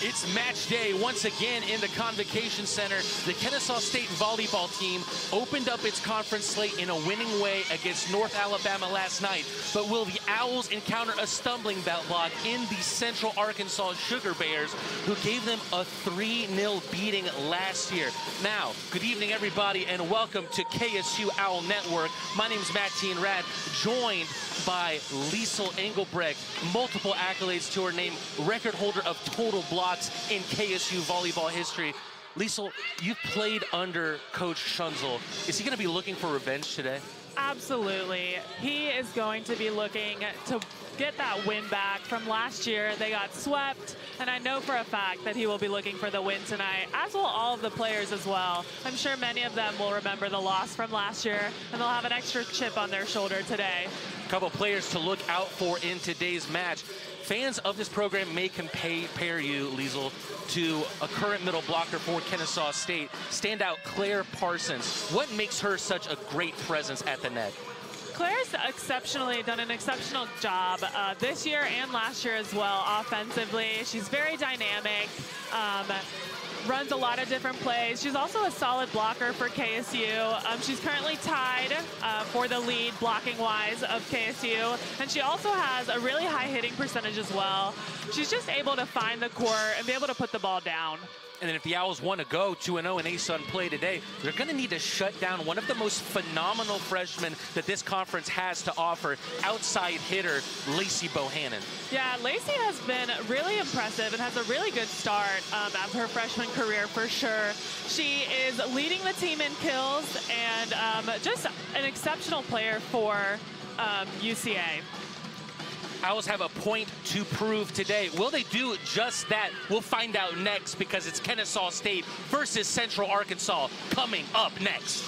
It's match day once again in the Convocation Center. The Kennesaw State volleyball team opened up its conference slate in a winning way against North Alabama last night. But will the Owls encounter a stumbling block in the Central Arkansas Sugar Bears, who gave them a 3-0 beating last year? Now, good evening, everybody, and welcome to KSU Owl Network. My name is Matt Rad, joined by Liesl Engelbrecht, multiple accolades to her name, record holder of total blocks in KSU volleyball history. Liesl, you've played under Coach Schunzel. Is he going to be looking for revenge today? Absolutely. He is going to be looking to get that win back from last year. They got swept, and I know for a fact that he will be looking for the win tonight, as will all of the players as well. I'm sure many of them will remember the loss from last year, and they'll have an extra chip on their shoulder today. A couple players to look out for in today's match. Fans of this program may compare you, Liesl, to a current middle blocker for Kennesaw State. Standout Claire Parsons. What makes her such a great presence at the net? Claire's done an exceptional job this year and last year as well offensively. She's very dynamic, runs a lot of different plays. She's also a solid blocker for KSU. She's currently tied for the lead blocking-wise of KSU, and she also has a really high hitting percentage as well. She's just able to find the court and be able to put the ball down. And then if the Owls want to go 2-0 in ASUN play today, they're going to need to shut down one of the most phenomenal freshmen that this conference has to offer, outside hitter Lacey Bohannon. Yeah, Lacey has been really impressive and has a really good start of her freshman career for sure. She is leading the team in kills and just an exceptional player for UCA. Owls have a point to prove today. Will they do just that? We'll find out next, because it's Kennesaw State versus Central Arkansas coming up next.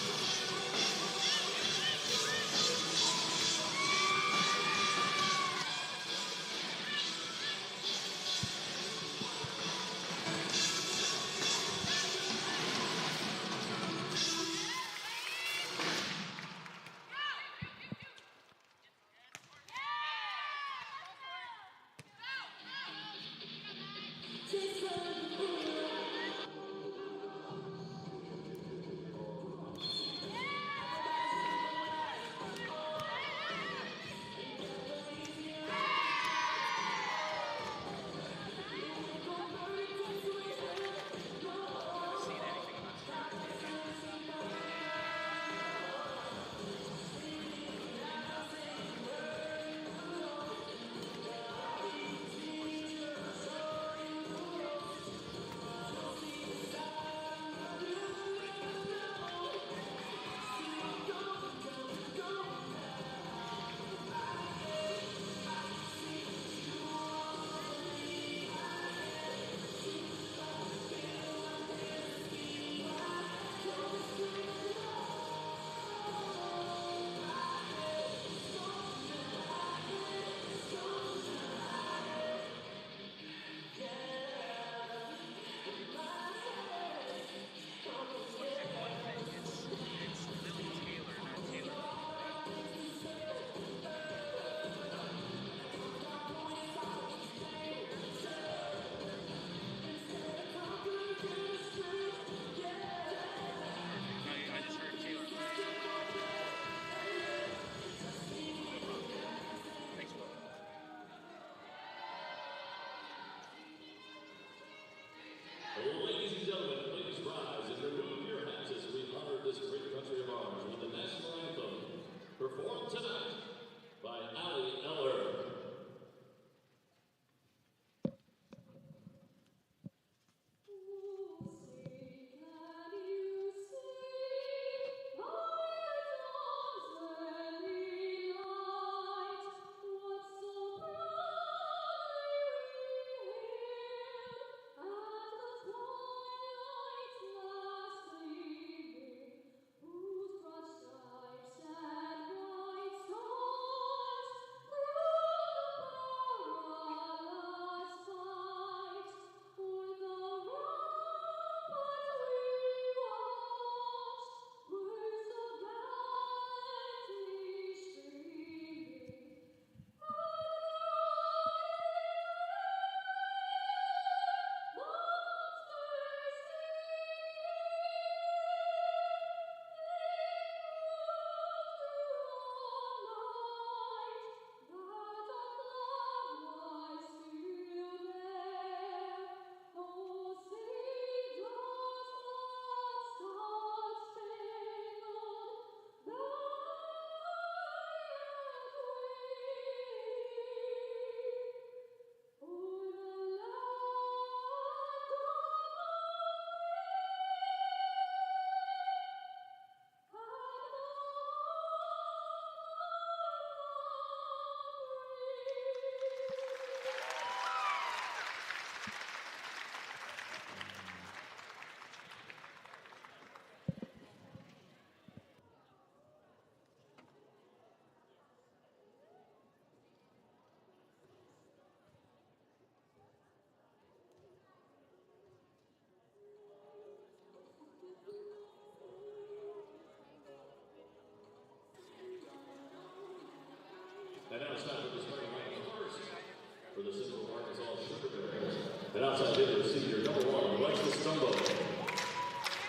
For the Central Arkansas Sugar Bears. And outside hitter, senior number 1, Alexis Stumbo.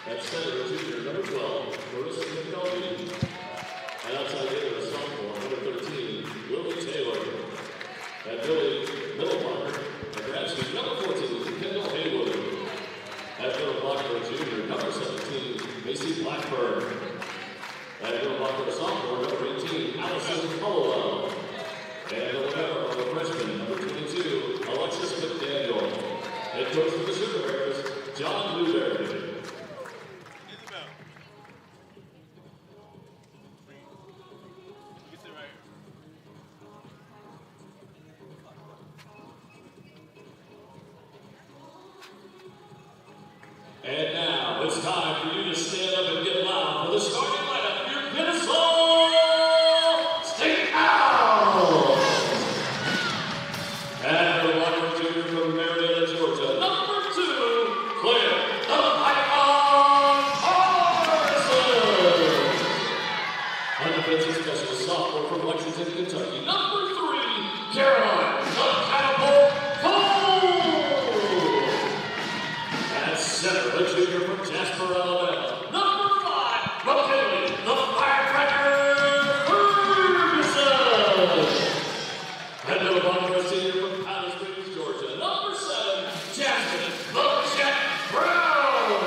At center, junior number 12, Marissa McNulty. And outside hitter, sophomore number 13, Lily Taylor. At middle blocker, Nebraska number 14, Kendall Haywood. At middle blocker, junior number 17, Macy Blackburn. At middle blocker, sophomore number 18, Allison Hollowell. And the libero, the freshman, number 22, Alexis McDaniel. Head coach for the Sugar Bears, John Newberry. And now it's time for you to stand up and get loud for the starting lineup of your Kennesaw State Owls. And the walker junior from Marietta, Georgia, number 2, Claire the Python Carson. Undefensive specialist sophomore from Lexington, Kentucky, number 3, Caroline the Catapult Cole. At center, the junior from Jasper, Alabama, number 5, McKinley the Firecracker Ferguson. And the blocker, senior from Powder Springs, Georgia, number 7, Jasmine the Jet Brown.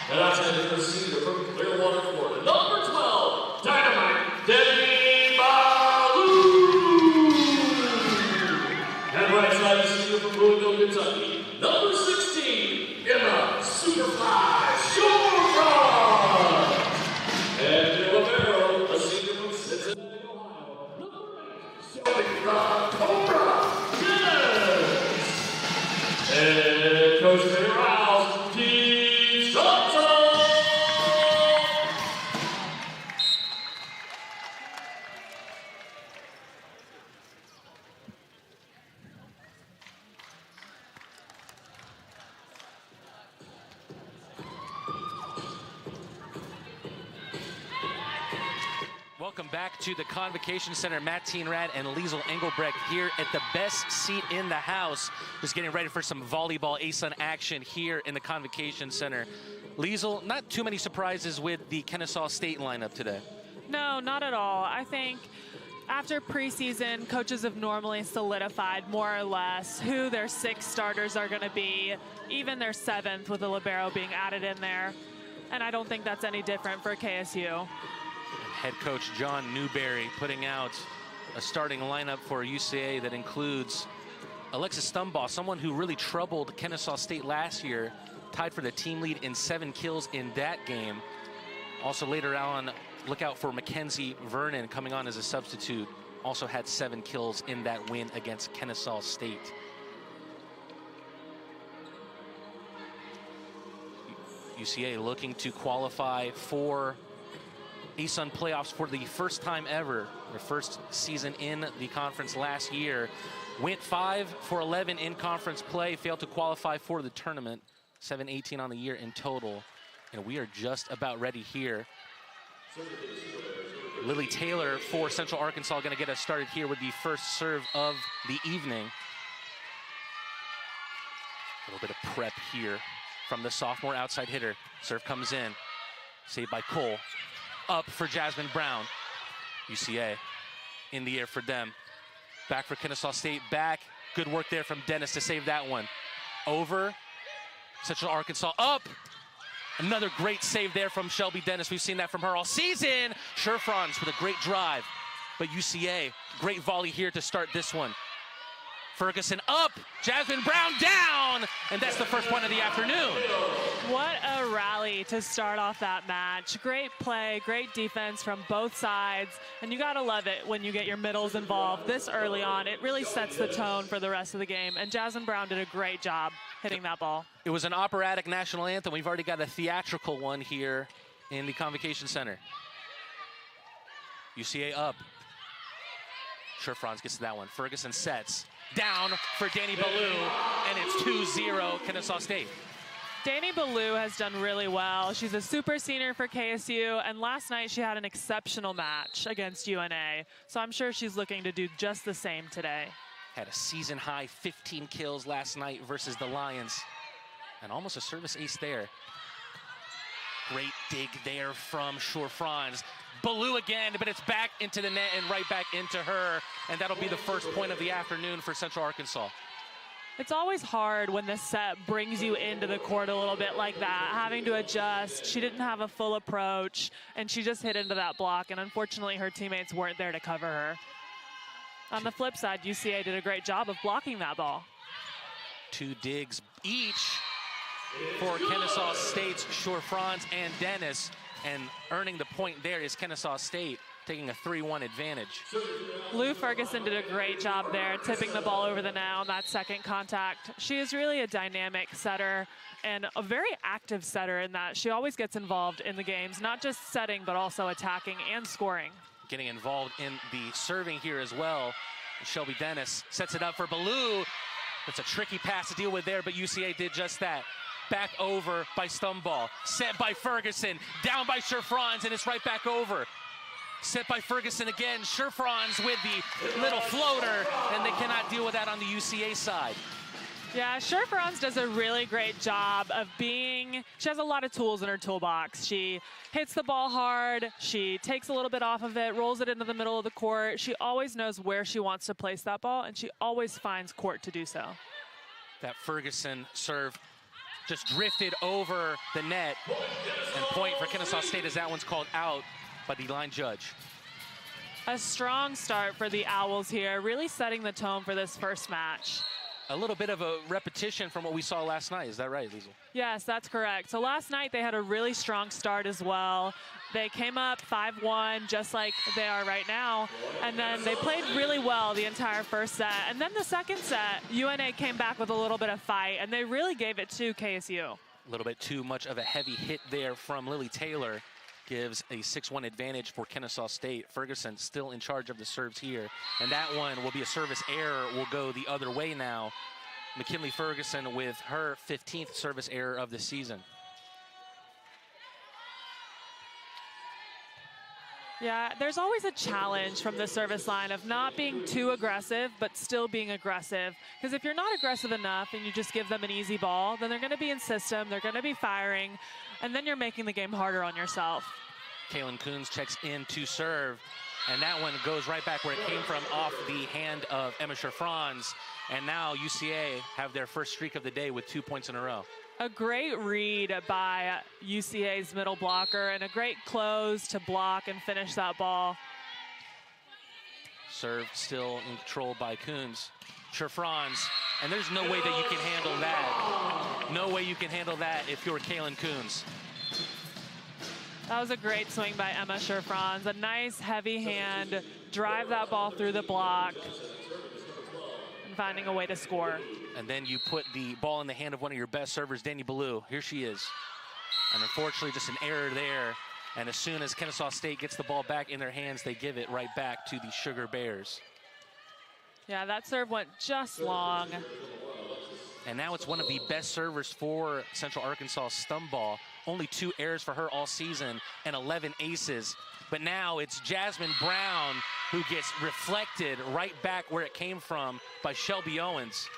And outside the senior from Clearwater, Florida, number 12, Dynamite Debbie Baloo. And right side the senior from Louisville, Kentucky, number 16, Emma Superfly Shorefront. And the libero, a senior from Cincinnati, Ohio, number 8, Shelby the Cobra Dennis. And Coach for your Owls, Keith Johnson. Welcome back to the Convocation Center. Matt Teenrad and Liesl Engelbrecht here at the best seat in the house. Just getting ready for some volleyball ASUN action here in the Convocation Center. Liesl, not too many surprises with the Kennesaw State lineup today. No, not at all. I think after preseason, coaches have normally solidified more or less who their 6 starters are going to be, even their 7th with the libero being added in there. And I don't think that's any different for KSU. Head coach John Newberry putting out a starting lineup for UCA that includes Alexis Stumbaugh, someone who really troubled Kennesaw State last year, tied for the team lead in 7 kills in that game. Also later on, look out for Mackenzie Vernon coming on as a substitute. Also had 7 kills in that win against Kennesaw State. UCA looking to qualify for ASUN playoffs for the first time ever. Their first season in the conference last year. Went 5 for 11 in conference play, failed to qualify for the tournament. 7-18 on the year in total. And we are just about ready here. Lily Taylor for Central Arkansas going to get us started here with the first serve of the evening. A little bit of prep here from the sophomore outside hitter. Serve comes in, saved by Cole. Up for Jasmine Brown. UCA in the air for them. Back for Kennesaw State, back. Good work there from Dennis to save that one. Over, Central Arkansas up. Another great save there from Shelby Dennis. We've seen that from her all season. Sherfrons with a great drive. But UCA, great volley here to start this one. Ferguson up, Jasmine Brown down, and that's the first point of the afternoon. What a rally to start off that match. Great play, great defense from both sides, and you gotta love it when you get your middles involved this early on. It really sets the tone for the rest of the game, and Jasmine Brown did a great job hitting that ball. It was an operatic national anthem. We've already got a theatrical one here in the Convocation Center. UCA up. Sherfrons gets to that one. Ferguson sets. Down for Danny Ballou, and it's 2-0 Kennesaw State. Danny Ballou has done really well. She's a super senior for KSU, and last night she had an exceptional match against UNA. So I'm sure she's looking to do just the same today. Had a season-high 15 kills last night versus the Lions. And almost a service ace there. Great dig there from Shore-Franz. Ballou again, but it's back into the net and right back into her. And that'll be the first point of the afternoon for Central Arkansas. It's always hard when the set brings you into the court a little bit like that, having to adjust. She didn't have a full approach, and she just hit into that block, and unfortunately her teammates weren't there to cover her. On the flip side, UCA did a great job of blocking that ball. 2 digs each for Kennesaw State's Shore-Franz and Dennis, and earning the point there is Kennesaw State, taking a 3-1 advantage. Lou Ferguson did a great job there, tipping the ball over the net on that second contact. She is really a dynamic setter and a very active setter in that she always gets involved in the games, not just setting, but also attacking and scoring. Getting involved in the serving here as well. Shelby Dennis sets it up for Ballou. It's a tricky pass to deal with there, but UCA did just that. Back over by Stumball, set by Ferguson, down by Shore-Franz, and it's right back over. Set by Ferguson again, Shore-Franz with the little floater, and they cannot deal with that on the UCA side. Yeah, Shore-Franz does a really great job of she has a lot of tools in her toolbox. She hits the ball hard, she takes a little bit off of it, rolls it into the middle of the court. She always knows where she wants to place that ball, and she always finds court to do so. That Ferguson serve just drifted over the net, and point for Kennesaw State as that one's called out by the line judge. A strong start for the Owls here, really setting the tone for this first match. A little bit of a repetition from what we saw last night. Is that right, Liesl? Yes, that's correct. So last night they had a really strong start as well. They came up 5-1, just like they are right now. And then they played really well the entire first set. And then the second set, UNA came back with a little bit of fight, and they really gave it to KSU. A little bit too much of a heavy hit there from Lily Taylor. Gives a 6-1 advantage for Kennesaw State. Ferguson still in charge of the serves here. And that one will be a service error, will go the other way now. McKinley Ferguson with her 15th service error of the season. Yeah, there's always a challenge from the service line of not being too aggressive, but still being aggressive. Because if you're not aggressive enough and you just give them an easy ball, then they're going to be in system, they're going to be firing, and then you're making the game harder on yourself. Kaylin Coons checks in to serve, and that one goes right back where it came from, off the hand of Emma Shore-Franz. And now UCA have their first streak of the day with 2 points in a row. A great read by UCA's middle blocker and a great close to block and finish that ball. Serve still in control by Coons. Shore-Franz, and there's no way that you can handle that. No way you can handle that if you're Kaylin Coons. That was a great swing by Emma Shore-Franz. A nice heavy hand, drive that ball through the block, and finding a way to score. And then you put the ball in the hand of one of your best servers, Danny Ballou. Here she is. And unfortunately, just an error there. And as soon as Kennesaw State gets the ball back in their hands, they give it right back to the Sugar Bears. Yeah, that serve went just long. And now it's one of the best servers for Central Arkansas, Stumball. Only 2 errors for her all season and 11 aces. But now it's Jasmine Brown who gets reflected right back where it came from by Shelby Owens.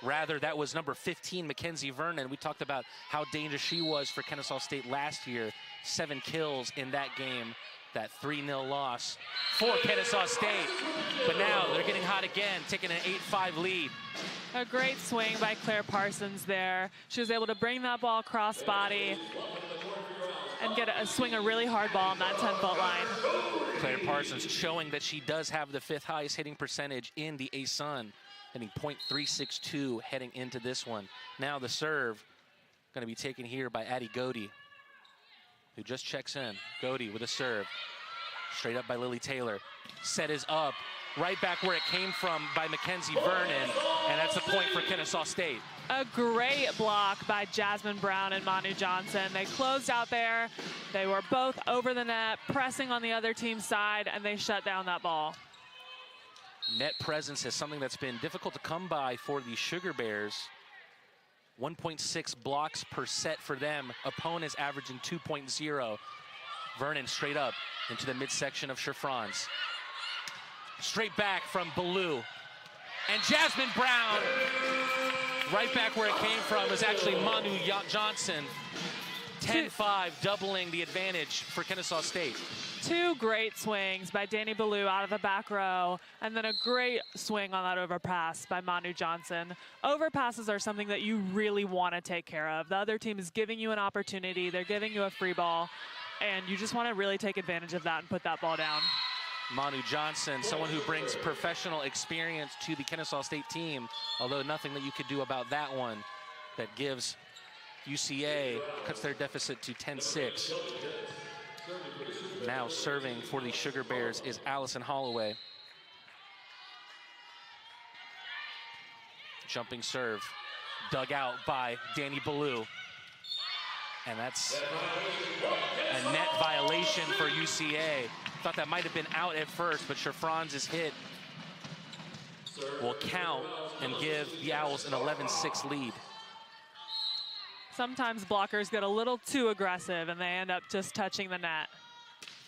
Rather, that was number 15, Mackenzie Vernon. We talked about how dangerous she was for Kennesaw State last year. 7 kills in that game, that 3-0 loss for Kennesaw State. But now they're getting hot again, taking an 8-5 lead. A great swing by Claire Parsons there. She was able to bring that ball cross-body and swing a really hard ball on that 10-foot line. Claire Parsons showing that she does have the 5th highest hitting percentage in the ASUN. Hitting .362 heading into this one. Now the serve going to be taken here by Addie Godey, who just checks in. Godey with a serve. Straight up by Lily Taylor. Set is up. Right back where it came from by Mackenzie Vernon. And that's a point for Kennesaw State. A great block by Jasmine Brown and Manu Johnson. They closed out there. They were both over the net, pressing on the other team's side, and they shut down that ball. Net presence is something that's been difficult to come by for the Sugar Bears. 1.6 blocks per set for them. Opponents averaging 2.0. Vernon straight up into the midsection of Shore-Franz. Straight back from Ballou. And Jasmine Brown, right back where it came from, is actually Manu Johnson. 10-5, doubling the advantage for Kennesaw State. Two great swings by Danny Ballou out of the back row, and then a great swing on that overpass by Manu Johnson. Overpasses are something that you really want to take care of. The other team is giving you an opportunity. They're giving you a free ball, and you just want to really take advantage of that and put that ball down. Manu Johnson, someone who brings professional experience to the Kennesaw State team, although nothing that you could do about that one. That gives UCA, cuts their deficit to 10-6. Now serving for the Sugar Bears is Allison Holloway. Jumping serve, dug out by Danny Ballou. And that's a net violation for UCA. Thought that might have been out at first, but Shafran's hit will count and give the Owls an 11-6 lead. Sometimes blockers get a little too aggressive and they end up just touching the net.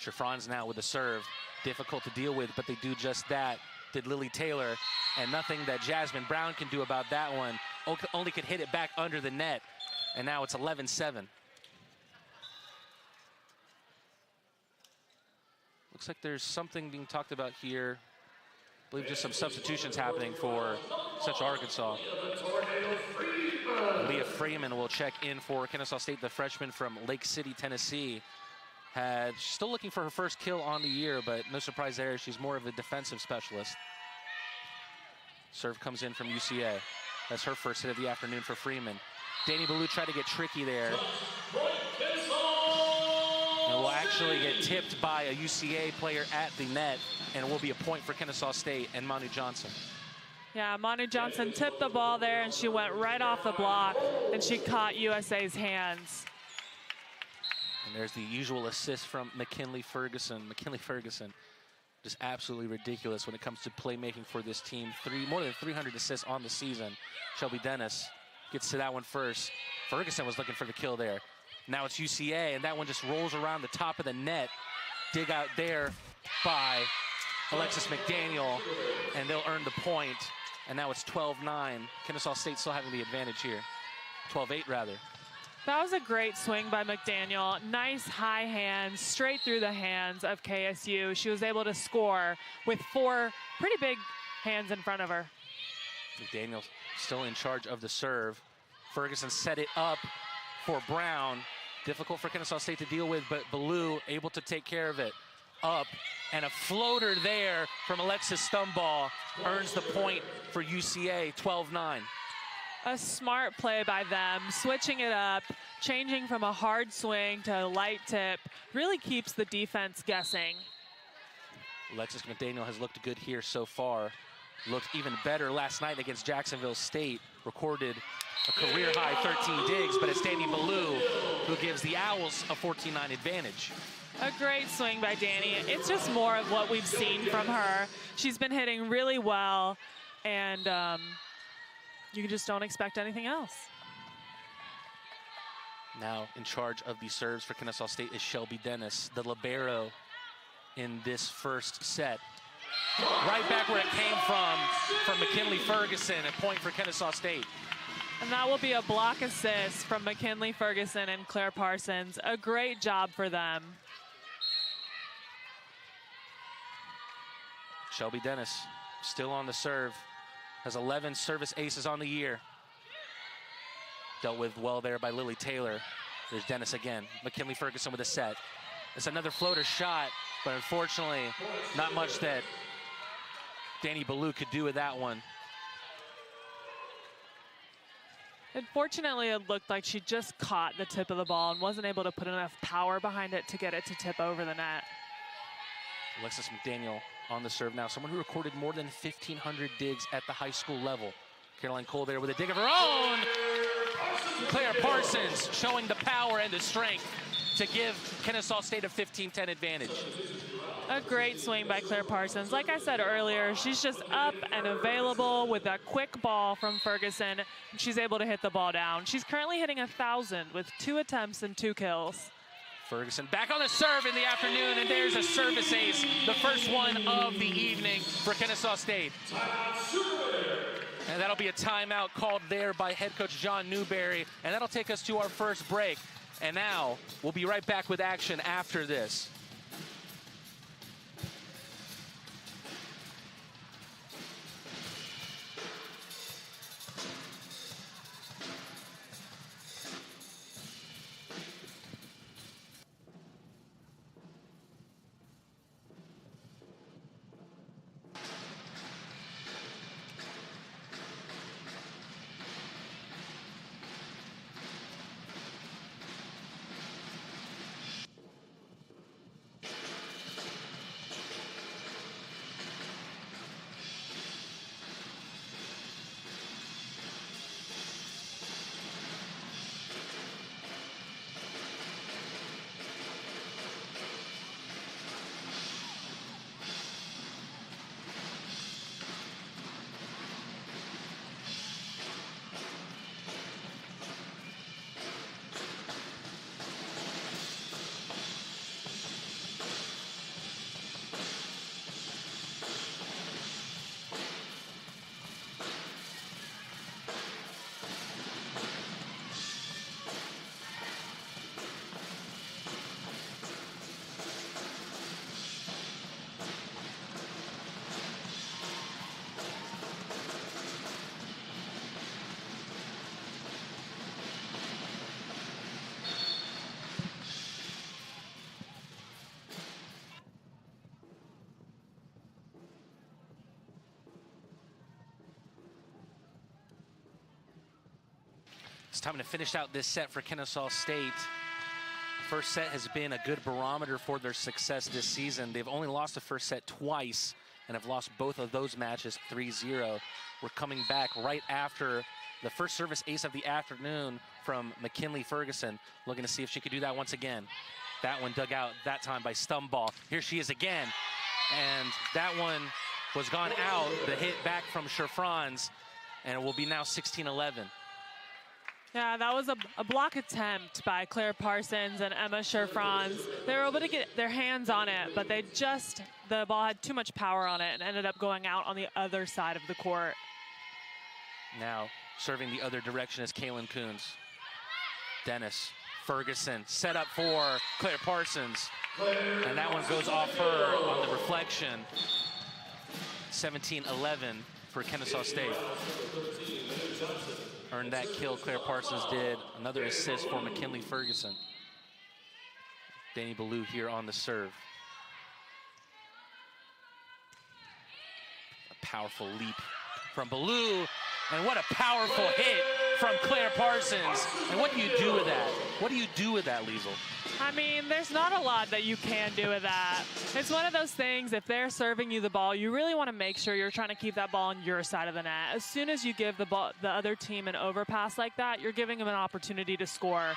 Shafran's now with a serve. Difficult to deal with, but they do just that. Did Lily Taylor, and nothing that Jasmine Brown can do about that one. Only could hit it back under the net, and now it's 11-7. Looks like there's something being talked about here. I believe just some substitutions happening for Central Arkansas. Leah Freeman will check in for Kennesaw State, the freshman from Lake City, Tennessee. She's still looking for her first kill on the year, but no surprise there. She's more of a defensive specialist. Serve comes in from UCA. That's her first hit of the afternoon for Freeman. Danny Ballou tried to get tricky there. And will actually get tipped by a UCA player at the net, and it will be a point for Kennesaw State and Manu Johnson. Yeah, Manu Johnson tipped the ball there, and she went right off the block, and she caught USA's hands. And there's the usual assist from McKinley Ferguson. McKinley Ferguson, just absolutely ridiculous when it comes to playmaking for this team. More than 300 assists on the season. Shelby Dennis gets to that one first. Ferguson was looking for the kill there. Now it's UCA, and that one just rolls around the top of the net. Dig out there by Alexis McDaniel, and they'll earn the point. And now it's 12-9. Kennesaw State still having the advantage here. 12-8, rather. That was a great swing by McDaniel. Nice high hands, straight through the hands of KSU. She was able to score with 4 pretty big hands in front of her. McDaniel still in charge of the serve. Ferguson set it up for Brown. Difficult for Kennesaw State to deal with, but Ballou able to take care of it. Up, and a floater there from Alexis Stumball earns the point for UCA, 12-9. A smart play by them, switching it up, changing from a hard swing to a light tip, really keeps the defense guessing. Alexis McDaniel has looked good here so far. Looked even better last night against Jacksonville State. Recorded a career-high 13 digs, but it's Danny Ballou who gives the Owls a 14-9 advantage. A great swing by Danny. It's just more of what we've seen from her. She's been hitting really well, and you just don't expect anything else. Now in charge of the serves for Kennesaw State is Shelby Dennis, the libero in this first set. Right back where it came from McKinley Ferguson, a point for Kennesaw State. And that will be a block assist from McKinley Ferguson and Claire Parsons. A great job for them. Shelby Dennis still on the serve. Has 11 service aces on the year. Dealt with well there by Lily Taylor. There's Dennis again. McKinley Ferguson with a set. It's another floater shot, but unfortunately, not much that Danny Ballou could do with that one. Unfortunately, it looked like she just caught the tip of the ball and wasn't able to put enough power behind it to get it to tip over the net. Alexis McDaniel on the serve now. Someone who recorded more than 1,500 digs at the high school level. Caroline Cole there with a dig of her own. Claire Parsons showing the power and the strength to give Kennesaw State a 15-10 advantage. A great swing by Claire Parsons. Like I said earlier, she's just up and available with that quick ball from Ferguson. And she's able to hit the ball down. She's currently hitting 1,000 with 2 attempts and 2 kills. Ferguson back on the serve in the afternoon, and there's a service ace, the first one of the evening for Kennesaw State. And that'll be a timeout called there by head coach John Newberry, and that'll take us to our first break. And now we'll be right back with action after this. It's time to finish out this set for Kennesaw State. First set has been a good barometer for their success this season. They've only lost the first set twice and have lost both of those matches 3-0. We're coming back right after the first service ace of the afternoon from McKinley Ferguson, looking to see if she could do that once again. That one dug out that time by Stumball. Here she is again, and that one was gone out. The hit back from Sherfranz, and it will be now 16-11. Yeah, that was a block attempt by Claire Parsons and Emma Sherfranz. They were able to get their hands on it, but the ball had too much power on it and ended up going out on the other side of the court. Now serving the other direction is Kaylin Coons. Dennis Ferguson set up for Claire Parsons, and that one goes off her on the reflection. 17-11 for Kennesaw State. Earned that kill, Claire Parsons did. Another assist for McKinley Ferguson. Danny Ballou here on the serve. A powerful leap from Ballou, and what a powerful hit from Claire Parsons. And what do you do with that? What do you do with that, Liesl? I mean, there's not a lot that you can do with that. It's one of those things, if they're serving you the ball, you really want to make sure you're trying to keep that ball on your side of the net. As soon as you give the other team an overpass like that, you're giving them an opportunity to score.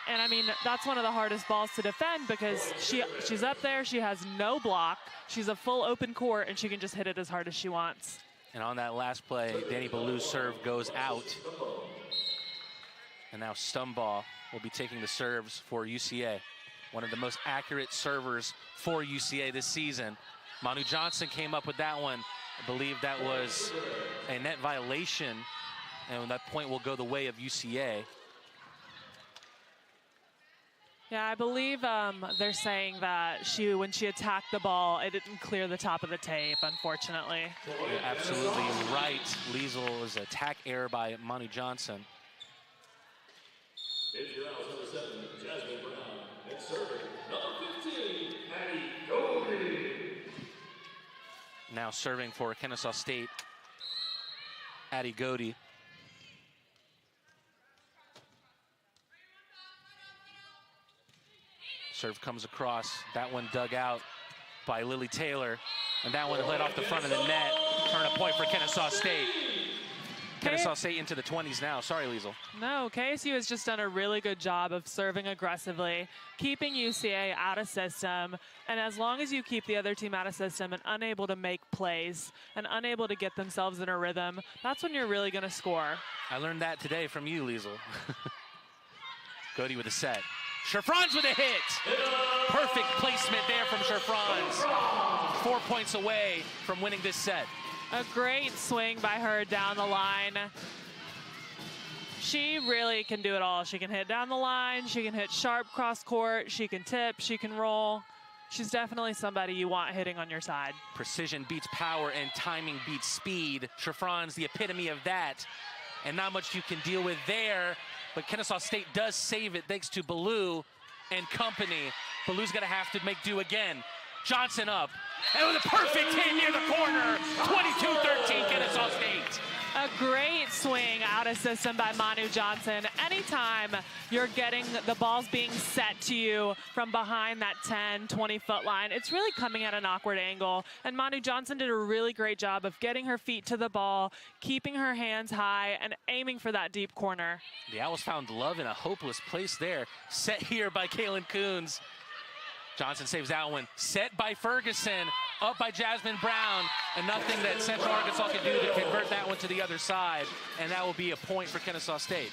And I mean, that's one of the hardest balls to defend because she's up there, she has no block, she's a full open court, and she can just hit it as hard as she wants. And on that last play, Danny Ballou's serve goes out. And now Stumball will be taking the serves for UCA. One of the most accurate servers for UCA this season. Manu Johnson came up with that one. I believe that was a net violation, and that point will go the way of UCA. Yeah, I believe they're saying that when she attacked the ball, it didn't clear the top of the tape, unfortunately. You're absolutely right. Liesl was an attack error by Manu Johnson. Number 7, Jasmine Brown, and serving number 15, Addie Goldie. Now serving for Kennesaw State, Addie Godey. Serve comes across. That one dug out by Lily Taylor, and that one lit off the front of the net. Turn a point for Kennesaw State. Kennesaw State into the 20s now. Sorry, Liesl. No, KSU has just done a really good job of serving aggressively, keeping UCA out of system. And as long as you keep the other team out of system and unable to make plays and unable to get themselves in a rhythm, that's when you're really going to score. I learned that today from you, Liesl. Godey with a set. Sherfrans with a hit. Perfect placement there from Sherfrans. 4 points away from winning this set. A great swing by her down the line. She really can do it all. She can hit down the line, she can hit sharp cross court, she can tip, she can roll. She's definitely somebody you want hitting on your side. Precision beats power and timing beats speed. Sherfrans, the epitome of that. And not much you can deal with there, but Kennesaw State does save it thanks to Ballou and company. Ballou's gonna have to make do again. Johnson up, and with a perfect hit near the corner, 22-13 Kennesaw State. A great swing out of system by Manu Johnson. Anytime you're getting the balls being set to you from behind that 10, 20-foot line, it's really coming at an awkward angle. And Manu Johnson did a really great job of getting her feet to the ball, keeping her hands high, and aiming for that deep corner. The Owls found love in a hopeless place there. Set here by Kaylin Coons. Johnson saves that one. Set by Ferguson, up by Jasmine Brown, and nothing that Central Arkansas can do to convert that one to the other side, and that will be a point for Kennesaw State.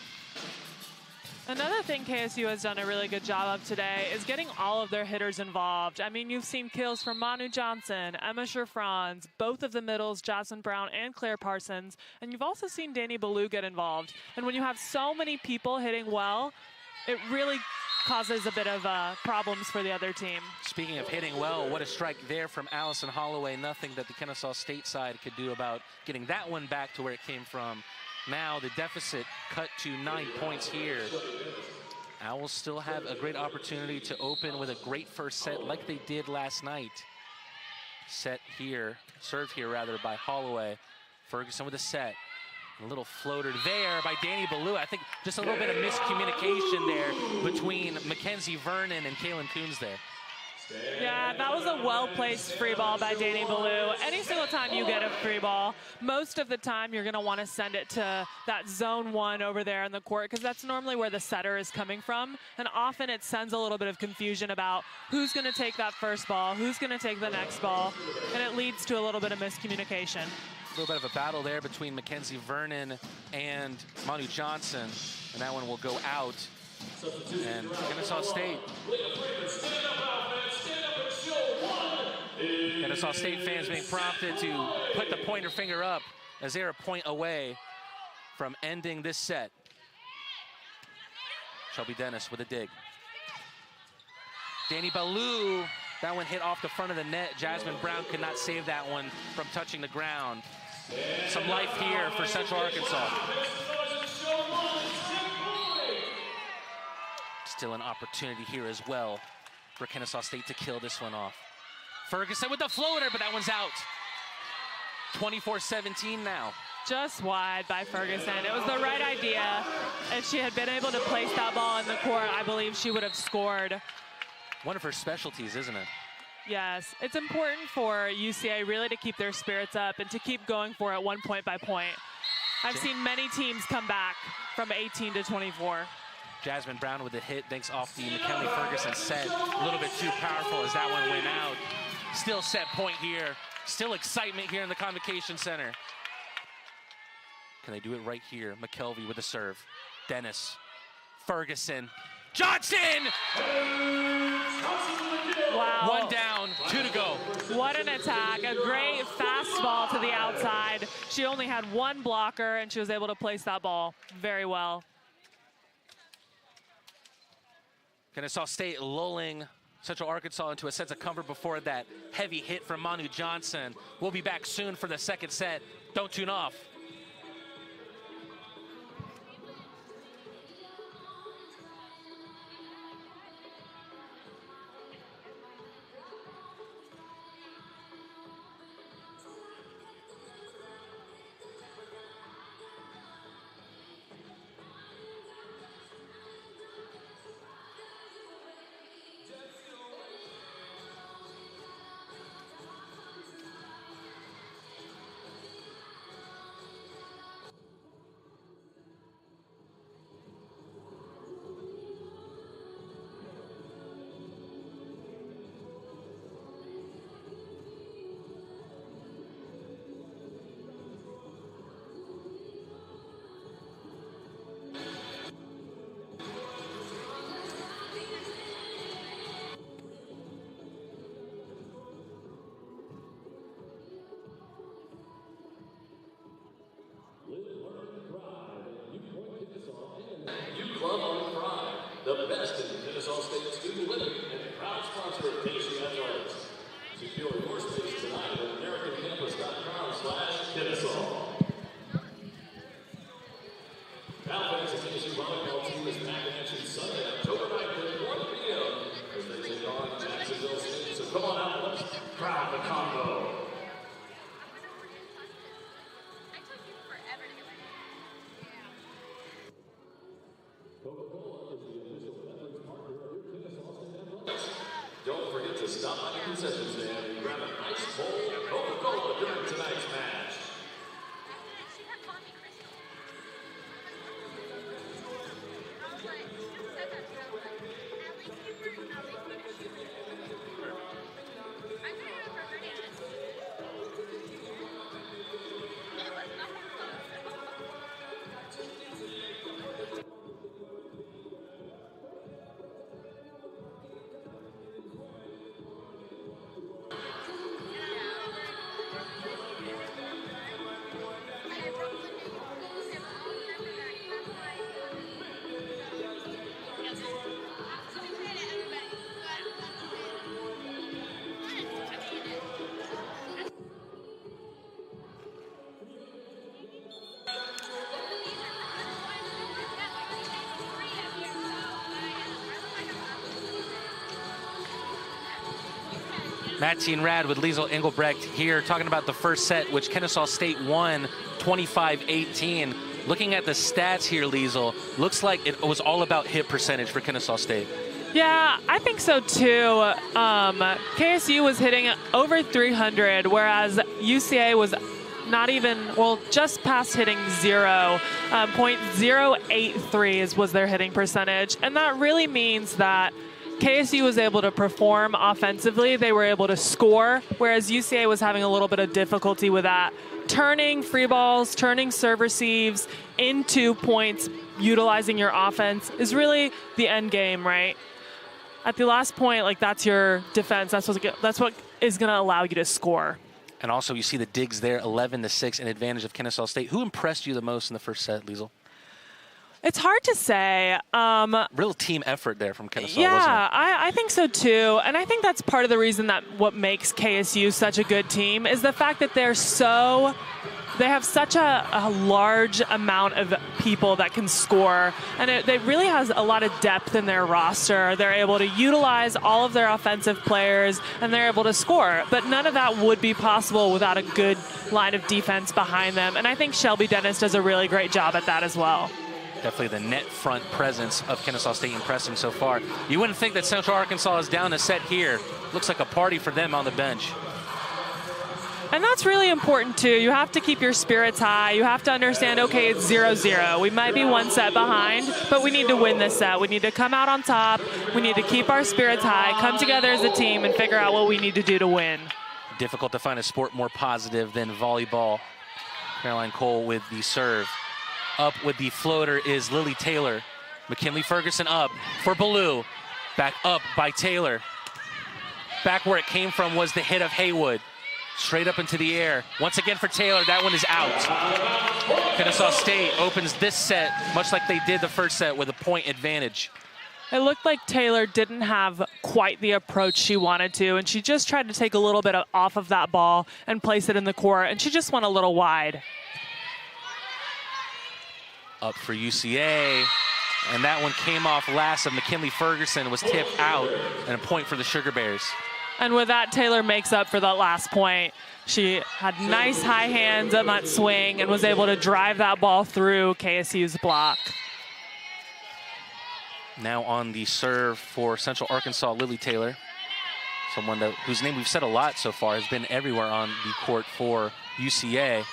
Another thing KSU has done a really good job of today is getting all of their hitters involved. I mean, you've seen kills from Manu Johnson, Emma Sherfrans, both of the middles, Jasmine Brown and Claire Parsons, and you've also seen Danny Ballou get involved. And when you have so many people hitting well, it really causes a bit of problems for the other team. Speaking of hitting well, what a strike there from Allison Holloway. Nothing that the Kennesaw State side could do about getting that one back to where it came from. Now the deficit cut to 9 points here. Owls still have a great opportunity to open with a great first set like they did last night. Set here, served here rather, by Holloway. Ferguson with a set. A little floater there by Danny Ballou. I think just a little bit of miscommunication there between Mackenzie Vernon and Kaylin Coons there. Yeah, that was a well-placed free ball by Danny Ballou. Any single time you get a free ball, most of the time you're going to want to send it to that zone 1 over there in the court, because that's normally where the setter is coming from. And often it sends a little bit of confusion about who's going to take that first ball, who's going to take the next ball, and it leads to a little bit of miscommunication. A little bit of a battle there between Mackenzie Vernon and Manu Johnson, and that one will go out. And Kennesaw State. Kennesaw State fans being prompted to put the pointer finger up as they're a point away from ending this set. Shelby Dennis with a dig. Danny Ballou, that one hit off the front of the net. Jasmine Brown could not save that one from touching the ground. Some life here for Central Arkansas. Still an opportunity here as well for Kennesaw State to kill this one off. Ferguson with the floater, but that one's out. 24-17 now. Just wide by Ferguson. It was the right idea. If she had been able to place that ball in the court, I believe she would have scored. One of her specialties, isn't it? Yes, it's important for UCA really to keep their spirits up and to keep going for it 1 point by point. I've seen many teams come back from 18 to 24. Jasmine Brown with the hit, thanks off the McKinley Ferguson set. A little bit too powerful as that one went out. Still set point here. Still excitement here in the Convocation Center. Can they do it right here? McKelvey with a serve. Dennis, Ferguson, Johnson! Wow. One down, 2 to go. What an attack. A great fastball to the outside. She only had one blocker, and she was able to place that ball very well. Kennesaw State lulling Central Arkansas into a sense of comfort before that heavy hit from Manu Johnson. We'll be back soon for the second set. Don't tune off. Kennesaw. Alpha's Kennesaw volleyball team is back in action Sunday, October 9th at 1 p.m. as they take on Jacksonville State. So come on out, let's crowd the combo. Don't forget to stop by the concession stand and grab an ice cold Coca-Cola during tonight's match. Maxine Rad with Liesl Engelbrecht here talking about the first set, which Kennesaw State won 25-18. Looking at the stats here, Liesl, looks like it was all about hit percentage for Kennesaw State. Yeah, I think so too. KSU was hitting over 300, whereas UCA was not even, well, just past hitting 0.083 was their hitting percentage. And that really means that KSU was able to perform offensively. They were able to score, whereas UCA was having a little bit of difficulty with that. Turning free balls, turning serve receives into points, utilizing your offense is really the end game, right? At the last point, like, that's your defense. That's what is going to allow you to score. And also, you see the digs there, 11-6 in advantage of Kennesaw State. Who impressed you the most in the first set, Liesl? It's hard to say. Real team effort there from Kennesaw, yeah, wasn't it? I think so too. And I think that's part of the reason that what makes KSU such a good team is the fact that they have such a large amount of people that can score. And they really has a lot of depth in their roster. They're able to utilize all of their offensive players, and they're able to score. But none of that would be possible without a good line of defense behind them. And I think Shelby Dennis does a really great job at that as well. Definitely the net front presence of Kennesaw State impressing so far. You wouldn't think that Central Arkansas is down a set here. Looks like a party for them on the bench. And that's really important too. You have to keep your spirits high. You have to understand, okay, it's 0-0. We might be one set behind, but we need to win this set. We need to come out on top. We need to keep our spirits high, come together as a team, and figure out what we need to do to win. Difficult to find a sport more positive than volleyball. Caroline Cole with the serve. Up with the floater is Lily Taylor. McKinley Ferguson up for Ballou. Back up by Taylor. Back where it came from was the hit of Haywood. Straight up into the air. Once again for Taylor, that one is out. Kennesaw State opens this set, much like they did the first set, with a point advantage. It looked like Taylor didn't have quite the approach she wanted to, and she just tried to take a little bit off of that ball and place it in the court, and she just went a little wide. Up for UCA, and that one came off last of McKinley Ferguson, was tipped out, and a point for the Sugar Bears. And with that, Taylor makes up for that last point. She had nice high hands on that swing and was able to drive that ball through KSU's block. Now on the serve for Central Arkansas, Lily Taylor. Someone whose name we've said a lot so far, has been everywhere on the court for UCA.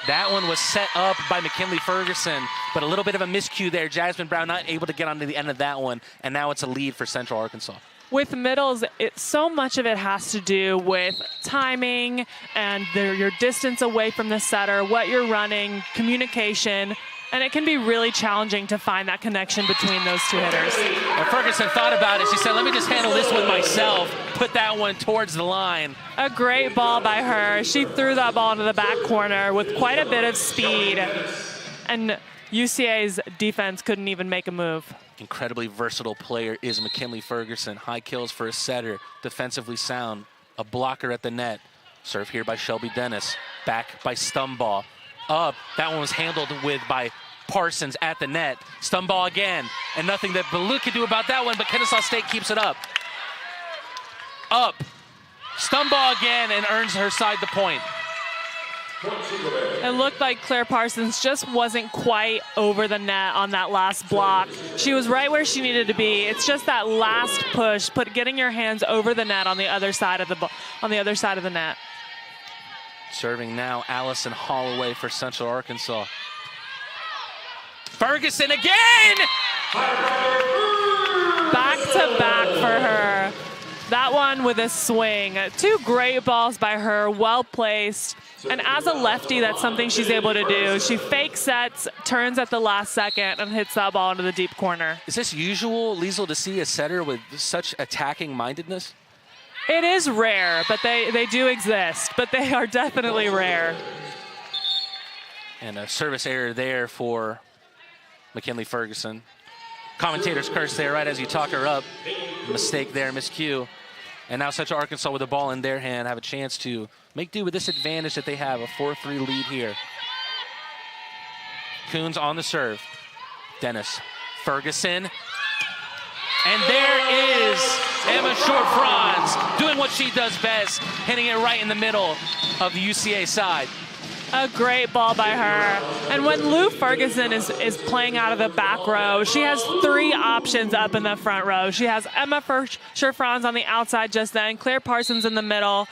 That one was set up by McKinley Ferguson, but a little bit of a miscue there. Jasmine Brown not able to get onto the end of that one, and now it's a lead for Central Arkansas. With middles, so much of it has to do with timing and your distance away from the setter, what you're running, communication, and it can be really challenging to find that connection between those two hitters. And Ferguson thought about it. She said, let me just handle this one myself, put that one towards the line. A great ball by her. She threw that ball into the back corner with quite a bit of speed, and UCA's defense couldn't even make a move. Incredibly versatile player is McKinley Ferguson. High kills for a setter, defensively sound, a blocker at the net. Serve here by Shelby Dennis. Back by Stumbaugh. Up. That one was handled by Parsons at the net. Stumbaugh again. And nothing that Baloo could do about that one, but Kennesaw State keeps it up. Up. Stumbaugh again and earns her side the point. It looked like Claire Parsons just wasn't quite over the net on that last block. She was right where she needed to be. It's just that last push, getting your hands over the net on the other side of the net. Serving now, Allison Holloway for Central Arkansas. Ferguson again! Back to back for her. That one with a swing. 2 great balls by her, well placed. And as a lefty, that's something she's able to do. She fake sets, turns at the last second, and hits that ball into the deep corner. Is this usual, Liesl, to see a setter with such attacking mindedness? It is rare, but they do exist, but they are definitely rare. And a service error there for McKinley Ferguson. Commentators curse there right as you talk her up. Mistake there, miscue. And now Central Arkansas with the ball in their hand have a chance to make do with this advantage that they have, a 4-3 lead here. Coons on the serve. Dennis, Ferguson. And there is Emma Short-Franz doing what she does best, hitting it right in the middle of the UCA side. A great ball by her. And when Lou Ferguson is playing out of the back row, she has 3 options up in the front row. She has Emma Short-Franz on the outside just then, Claire Parsons in the middle,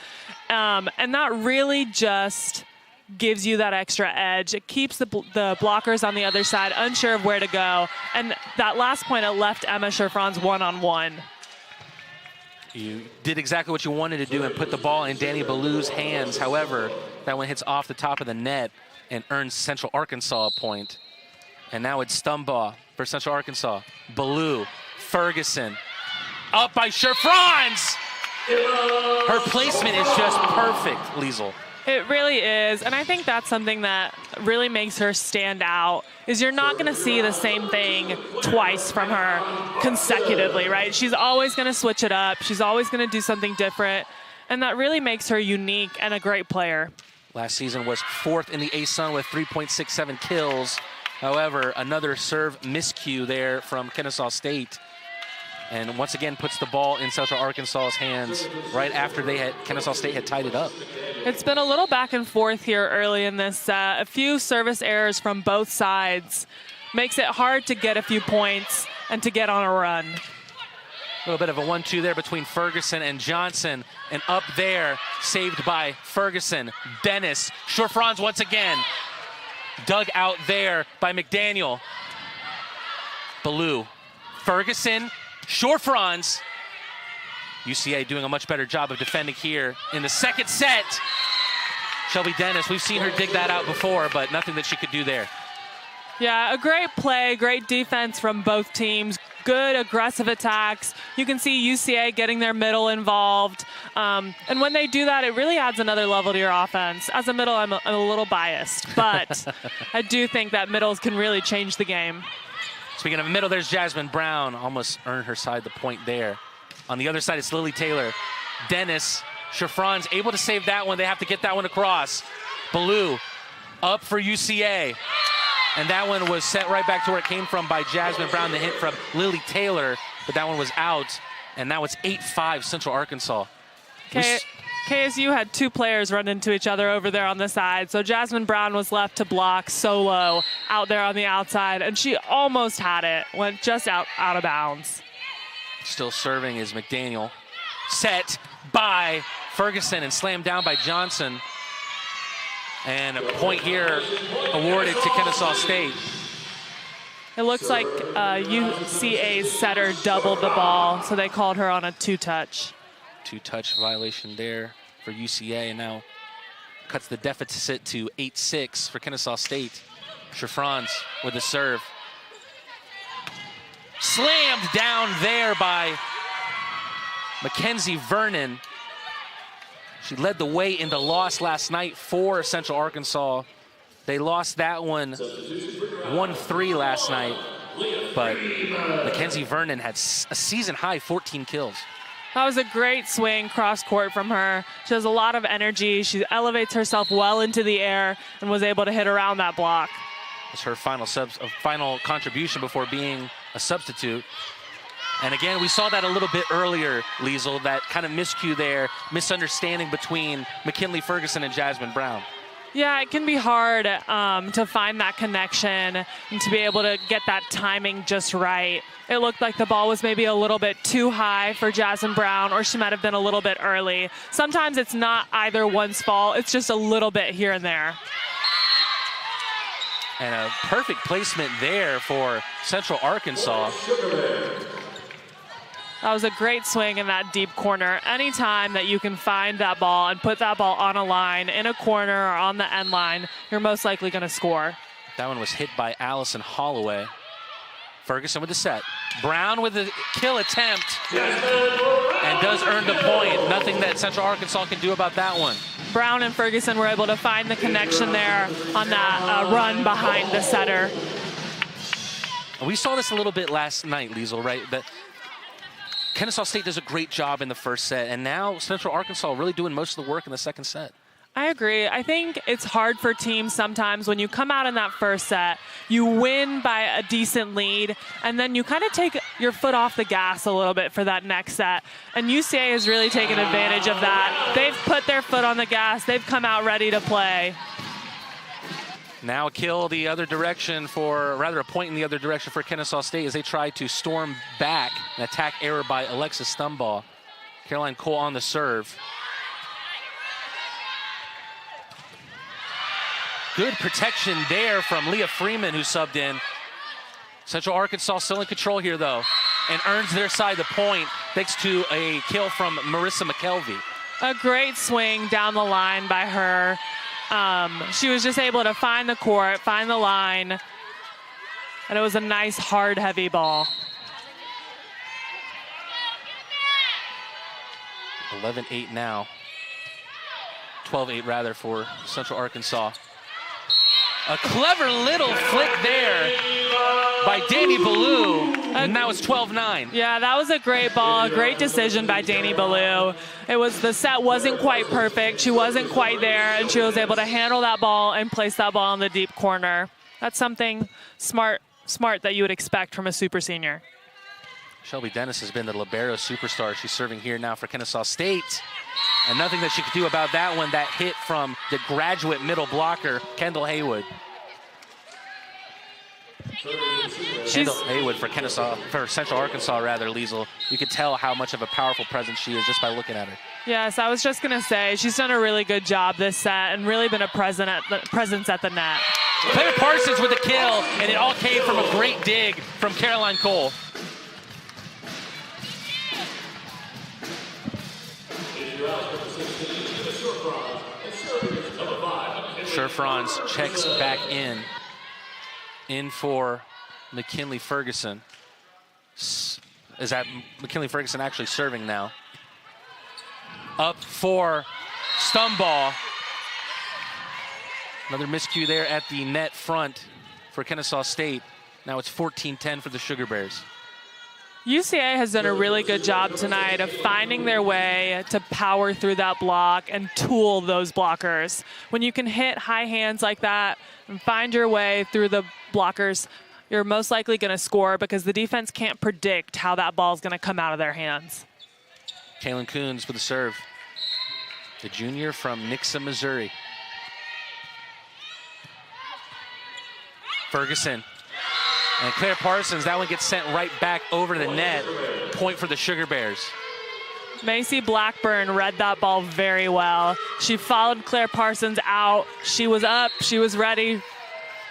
and that really just gives you that extra edge. It keeps the blockers on the other side unsure of where to go. And that last point, it left Emma Short-Franz one-on-one. You did exactly what you wanted to do and put the ball in Danny Ballou's hands. However, that one hits off the top of the net and earns Central Arkansas a point. And now it's Stumbaugh for Central Arkansas. Ballou, Ferguson, up by Short-Franz. Her placement is just perfect, Liesl. It really is, and I think that's something that really makes her stand out, is you're not going to see the same thing twice from her consecutively, right? She's always going to switch it up. She's always going to do something different, and that really makes her unique and a great player. Last season was 4th in the ASUN with 3.67 kills. However, another serve miscue there from Kennesaw State. And once again puts the ball in Central Arkansas's hands right after Kennesaw State had tied it up. It's been a little back and forth here early in this set. A few service errors from both sides makes it hard to get a few points and to get on a run. A little bit of a 1-2 there between Ferguson and Johnson. And up there, saved by Ferguson. Dennis, Short-Franz once again. Dug out there by McDaniel. Ballou, Ferguson, Short-Franz. UCA doing a much better job of defending here in the second set. Shelby Dennis, we've seen her dig that out before, but nothing that she could do there. Yeah, a great play, great defense from both teams. Good aggressive attacks. You can see UCA getting their middle involved. And when they do that, it really adds another level to your offense. As a middle, I'm a little biased, but I do think that middles can really change the game. Speaking of middle, there's Jasmine Brown. Almost earned her side the point there. On the other side, it's Lily Taylor. Dennis, Short-Franz able to save that one. They have to get that one across. Ballou up for UCA. And that one was sent right back to where it came from by Jasmine Brown, the hit from Lily Taylor. But that one was out. And now it's 8-5 Central Arkansas. KSU had 2 players run into each other over there on the side. So Jasmine Brown was left to block solo out there on the outside. And she almost had it, went just out of bounds. Still serving is McDaniel. Set by Ferguson and slammed down by Johnson. And a point here awarded to Kennesaw State. It looks like UCA's setter doubled the ball, so they called her on a 2-touch. 2-touch violation there for UCA, and now cuts the deficit to 8-6 for Kennesaw State. Short-Franz with the serve. Slammed down there by Mackenzie Vernon. She led the way in the loss last night for Central Arkansas. They lost that one 1-3 last night, but Mackenzie Vernon had a season-high 14 kills. That was a great swing cross court from her. She has a lot of energy. She elevates herself well into the air and was able to hit around that block. It's her final contribution before being a substitute. And again, we saw that a little bit earlier, Liesl, that kind of miscue there, misunderstanding between McKinley Ferguson and Jasmine Brown. Yeah, it can be hard to find that connection and to be able to get that timing just right. It looked like the ball was maybe a little bit too high for Jasmine Brown, or she might have been a little bit early. Sometimes it's not either one's fault, it's just a little bit here and there. And a perfect placement there for Central Arkansas. That was a great swing in that deep corner. Anytime that you can find that ball and put that ball on a line, in a corner or on the end line, you're most likely going to score. That one was hit by Allison Holloway. Ferguson with the set. Brown with the kill attempt and does earn the point. Nothing that Central Arkansas can do about that one. Brown and Ferguson were able to find the connection there on that run behind the setter. We saw this a little bit last night, Liesl, right? That Kennesaw State does a great job in the first set, and now Central Arkansas really doing most of the work in the second set. I agree. I think it's hard for teams sometimes when you come out in that first set, you win by a decent lead, and then you kind of take your foot off the gas a little bit for that next set. And UCA has really taken advantage of that. They've put their foot on the gas. They've come out ready to play. Now a kill the other direction for, rather a point in the other direction for Kennesaw State as they try to storm back. An attack error by Alexis Stumbaugh. Caroline Cole on the serve. Good protection there from Leah Freeman, who subbed in. Central Arkansas still in control here, though, and earns their side the point thanks to a kill from Marissa McKelvey. A great swing down the line by her. She was just able to find the court, find the line, and it was a nice, hard, heavy ball. 11-8 now. 12-8 rather for Central Arkansas. A clever little flick there by Danny Ballou, and now it's 12-9. Yeah, that was a great ball, a great decision by Danny Ballou. The set wasn't quite perfect. She wasn't quite there, and she was able to handle that ball and place that ball in the deep corner. That's something smart that you would expect from a super senior. Shelby Dennis has been the libero superstar. She's serving here now for Kennesaw State. And nothing that she could do about that one. That hit from the graduate middle blocker, Kendall Haywood. Kendall Haywood for Central Arkansas, rather, Liesl. You could tell how much of a powerful presence she is just by looking at her. Yes, I was just going to say, she's done a really good job this set and really been a presence at the net. Claire Parsons with a kill, and it all came from a great dig from Caroline Cole. Sher-Franz checks back in for McKinley Ferguson. Is that McKinley Ferguson actually serving now? Up for Stumbaugh. Another miscue there at the net front for Kennesaw State. Now it's 14-10 for the Sugar Bears. UCA has done a really good job tonight of finding their way to power through that block and tool those blockers. When you can hit high hands like that and find your way through the blockers, you're most likely going to score because the defense can't predict how that ball is going to come out of their hands. Kaylin Coons with the serve. The junior from Nixa, Missouri. Ferguson. And Claire Parsons, that one gets sent right back over the net. Point for the Sugar Bears. Macy Blackburn read that ball very well. She followed Claire Parsons out. She was up, she was ready,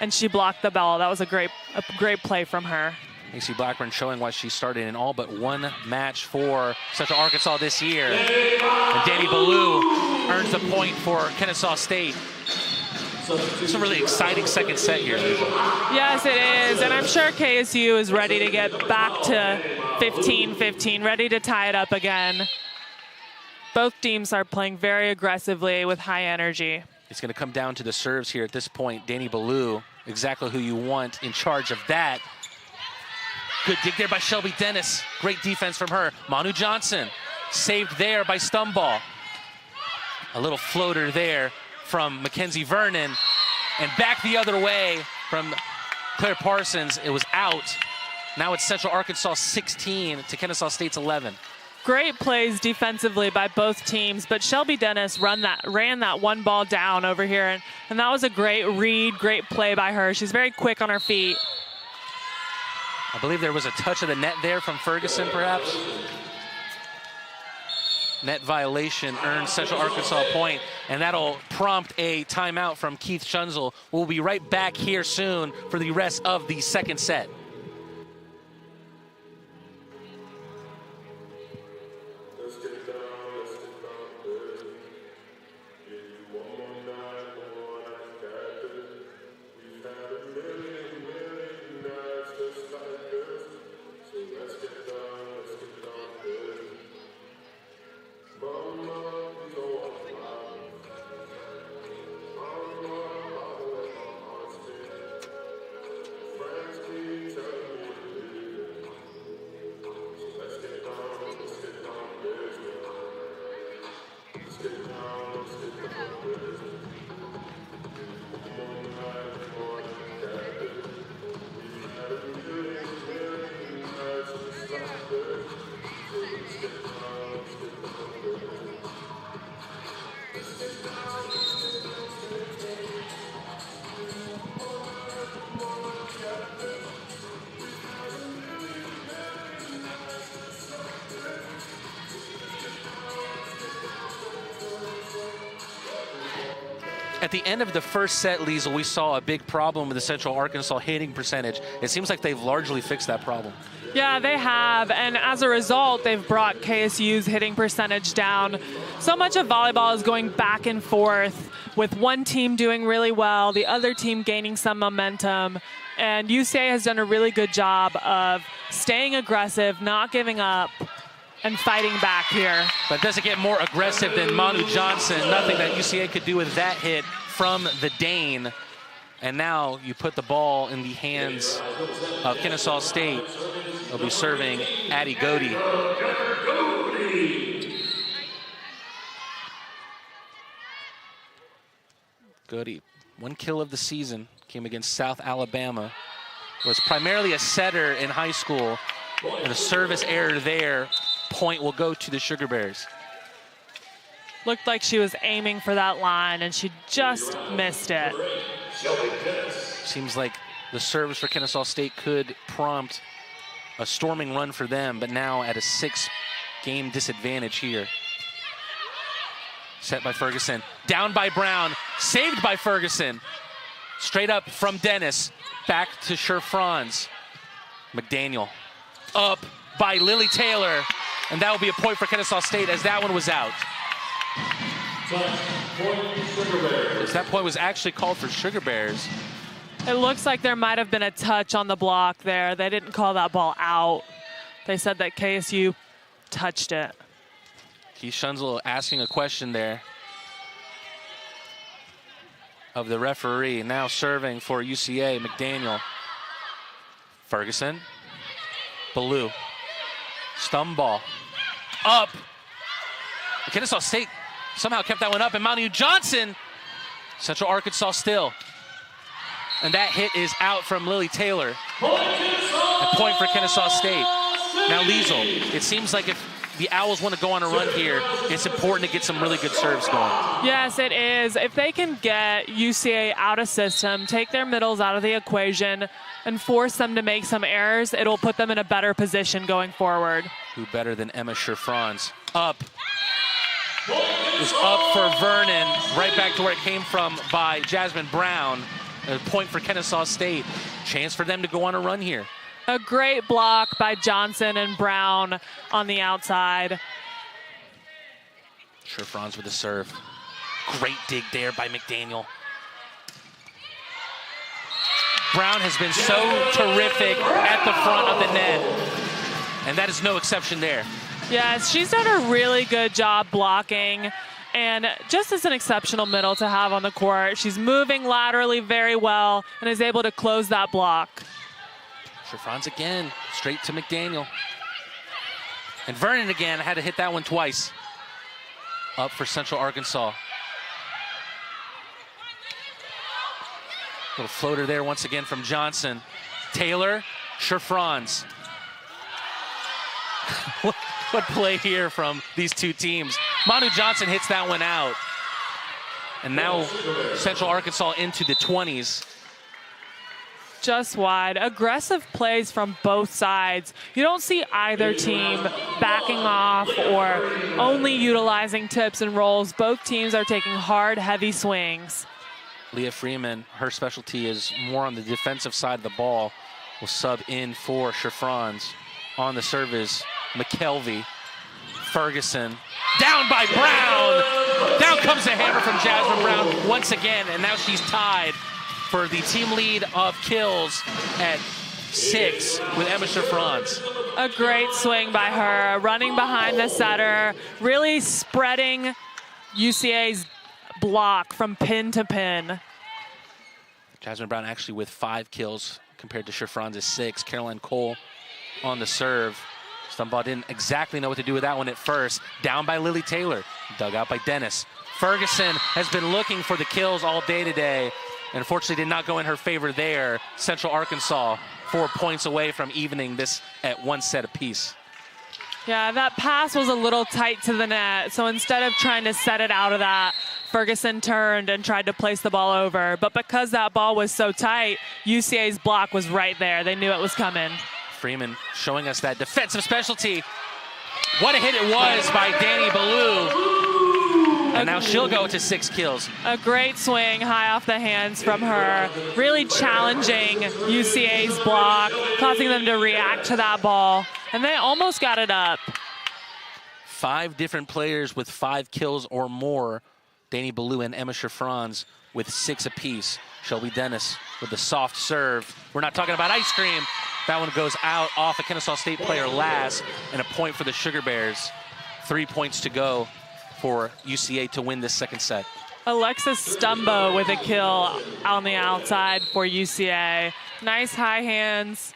and she blocked the ball. That was a great play from her. Macy Blackburn showing why she started in all but one match for Central Arkansas this year. And Danny Ballou earns the point for Kennesaw State. It's a really exciting second set here. Yes, it is. And I'm sure KSU is ready to get back to 15-15, ready to tie it up again. Both teams are playing very aggressively with high energy. It's going to come down to the serves here at this point. Danny Ballou, exactly who you want in charge of that. Good dig there by Shelby Dennis. Great defense from her. Manu Johnson saved there by Stumball. A little floater there from Mackenzie Vernon, and back the other way from Claire Parsons. It was out. Now it's Central Arkansas 16 to Kennesaw State's 11. Great plays defensively by both teams, but Shelby Dennis ran that one ball down over here, and that was a great read, great play by her. She's very quick on her feet. I believe there was a touch of the net there from Ferguson, perhaps. Net violation earns Central Arkansas a point, and that'll prompt a timeout from Keith Schunzel. We'll be right back here soon for the rest of the second set. At the end of the first set, Liesl, we saw a big problem with the Central Arkansas hitting percentage. It seems like they've largely fixed that problem. Yeah, they have, and as a result, they've brought KSU's hitting percentage down. So much of volleyball is going back and forth with one team doing really well, the other team gaining some momentum, and UCA has done a really good job of staying aggressive, not giving up, and fighting back here. But does it get more aggressive than Manu Johnson? Nothing that UCA could do with that hit from the Dane. And now you put the ball in the hands of Kennesaw State. They'll be serving Addie Godey. Godey, one kill of the season, came against South Alabama. Was primarily a setter in high school, and a service error there. Point will go to the Sugar Bears. Looked like she was aiming for that line, and she just missed it. Seems like the service for Kennesaw State could prompt a storming run for them, but now at a 6-game disadvantage here. Set by Ferguson, down by Brown, saved by Ferguson. Straight up from Dennis, back to Sher-Franz. McDaniel, up by Lily Taylor, and that will be a point for Kennesaw State as that one was out. That point was actually called for Sugar Bears. It looks like there might have been a touch on the block there. They didn't call that ball out. They said that KSU touched it. Keith Schunzel asking a question there of the referee. Now serving for UCA, McDaniel. Ferguson. Ballou. Stumball. Up. Kennesaw State somehow kept that one up, and Manu Johnson. Central Arkansas still. And that hit is out from Lily Taylor. A point for Kennesaw State. Now Liesl, it seems like if the Owls want to go on a run here, it's important to get some really good serves going. Yes, it is. If they can get UCA out of system, take their middles out of the equation, and force them to make some errors, it'll put them in a better position going forward. Who better than Emma Sher-Franz? Up. Is up for Vernon, right back to where it came from by Jasmine Brown. A point for Kennesaw State. Chance for them to go on a run here. A great block by Johnson and Brown on the outside. Sher-Franz with the serve. Great dig there by McDaniel. Brown has been so terrific at the front of the net, and that is no exception there. Yes, she's done a really good job blocking, and just as an exceptional middle to have on the court. She's moving laterally very well and is able to close that block. Sher-Franz again, straight to McDaniel. And Vernon again had to hit that one twice. Up for Central Arkansas. Little floater there once again from Johnson. Taylor, Sherfrans. What play here from these two teams. Manu Johnson hits that one out. And now Central Arkansas into the 20s. Just wide. Aggressive plays from both sides. You don't see either team backing off or only utilizing tips and rolls. Both teams are taking hard, heavy swings. Leah Freeman, her specialty is more on the defensive side of the ball. Will sub in for Sherfrans. On the serve is McKelvey. Ferguson. Down by Brown. Down comes the hammer from Jasmine Brown once again, and now she's tied for the team lead of kills at 6 with Emma Sherfrans. A great swing by her, running behind the setter, really spreading UCA's block from pin to pin. Jasmine Brown actually with 5 kills compared to Sherfrans' 6. Caroline Cole on the serve. Stumbaugh didn't exactly know what to do with that one at first. Down by Lily Taylor, dug out by Dennis. Ferguson has been looking for the kills all day today. And unfortunately did not go in her favor there. Central Arkansas 4 points away from evening this at 1 set apiece. Yeah, that pass was a little tight to the net. So instead of trying to set it out of that, Ferguson turned and tried to place the ball over. But because that ball was so tight, UCA's block was right there. They knew it was coming. Freeman showing us that defensive specialty. What a hit it was by Danny Ballou. And now she'll go to 6 kills. A great swing high off the hands from her, really challenging UCA's block, causing them to react to that ball, and they almost got it up. 5 different players with 5 kills or more. Danny Ballou and Emma Sherfrans with 6 apiece. Shelby Dennis with the soft serve. We're not talking about ice cream. That one goes out off a Kennesaw State player last, and a point for the Sugar Bears. 3 points to go for UCA to win this second set. Alexis Stumbo with a kill on the outside for UCA. Nice high hands.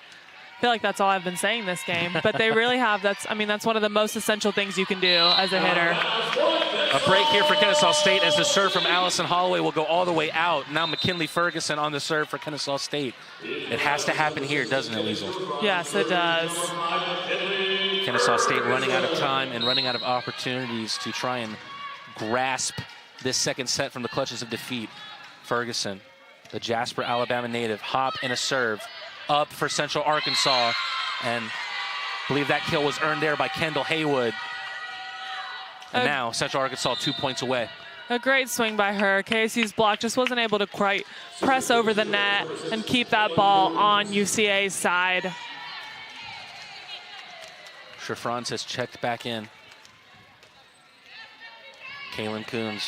I feel like that's all I've been saying this game, but they really have. That's one of the most essential things you can do as a hitter. A break here for Kennesaw State as the serve from Allison Holloway will go all the way out. Now McKinley Ferguson on the serve for Kennesaw State. It has to happen here, doesn't it, Liesl? Yes, it does. Kennesaw State running out of time and running out of opportunities to try and grasp this second set from the clutches of defeat. Ferguson, the Jasper, Alabama native, hop and a serve up for Central Arkansas, and I believe that kill was earned there by Kendall Haywood. And now Central Arkansas 2 points away. A great swing by her. KSU's block just wasn't able to quite press over the net and keep that ball on UCA's side. Sherfrans has checked back in. Kaylin Coons.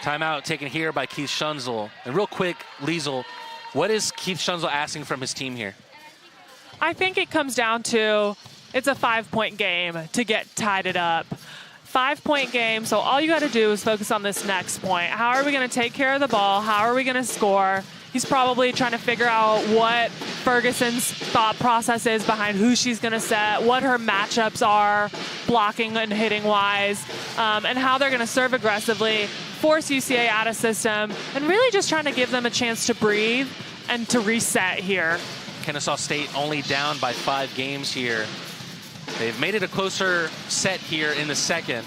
Timeout taken here by Keith Schunzel. And real quick, Liesl, what is Keith Schunzel asking from his team here? I think it comes down to it's a 5-point game to get tied it up. 5-point game, so all you got to do is focus on this next point. How are we going to take care of the ball? How are we going to score? He's probably trying to figure out what Ferguson's thought process is behind who she's going to set, what her matchups are, blocking and hitting wise, and how they're going to serve aggressively, force UCA out of system, and really just trying to give them a chance to breathe and to reset here. Kennesaw State only down by 5 games here. They've made it a closer set here in the second.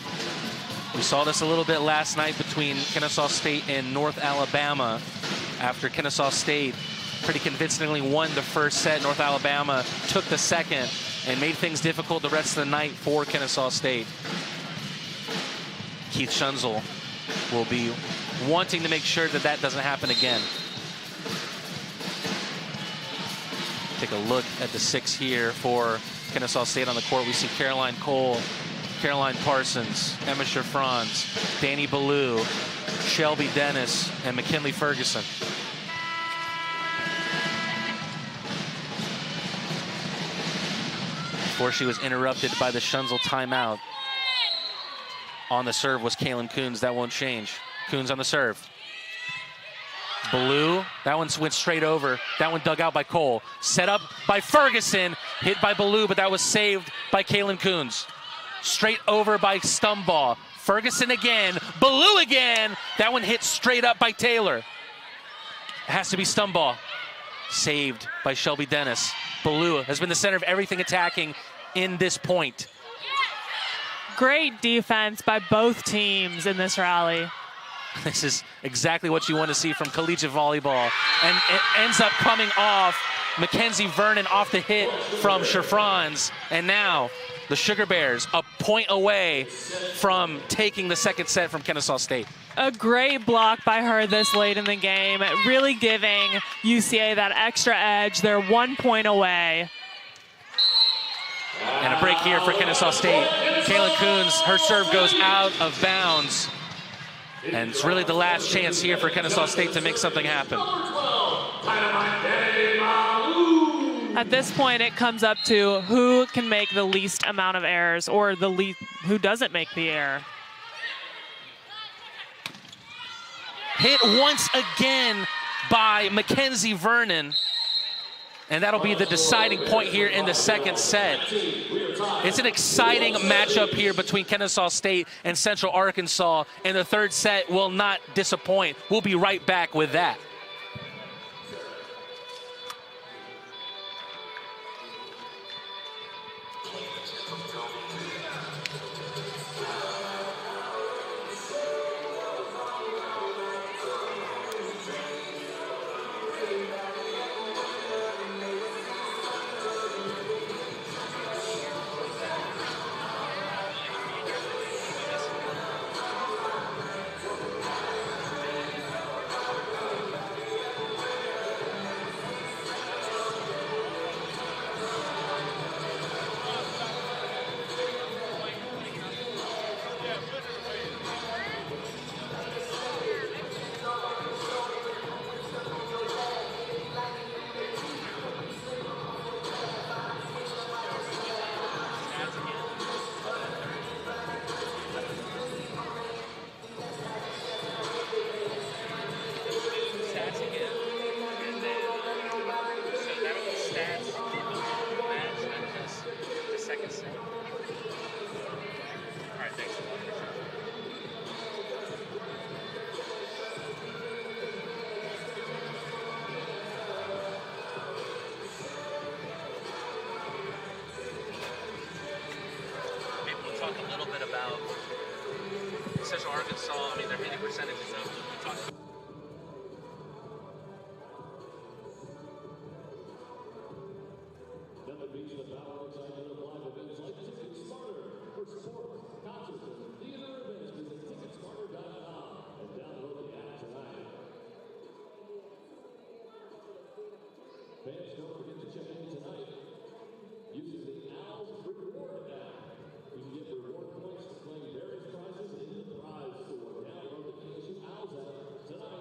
We saw this a little bit last night between Kennesaw State and North Alabama. After Kennesaw State pretty convincingly won the first set, North Alabama took the second and made things difficult the rest of the night for Kennesaw State. Keith Schunzel will be wanting to make sure that that doesn't happen again. Take a look at the 6 here for Kennesaw State on the court. We see Caroline Cole, Caroline Parsons, Emma Sherfrans, Danny Ballou, Shelby Dennis, and McKinley Ferguson. Before she was interrupted by the Schunzel timeout. On the serve was Kaylin Coons. That won't change. Coons on the serve. Blue, that one went straight over. That one dug out by Cole. Set up by Ferguson, hit by Blue, but that was saved by Kaylin Coons. Straight over by Stumbaugh. Ferguson again, Blue again. That one hit straight up by Taylor. It has to be Stumbaugh. Saved by Shelby Dennis. Blue has been the center of everything attacking in this point. Great defense by both teams in this rally. This is exactly what you want to see from collegiate volleyball. And it ends up coming off Mackenzie Vernon off the hit from Chiffrons. And now the Sugar Bears a point away from taking the second set from Kennesaw State. A great block by her this late in the game, really giving UCA that extra edge. They're 1 point away. And a break here for Kennesaw State. Kaylin Coons, her serve goes out of bounds. And it's really the last chance here for Kennesaw State to make something happen. At this point, it comes up to who can make the least amount of errors, or who doesn't make the error. Hit once again by Mackenzie Vernon. And that'll be the deciding point here in the second set. It's an exciting matchup here between Kennesaw State and Central Arkansas, and the third set will not disappoint. We'll be right back with that. Central Arkansas, I mean, their hitting percentage is up. Nothing beats the power and excitement of live events like Ticket Smarter. For sports, concerts, and theater events, visit ticketsmarter.com and download the app tonight. Fans, don't forget to check in tonight using the Owls Reward app. You can get reward points to claim various prizes in the prize store. Download the KSU Owls app tonight.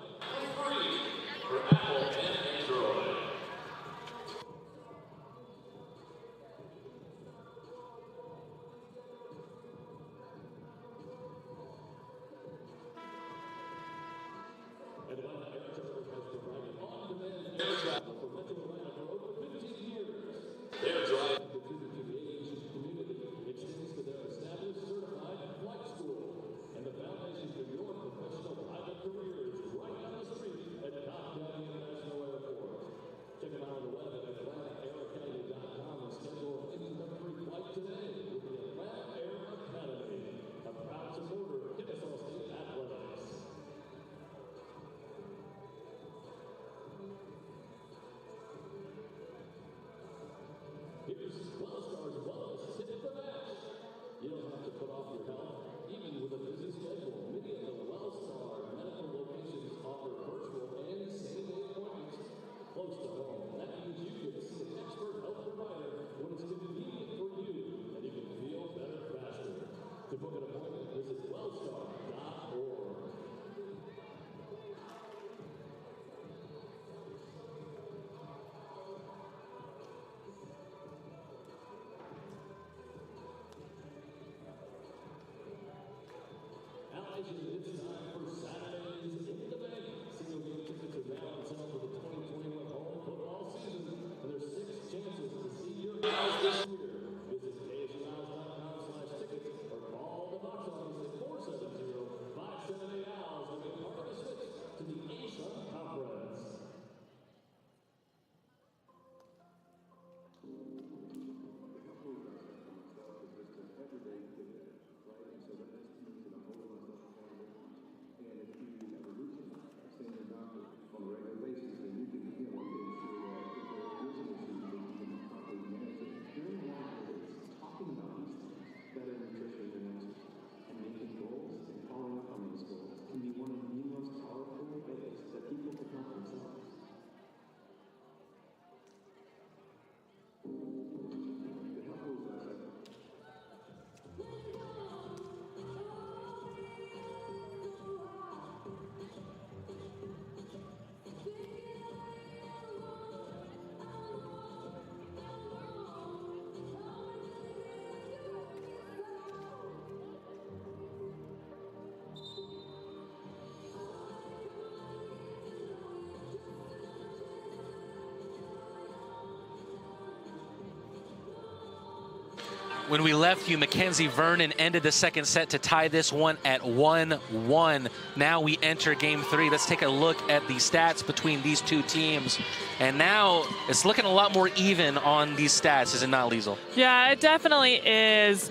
When we left you, Mackenzie Vernon ended the second set to tie this one at 1-1. Now we enter game 3. Let's take a look at the stats between these two teams. And now it's looking a lot more even on these stats, is it not, Liesl? Yeah, it definitely is.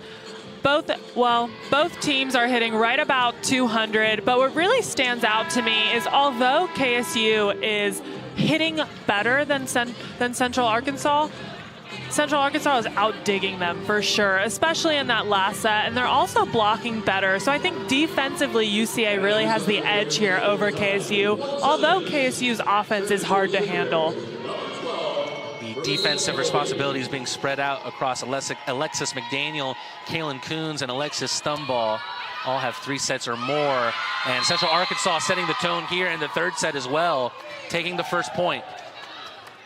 Both teams are hitting right about 200, but what really stands out to me is although KSU is hitting better than Central Arkansas is outdigging them for sure, especially in that last set, and they're also blocking better. So I think defensively UCA really has the edge here over KSU, although KSU's offense is hard to handle. The defensive responsibility is being spread out across Alexis McDaniel, Kaylin Coons, and Alexis Stumball. All have 3 sets or more. And Central Arkansas setting the tone here in the third set as well, taking the first point.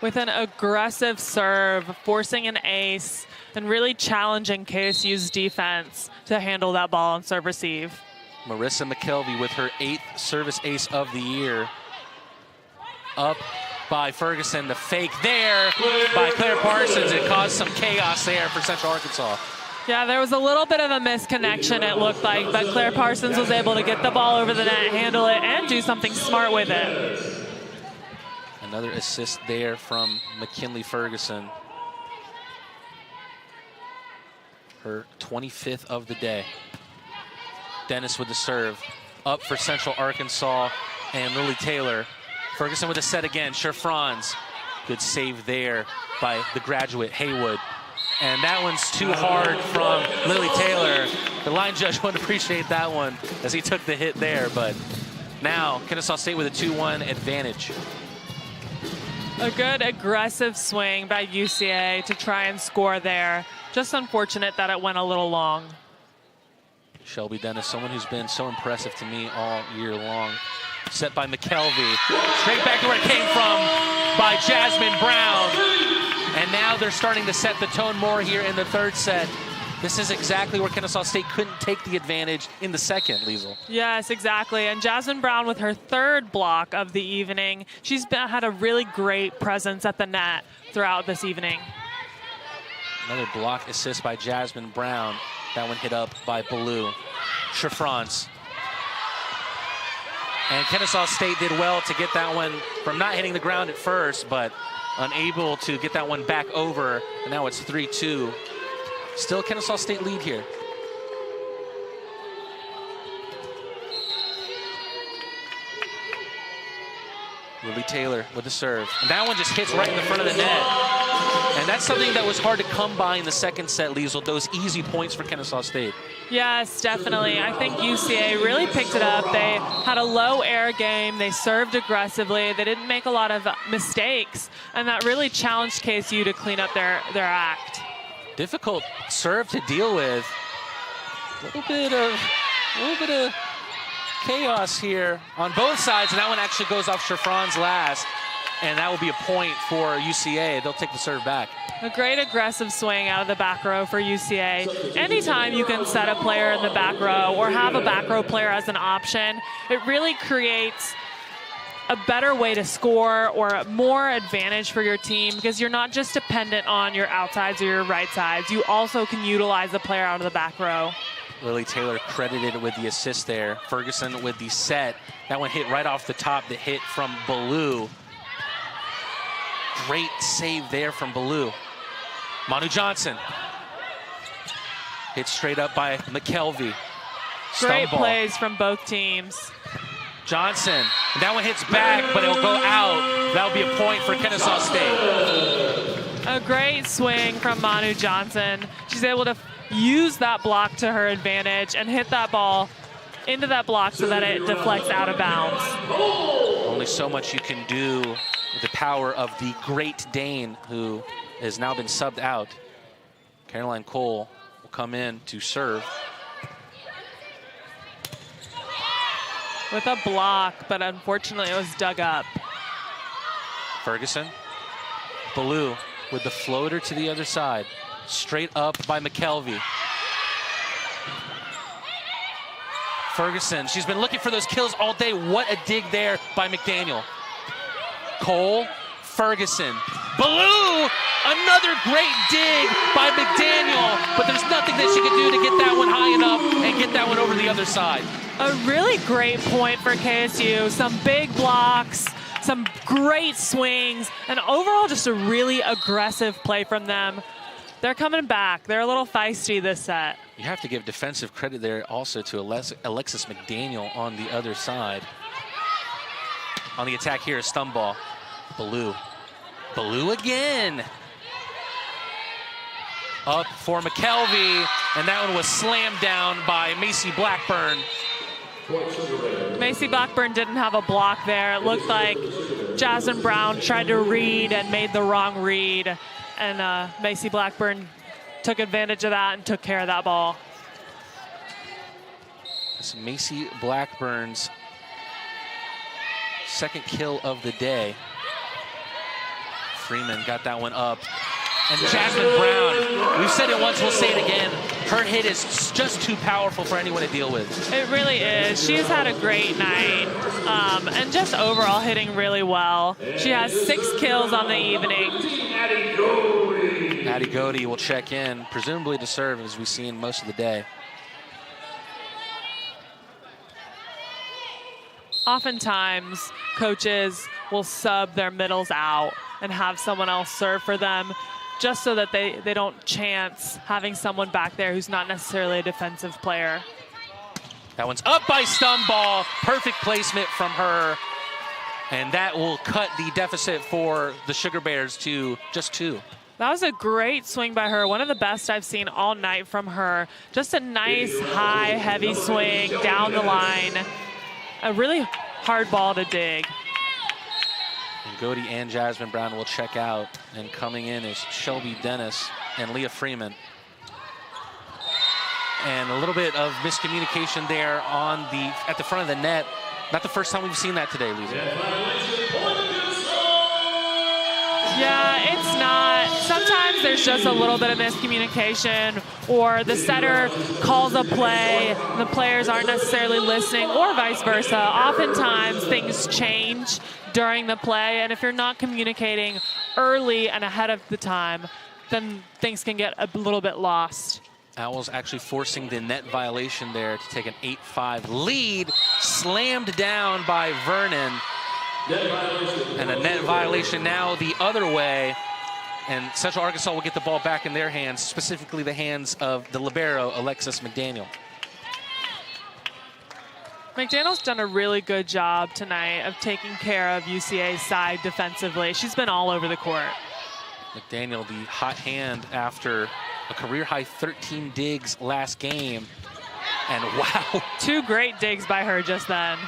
With an aggressive serve, forcing an ace, and really challenging KSU's defense to handle that ball on serve receive. Marissa McKelvey with her 8th service ace of the year. Up by Ferguson, the fake there by Claire Parsons. It caused some chaos there for Central Arkansas. Yeah, there was a little bit of a misconnection, it looked like, but Claire Parsons was able to get the ball over the net, handle it, and do something smart with it. Another assist there from McKinley Ferguson. Her 25th of the day. Dennis with the serve. Up for Central Arkansas and Lily Taylor. Ferguson with a set again. Franz. Good save there by the graduate Haywood. And that one's too hard from Lily Taylor. The line judge wouldn't appreciate that one as he took the hit there. But now Kennesaw State with a 2-1 advantage. A good aggressive swing by UCA to try and score there. Just unfortunate that it went a little long. Shelby Dennis, someone who's been so impressive to me all year long. Set by McKelvey. Straight back to where it came from by Jasmine Brown. And now they're starting to set the tone more here in the third set. This is exactly where Kennesaw State couldn't take the advantage in the second, Liesl. Yes, exactly. And Jasmine Brown with her 3rd block of the evening. She's had a really great presence at the net throughout this evening. Another block assist by Jasmine Brown. That one hit up by Ballou. Franz. And Kennesaw State did well to get that one from not hitting the ground at first, but unable to get that one back over. And now it's 3-2. Still Kennesaw State lead here. Lily Taylor with the serve. And that one just hits right in the front of the net. And that's something that was hard to come by in the second set, Liesl, those easy points for Kennesaw State. Yes, definitely. I think UCA really picked it up. They had a low air game. They served aggressively. They didn't make a lot of mistakes. And that really challenged KSU to clean up their act. Difficult Serve to deal with. A little bit of chaos here on both sides, and that one actually goes off Franz last, and that will be a point for UCA. They'll take the serve back. A great aggressive swing out of the back row for UCA. Anytime you can set a player in the back row or have a back row player as an option, it really creates a better way to score or more advantage for your team, because you're not just dependent on your outsides or your right sides. You also can utilize the player out of the back row. Lily Taylor credited with the assist there. Ferguson with the set. That one hit right off the top, the hit from Ballou. Great save there from Ballou. Manu Johnson. Hit straight up by McKelvey. Great plays from both teams. Johnson. And that one hits back, but it'll go out. That'll be a point for Kennesaw State. A great swing from Manu Johnson. She's able to use that block to her advantage and hit that ball into that block so that it deflects out of bounds. Only so much you can do with the power of the Great Dane, who has now been subbed out. Caroline Cole will come in to serve. With a block, but unfortunately it was dug up. Ferguson. Ballou with the floater to the other side. Straight up by McKelvey. Ferguson, she's been looking for those kills all day. What a dig there by McDaniel. Cole, Ferguson. Ballou Another great dig by McDaniel, but there's nothing that she could do to get that one high enough and get that one over the other side. A really great point for KSU. Some big blocks, some great swings, and overall just a really aggressive play from them. They're coming back. They're a little feisty this set. You have to give defensive credit there also to Alexis McDaniel on the other side. On the attack here is stun ball. Ballou. Ballou again. Up for McKelvey, and that one was slammed down by Macy Blackburn. Macy Blackburn didn't have a block there. It looked like Jasmine Brown tried to read and made the wrong read, and Macy Blackburn took advantage of that and took care of that ball. This is Macy Blackburn's second kill of the day. Freeman got that one up. And Jasmine Brown, we've said it once, we'll say it again. Her hit is just too powerful for anyone to deal with. It really is. She's had a great night and just overall hitting really well. She has 6 kills on the evening. Addie Godey will check in, presumably to serve, as we've seen most of the day. Oftentimes, coaches will sub their middles out and have someone else serve for them, just so that they don't chance having someone back there who's not necessarily a defensive player. That one's up by stun ball. Perfect placement from her. And that will cut the deficit for the Sugar Bears to just 2. That was a great swing by her. One of the best I've seen all night from her. Just a nice, high, heavy swing down the line. A really hard ball to dig. And Godey and Jasmine Brown will check out. And coming in is Shelby Dennis and Leah Freeman. And a little bit of miscommunication there at the front of the net. Not the first time we've seen that today, Lisa. Yeah, it's not. Sometimes there's just a little bit of miscommunication, or the setter calls a play, the players aren't necessarily listening, or vice versa. Oftentimes things change during the play, and if you're not communicating early and ahead of the time, then things can get a little bit lost. Owls actually forcing the net violation there to take an 8-5 lead. Slammed down by Vernon. And a net violation now the other way. And Central Arkansas will get the ball back in their hands, specifically the hands of the libero, Alexis McDaniel. McDaniel's done a really good job tonight of taking care of UCA's side defensively. She's been all over the court. McDaniel, the hot hand after a career-high 13 digs last game. And wow. 2 great digs by her just then.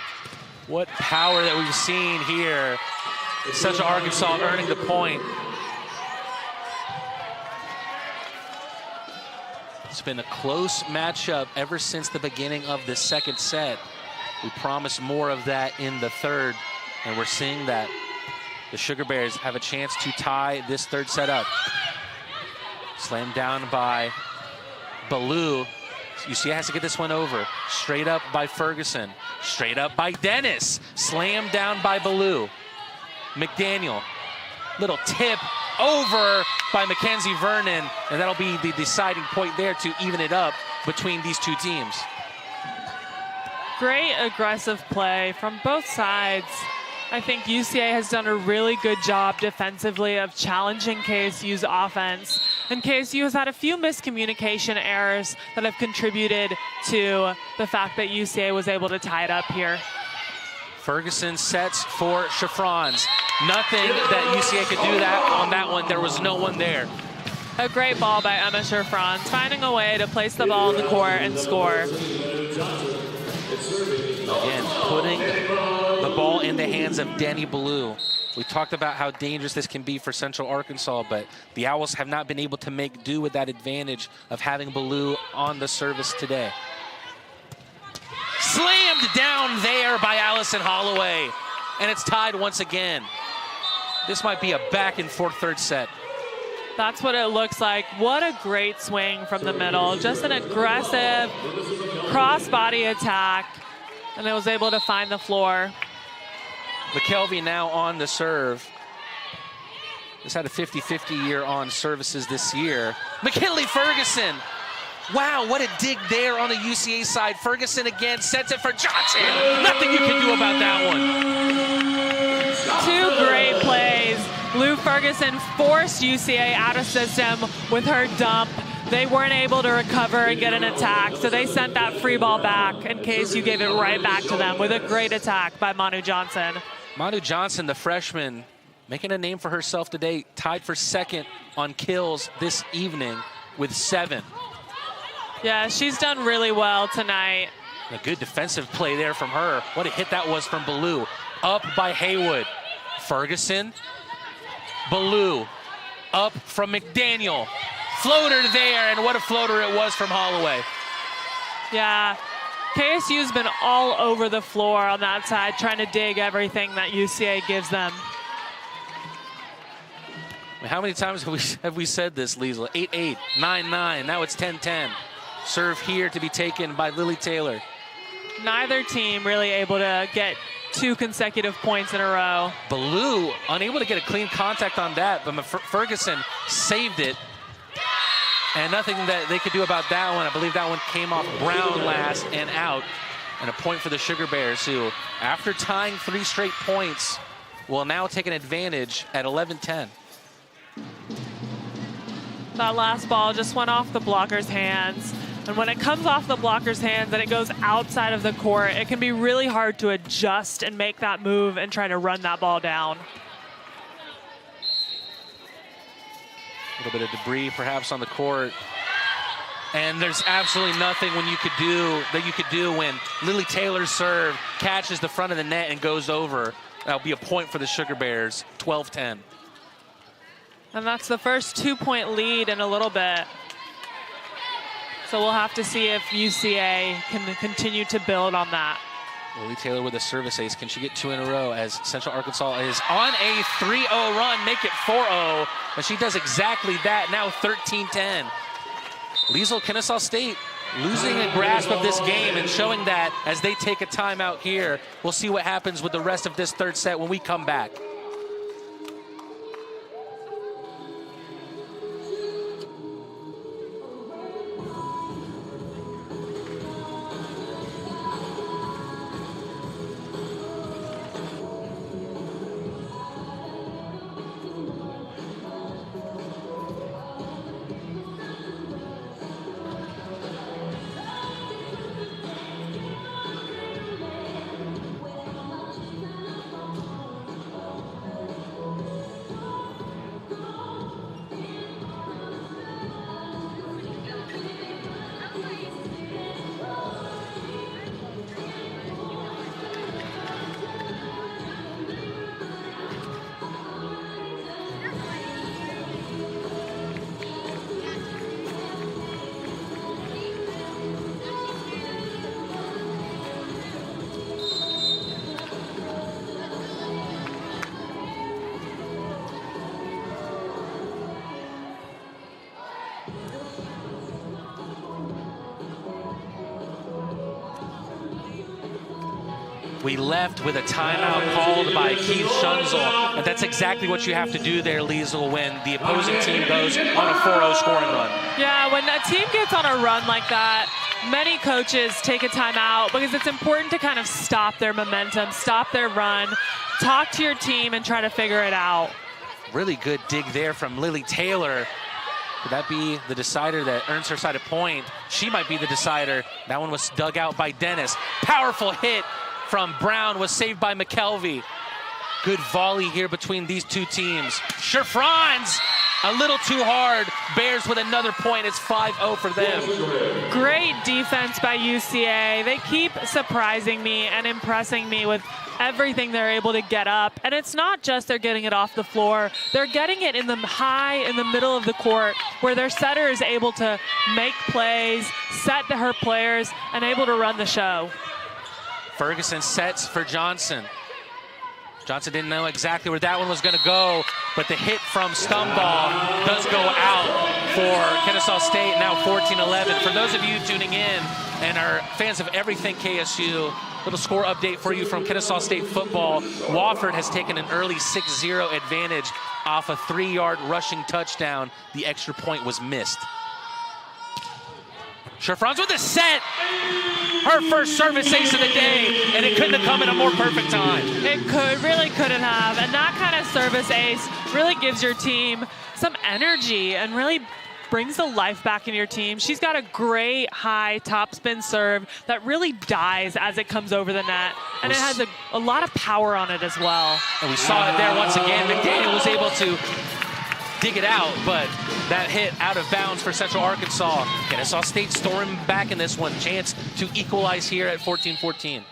What power that we've seen here. Central Arkansas earning the point. It's been a close matchup ever since the beginning of the second set. We promised more of that in the third, and we're seeing that. The Sugar Bears have a chance to tie this third set up. Slammed down by Ballou. UCA has to get this one over. Straight up by Ferguson. Straight up by Dennis. Slammed down by Ballou. McDaniel. Little tip over by Mackenzie Vernon. And that'll be the deciding point there to even it up between these two teams. Great aggressive play from both sides. I think UCA has done a really good job defensively of challenging KSU's offense. And KSU has had a few miscommunication errors that have contributed to the fact that UCA was able to tie it up here. Ferguson sets for Chiffrons. Nothing that UCA could do that on that one. There was no one there. A great ball by Emma Chiffrons, finding a way to place the ball in the court and score. Again, putting the ball in the hands of Danny Ballou. We talked about how dangerous this can be for Central Arkansas, but the Owls have not been able to make do with that advantage of having Ballou on the service today. Slammed down there by Allison Holloway, and it's tied once again. This might be a back and forth third set. That's what it looks like. What a great swing from the middle. Just an aggressive cross-body attack, and it was able to find the floor. McKelvey now on the serve. Just had a 50-50 year on services this year. McKinley Ferguson. Wow, what a dig there on the UCA side. Ferguson again sets it for Johnson. Nothing you can do about that one. Two great plays. Lou Ferguson forced UCA out of system with her dump. They weren't able to recover and get an attack, so they sent that free ball back, and KSU gave it right back to them with a great attack by Manu Johnson. Manu Johnson, the freshman, making a name for herself today, tied for second on kills this evening with 7. Yeah, she's done really well tonight. A good defensive play there from her. What a hit that was from Ballou. Up by Haywood. Ferguson. Ballou. Up from McDaniel. Floater there, and what a floater it was from Holloway. Yeah, KSU's been all over the floor on that side, trying to dig everything that UCA gives them. How many times have we said this, Liesl? 8-8, 9-9, now it's 10-10. Serve here to be taken by Lily Taylor. Neither team really able to get 2 consecutive points in a row. Ballou unable to get a clean contact on that, but Ferguson saved it. And nothing that they could do about that one. I believe that one came off Brown last and out. And a point for the Sugar Bears, who, after tying 3 straight points, will now take an advantage at 11-10. That last ball just went off the blocker's hands. And when it comes off the blocker's hands and it goes outside of the court, it can be really hard to adjust and make that move and try to run that ball down. A little bit of debris perhaps on the court. And there's absolutely nothing you could do when Lily Taylor's serve catches the front of the net and goes over. That'll be a point for the Sugar Bears, 12-10. And that's the first 2-point lead in a little bit. So we'll have to see if UCA can continue to build on that. Lily Taylor with a service ace. Can she get 2 in a row as Central Arkansas is on a 3-0 run, make it 4-0. But she does exactly that, now 13-10. Liesl, Kennesaw State losing a grasp of this game and showing that as they take a timeout here. We'll see what happens with the rest of this third set when we come back. We left with a timeout called by Keith Schunzel. And that's exactly what you have to do there, Liesl, when the opposing team goes on a 4-0 scoring run. Yeah, when a team gets on a run like that, many coaches take a timeout because it's important to kind of stop their momentum, stop their run, talk to your team and try to figure it out. Really good dig there from Lily Taylor. Could that be the decider that earns her side a point? She might be the decider. That one was dug out by Dennis. Powerful hit from Brown was saved by McKelvey. Good volley here between these two teams. Franz, a little too hard. Bears with another point. It's 5-0 for them. Great defense by UCA. They keep surprising me and impressing me with everything they're able to get up. And it's not just they're getting it off the floor. They're getting it in the middle of the court where their setter is able to make plays, set to her players, and able to run the show. Ferguson sets for Johnson. Johnson didn't know exactly where that one was going to go, but the hit from Stumball does go out for Kennesaw State, now 14-11. For those of you tuning in and are fans of everything KSU, little score update for you from Kennesaw State football. Wofford has taken an early 6-0 advantage off a 3-yard rushing touchdown. The extra point was missed. Sherfrans with a set. Her first service ace of the day, and it couldn't have come in a more perfect time. It really couldn't have. And that kind of service ace really gives your team some energy and really brings the life back in your team. She's got a great high topspin serve that really dies as it comes over the net. And it has a lot of power on it as well. And we saw it there once again. McDaniel was able to dig it out, but that hit out of bounds for Central Arkansas. Kennesaw State storming back in this one. Chance to equalize here at 14-14.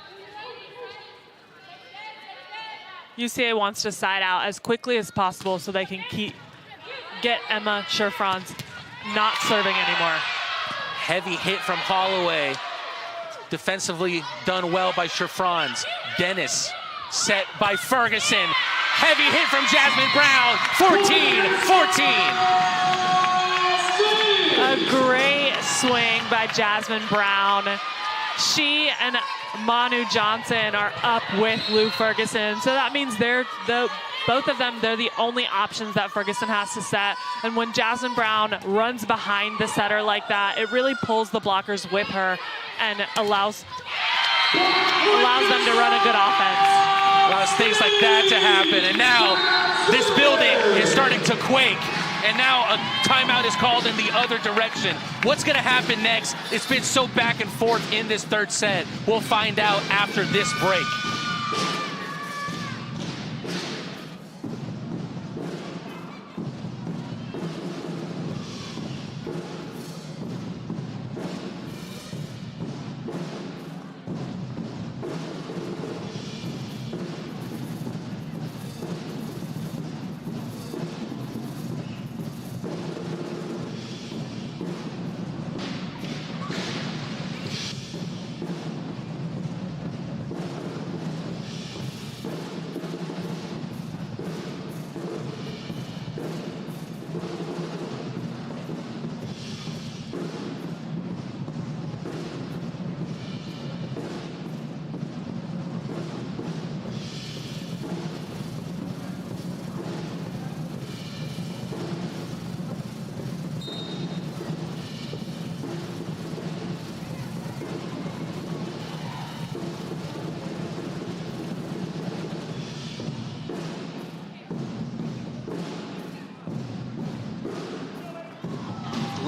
UCA wants to side out as quickly as possible so they can get Emma Sherfrans not serving anymore. Heavy hit from Holloway. Defensively done well by Sherfrans. Dennis set by Ferguson. Heavy hit from Jasmine Brown. 14-14. A great swing by Jasmine Brown. She and Manu Johnson are up with Lou Ferguson. So that means both of them, they're the only options that Ferguson has to set. And when Jasmine Brown runs behind the setter like that, it really pulls the blockers with her and allows them to run a good offense. Allows things like that to happen. And now this building is starting to quake. And now a timeout is called in the other direction. What's going to happen next? It's been so back and forth in this third set. We'll find out after this break.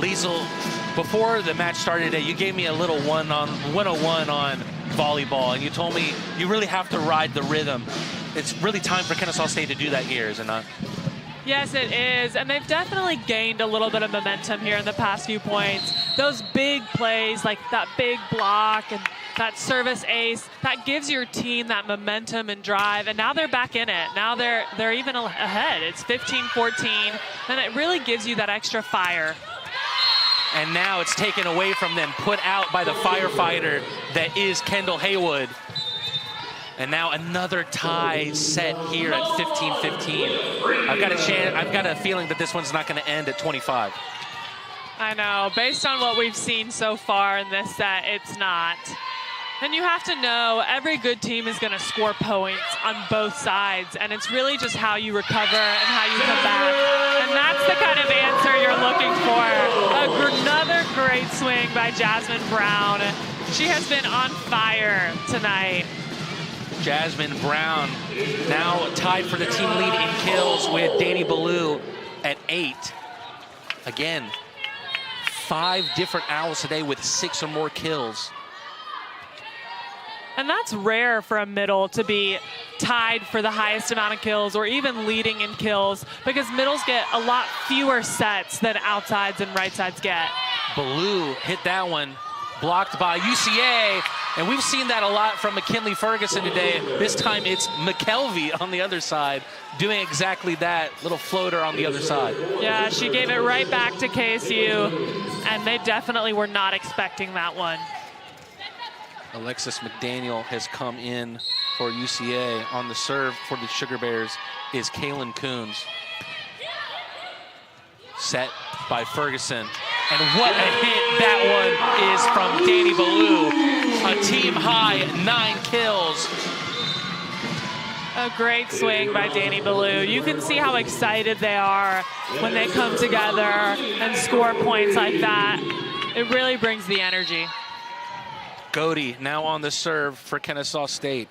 Liesel, before the match started today, you gave me a little 101 on volleyball, and you told me you really have to ride the rhythm. It's really time for Kennesaw State to do that here, is it not? Yes, it is, and they've definitely gained a little bit of momentum here in the past few points. Those big plays, like that big block and that service ace, that gives your team that momentum and drive, and now they're back in it. Now they're even ahead. It's 15-14, and it really gives you that extra fire. And now it's taken away from them, put out by the firefighter that is Kendall Haywood. And now another tie set here at 15-15. I've got a feeling that this one's not going to end at 25. I know. Based on what we've seen so far in this set, it's not. And you have to know every good team is going to score points on both sides, and it's really just how you recover and how you come back. And that's the kind of answer you're looking for. Another great swing by Jasmine Brown. She has been on fire tonight. Jasmine Brown now tied for the team lead in kills with Danny Ballou at 8. Again, 5 different Owls today with 6 or more kills. And that's rare for a middle to be tied for the highest amount of kills or even leading in kills, because middles get a lot fewer sets than outsides and right sides get. Ballou hit that one, blocked by UCA, and we've seen that a lot from McKinley Ferguson today. This time it's McKelvey on the other side doing exactly that, little floater on the other side. Yeah, she gave it right back to KSU, and they definitely were not expecting that one. Alexis McDaniel has come in for UCA. On the serve for the Sugar Bears is Kaylin Coons. Set by Ferguson. And what a hit that one is from Danny Ballou. A team high 9 kills. A great swing by Danny Ballou. You can see how excited they are when they come together and score points like that. It really brings the energy. Godey now on the serve for Kennesaw State.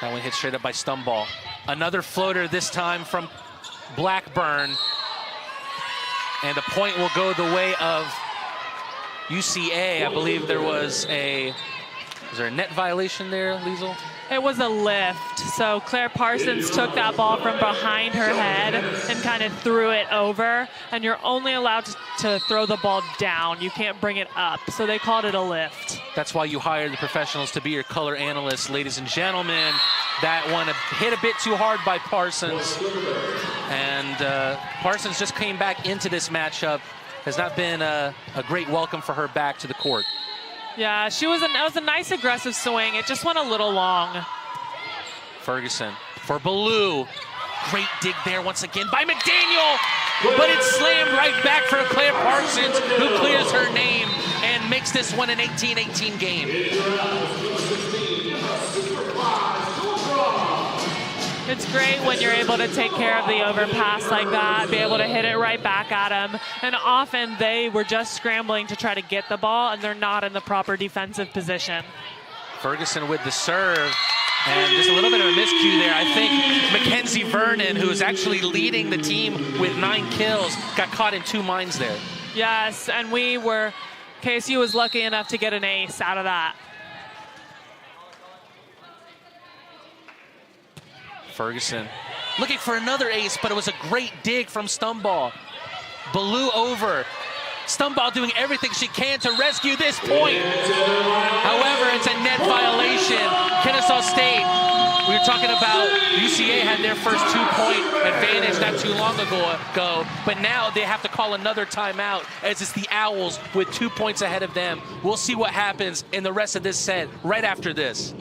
That one hit straight up by Stumball. Another floater, this time from Blackburn. And the point will go the way of UCA. I believe there was a net violation there, Liesl? It was a lift. So Claire Parsons took that ball from behind her head and kind of threw it over. And you're only allowed to throw the ball down. You can't bring it up. So they called it a lift. That's why you hire the professionals to be your color analysts, ladies and gentlemen. That one hit a bit too hard by Parsons. And Parsons just came back into this matchup. Has not been a great welcome for her back to the court. Yeah, it was a nice aggressive swing. It just went a little long. Ferguson for Ballou. Great dig there once again by McDaniel. But it's slammed right back for Claire Parsons, who clears her name and makes this one an 18-18 game. It's great when you're able to take care of the overpass like that, be able to hit it right back at them. And often they were just scrambling to try to get the ball, and they're not in the proper defensive position. Ferguson with the serve, and just a little bit of a miscue there. I think Mackenzie Vernon, who is actually leading the team with 9 kills, got caught in 2 minds there. Yes, and KSU was lucky enough to get an ace out of that. Ferguson looking for another ace, but it was a great dig from Stumball. Ballou over. Stumball doing everything she can to rescue this point. However, it's a net violation. Kennesaw State, we were talking about UCA had their first 2-point advantage not too long ago, but now they have to call another timeout as it's the Owls with 2 points ahead of them. We'll see what happens in the rest of this set right after this.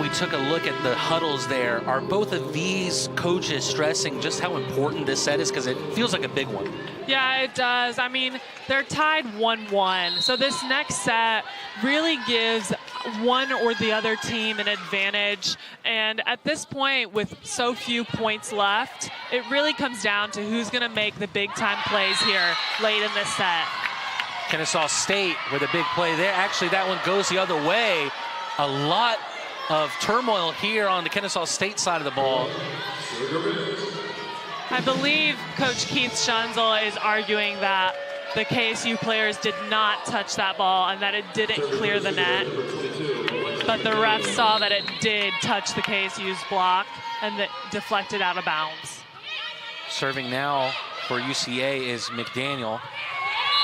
We took a look at the huddles there. Are both of these coaches stressing just how important this set is? Because it feels like a big one. Yeah, it does. I mean, they're tied 1-1. So this next set really gives one or the other team an advantage. And at this point, with so few points left, it really comes down to who's going to make the big-time plays here late in this set. Kennesaw State with a big play there. Actually, that one goes the other way. A lot of turmoil here on the Kennesaw State side of the ball. I believe Coach Keith Schunzel is arguing that the KSU players did not touch that ball and that it didn't clear the net. But the ref saw that it did touch the KSU's block and that deflected out of bounds. Serving now for UCA is McDaniel,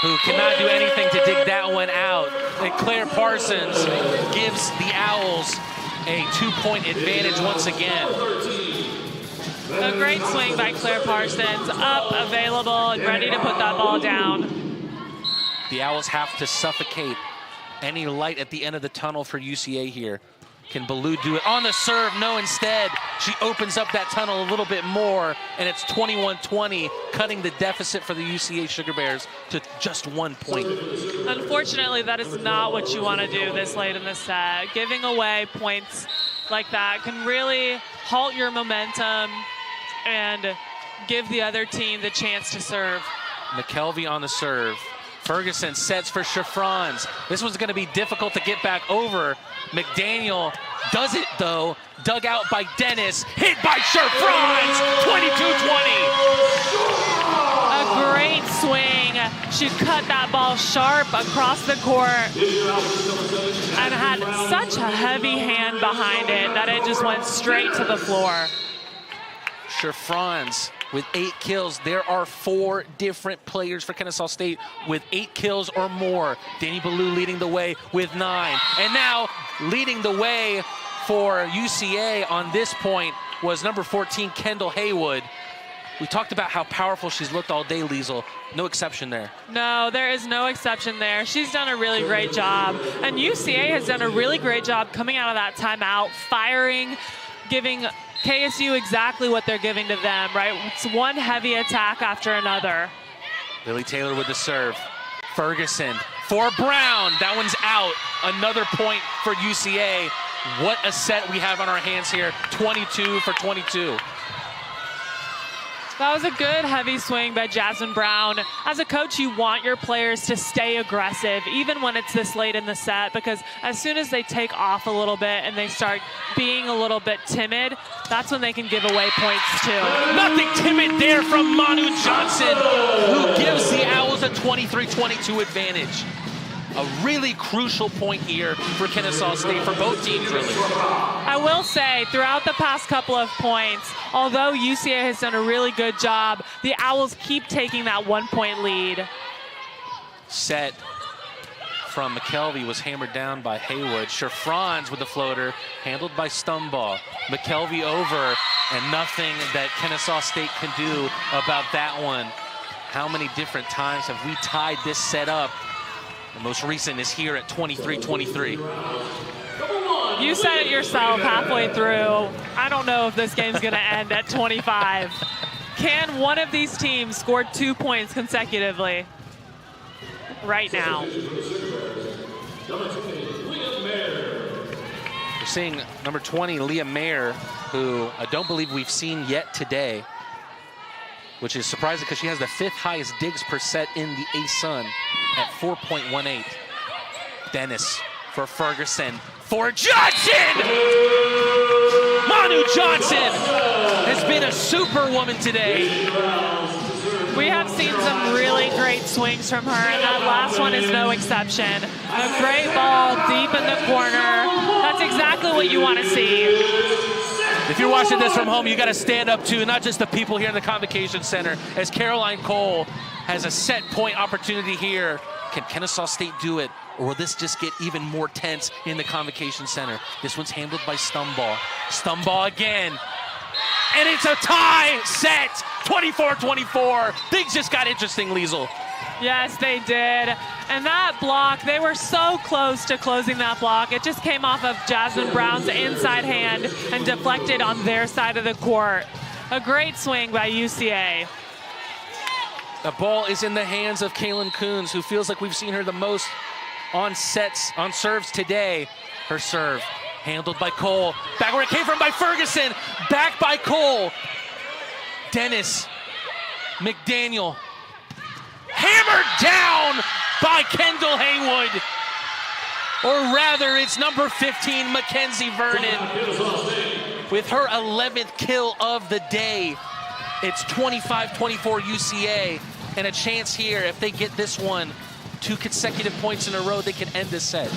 who cannot do anything to dig that one out. And Claire Parsons gives the Owls a 2-point advantage once again. A great swing by Claire Parsons, up, available, and ready to put that ball down. The Owls have to suffocate any light at the end of the tunnel for UCA here. Can Ballou do it on the serve? No, instead, she opens up that tunnel a little bit more, and it's 21-20, cutting the deficit for the UCA Sugar Bears to just 1 point. Unfortunately, that is not what you want to do this late in the set. Giving away points like that can really halt your momentum and give the other team the chance to serve. McKelvey on the serve. Ferguson sets for Chiffrons. This one's going to be difficult to get back over. McDaniel does it, though. Dug out by Dennis. Hit by Chiffrons. 22-20. A great swing. She cut that ball sharp across the court and had such a heavy hand behind it that it just went straight to the floor. Chiffrons with 8 kills. There are 4 different players for Kennesaw State with 8 kills or more. Danny Ballou leading the way with 9. And now leading the way for UCA on this point was number 14, Kendall Haywood. We talked about how powerful she's looked all day, Liesl. No exception there. No, there is no exception there. She's done a really great job. And UCA has done a really great job coming out of that timeout, firing, giving KSU exactly what they're giving to them, right? It's one heavy attack after another. Lily Taylor with the serve. Ferguson for Brown. That one's out. Another point for UCA. What a set we have on our hands here. 22 for 22. That was a good heavy swing by Jasmine Brown. As a coach, you want your players to stay aggressive, even when it's this late in the set, because as soon as they take off a little bit and they start being a little bit timid, that's when they can give away points too. Nothing timid there from Manu Johnson, who gives the Owls a 23-22 advantage. A really crucial point here for Kennesaw State, for both teams, really. I will say, throughout the past couple of points, although UCA has done a really good job, the Owls keep taking that 1-point lead. Set from McKelvey was hammered down by Haywood. Chiffrons with the floater, handled by Stumbaugh. McKelvey over, and nothing that Kennesaw State can do about that one. How many different times have we tied this set up? The most recent is here at 23-23. You said it yourself halfway through. I don't know if this game's going to end at 25. Can one of these teams score 2 points consecutively right now? We're seeing number 20, Leah Mayer, who I don't believe we've seen yet today, which is surprising because she has the 5th highest digs per set in the ASUN at 4.18. Dennis for Ferguson, for Johnson! Manu Johnson has been a superwoman today. We have seen some really great swings from her, and that last one is no exception. A great ball deep in the corner. That's exactly what you want to see. If you're watching this from home, you got to stand up too, not just the people here in the Convocation Center, as Caroline Cole has a set point opportunity here. Can Kennesaw State do it, or will this just get even more tense in the Convocation Center? This one's handled by Stumbaugh. Stumbaugh again. And it's a tie set, 24-24. Things just got interesting, Liesl. Yes, they did. And that block, they were so close to closing that block. It just came off of Jasmine Brown's inside hand and deflected on their side of the court. A great swing by UCA. The ball is in the hands of Kaylin Coons, who feels like we've seen her the most on sets, on serves today. Her serve handled by Cole. Back where it came from by Ferguson. Back by Cole. Dennis. McDaniel. Hammered down by Kendall Haywood. Or rather, it's number 15, Mackenzie Vernon, with her 11th kill of the day. It's 25-24 UCA, and a chance here, if they get this one, 2 consecutive points in a row, they can end this set.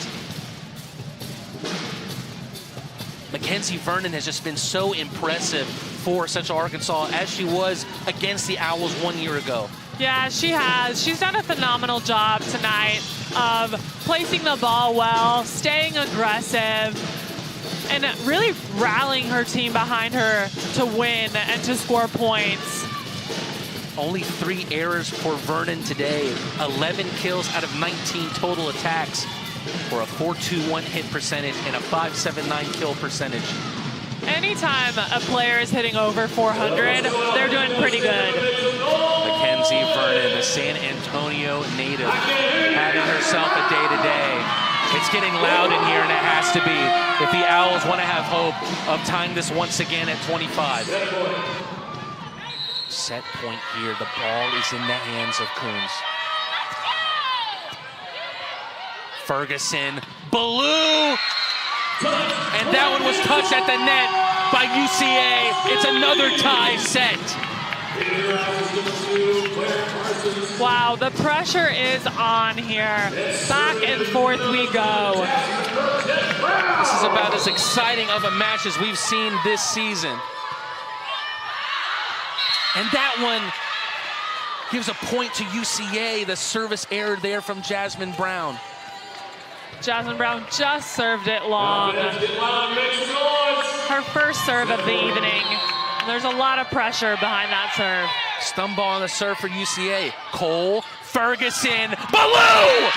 Mackenzie Vernon has just been so impressive for Central Arkansas, as she was against the Owls 1 year ago. Yeah, she has. She's done a phenomenal job tonight of placing the ball well, staying aggressive, and really rallying her team behind her to win and to score points. Only 3 errors for Vernon today. 11 kills out of 19 total attacks for a 4.21 hit percentage and a 5.79 kill percentage. Anytime a player is hitting over 400, they're doing pretty good. Mackenzie Vernon, the San Antonio native, having herself a day-to-day. It's getting loud in here, and it has to be if the Owls want to have hope of tying this once again at 25. Set point here. The ball is in the hands of Coons. Ferguson, Ballou, and that one was touched at the net by UCA. It's another tie set. Wow, the pressure is on here. Back and forth we go. This is about as exciting of a match as we've seen this season. And that one gives a point to UCA. The service error there from Jasmine Brown. Jasmine Brown just served it long. Her first serve of the evening. There's a lot of pressure behind that serve. Stun ball on the serve for UCA. Cole, Ferguson, Ballou!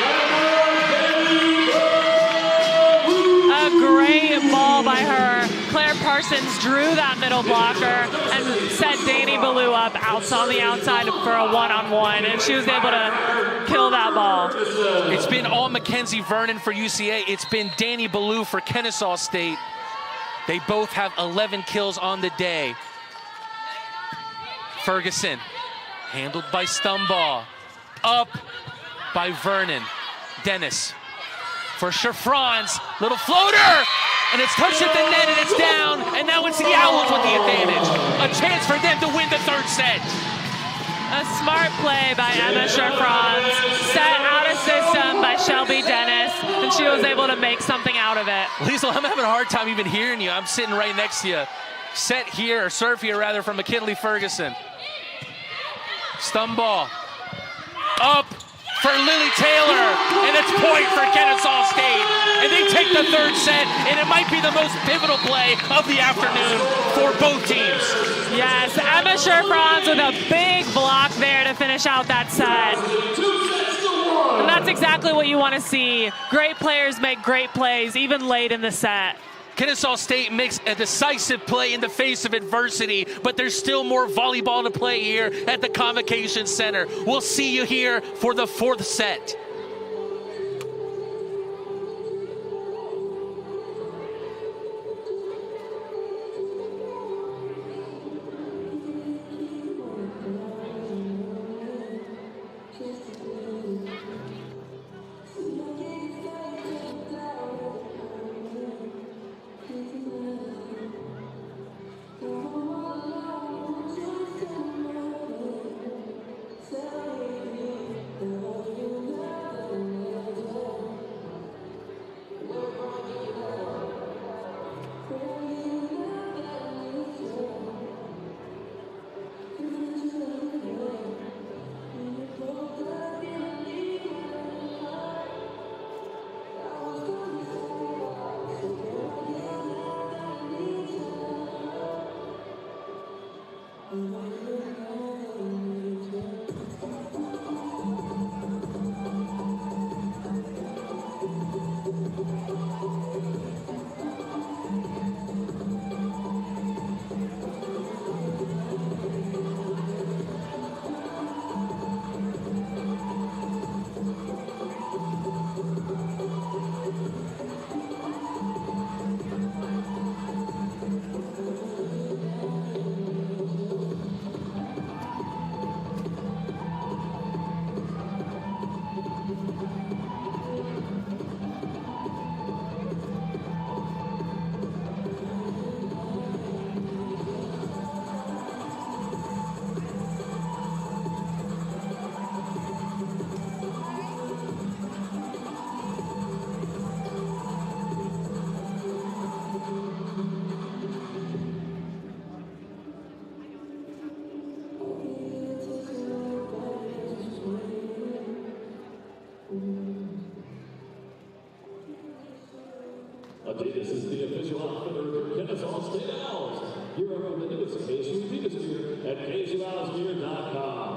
A great ball by her. Claire Parsons drew that middle blocker and set Danny Ballou up on the outside for a one-on-one, and she was able to kill that ball. It's been all Mackenzie Vernon for UCA. It's been Danny Ballou for Kennesaw State. They both have 11 kills on the day. Ferguson, handled by Stumbaugh. Up by Vernon. Dennis for Shafrans, little floater, and it's touched at the net and it's down, and now it's the Owls with the advantage. A chance for them to win the third set. A smart play by Emma Shafrans, set out of system by Shelby Dennis, and she was able to make something out of it. Liesl, I'm having a hard time even hearing you. I'm sitting right next to you. Set here, or serve here rather, from McKinley Ferguson. Stumbaugh, up for Lily Taylor, and it's point for Kennesaw State. And they take the third set, and it might be the most pivotal play of the afternoon for both teams. Yes, Emma Shafrans with a big block there to finish out that set. And that's exactly what you want to see. Great players make great plays, even late in the set. Kennesaw State makes a decisive play in the face of adversity, but there's still more volleyball to play here at the Convocation Center. We'll see you here for the fourth set. This is the official outfitter for Kennesaw State Owls. Here are the newest KSU Adidas gear at KSUOwlsgear.com.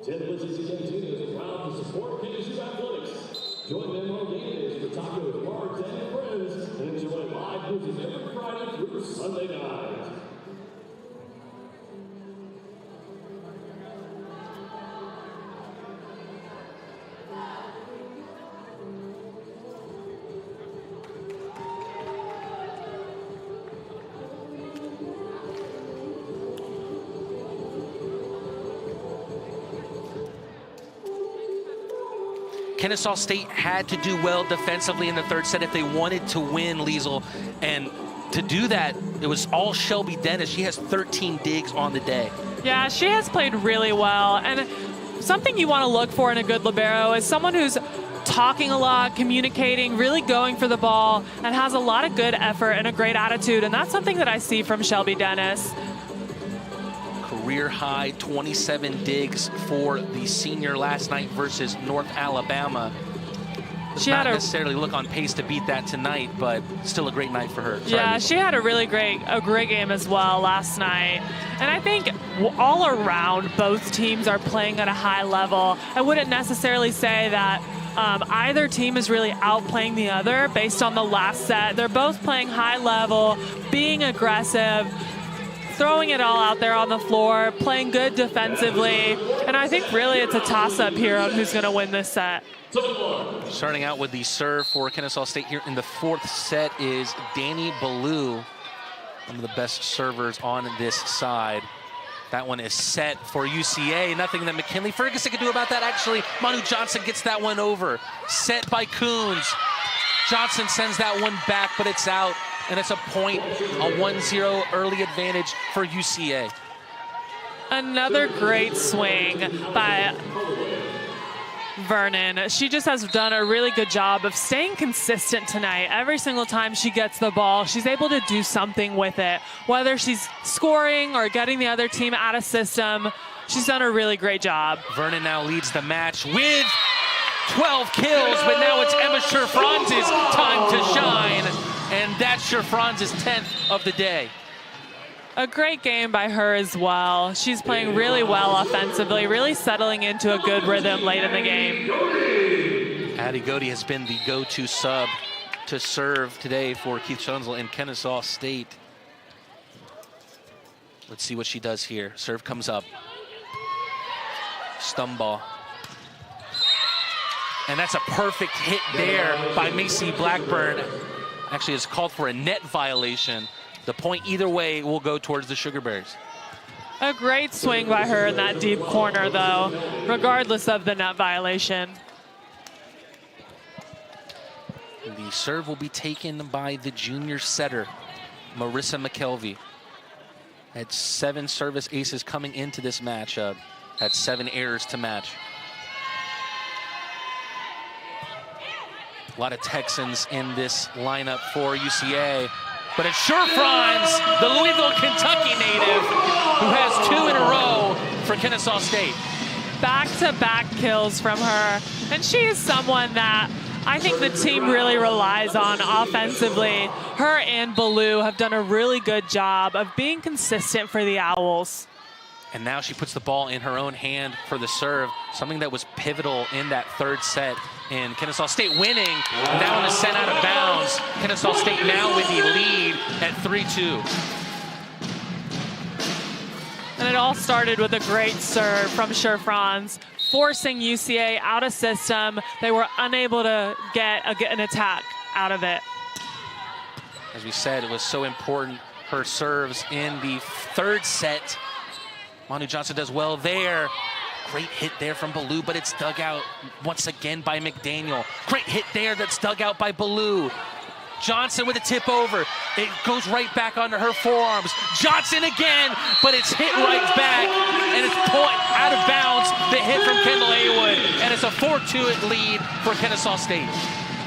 Ted Litz's Cantina is proud to support KSU Athletics. Join them on game days for tacos, bars, and friends, and enjoy live music every Friday through Sunday night. Kennesaw State had to do well defensively in the third set if they wanted to win, Liesl. And to do that, it was all Shelby Dennis. She has 13 digs on the day. Yeah, she has played really well. And something you want to look for in a good libero is someone who's talking a lot, communicating, really going for the ball, and has a lot of good effort and a great attitude. And that's something that I see from Shelby Dennis. Career high 27 digs for the senior last night versus North Alabama. Does not necessarily look on pace to beat that tonight, but still a great night for her. Yeah, she had a great game as well last night. And I think all around, both teams are playing at a high level. I wouldn't necessarily say that either team is really outplaying the other based on the last set. They're both playing high level, being aggressive, throwing it all out there on the floor, playing good defensively. And I think really it's a toss-up here on who's going to win this set. Starting out with the serve for Kennesaw State here in the fourth set is Danny Ballou, one of the best servers on this side. That one is set for UCA. Nothing that McKinley Ferguson can do about that, actually. Manu Johnson gets that one over. Set by Coons. Johnson sends that one back, but it's out. And it's a point, a 1-0 early advantage for UCA. Another great swing by Vernon. She just has done a really good job of staying consistent tonight. Every single time she gets the ball, she's able to do something with it. Whether she's scoring or getting the other team out of system, she's done a really great job. Vernon now leads the match with 12 kills, but now it's Emma Scherfranz's time to shine. And that's Scherfranz's 10th of the day. A great game by her as well. She's playing really well offensively, really settling into a good rhythm late in the game. Addie Godey has been the go-to sub to serve today for Keith Schunzel in Kennesaw State. Let's see what she does here. Serve comes up. Stun ball. And that's a perfect hit there by Macy Blackburn. Actually, it's called for a net violation. The point either way will go towards the Sugar Bears. A great swing by her in that deep corner, though, regardless of the net violation. The serve will be taken by the junior setter, Marissa McKelvey. Had 7 service aces coming into this matchup. Had 7 errors to match. A lot of Texans in this lineup for UCA. But it's Scherfranz, the Louisville, Kentucky native, who has 2 in a row for Kennesaw State. Back-to-back kills from her. And she is someone that I think the team really relies on offensively. Her and Ballou have done a really good job of being consistent for the Owls. And now she puts the ball in her own hand for the serve, something that was pivotal in that third set. And Kennesaw State winning. That one is sent out of bounds. Kennesaw State now with the lead at 3-2. And it all started with a great serve from Scherfranz, forcing UCA out of system. They were unable to get an attack out of it. As we said, it was so important, her serves in the third set. Manu Johnson does well there. Great hit there from Ballou, but it's dug out once again by McDaniel. Great hit there that's dug out by Ballou. Johnson with a tip over. It goes right back onto her forearms. Johnson again, but it's hit right back, and it's point out of bounds. The hit from Kendall Haywood, and it's a 4-2 lead for Kennesaw State.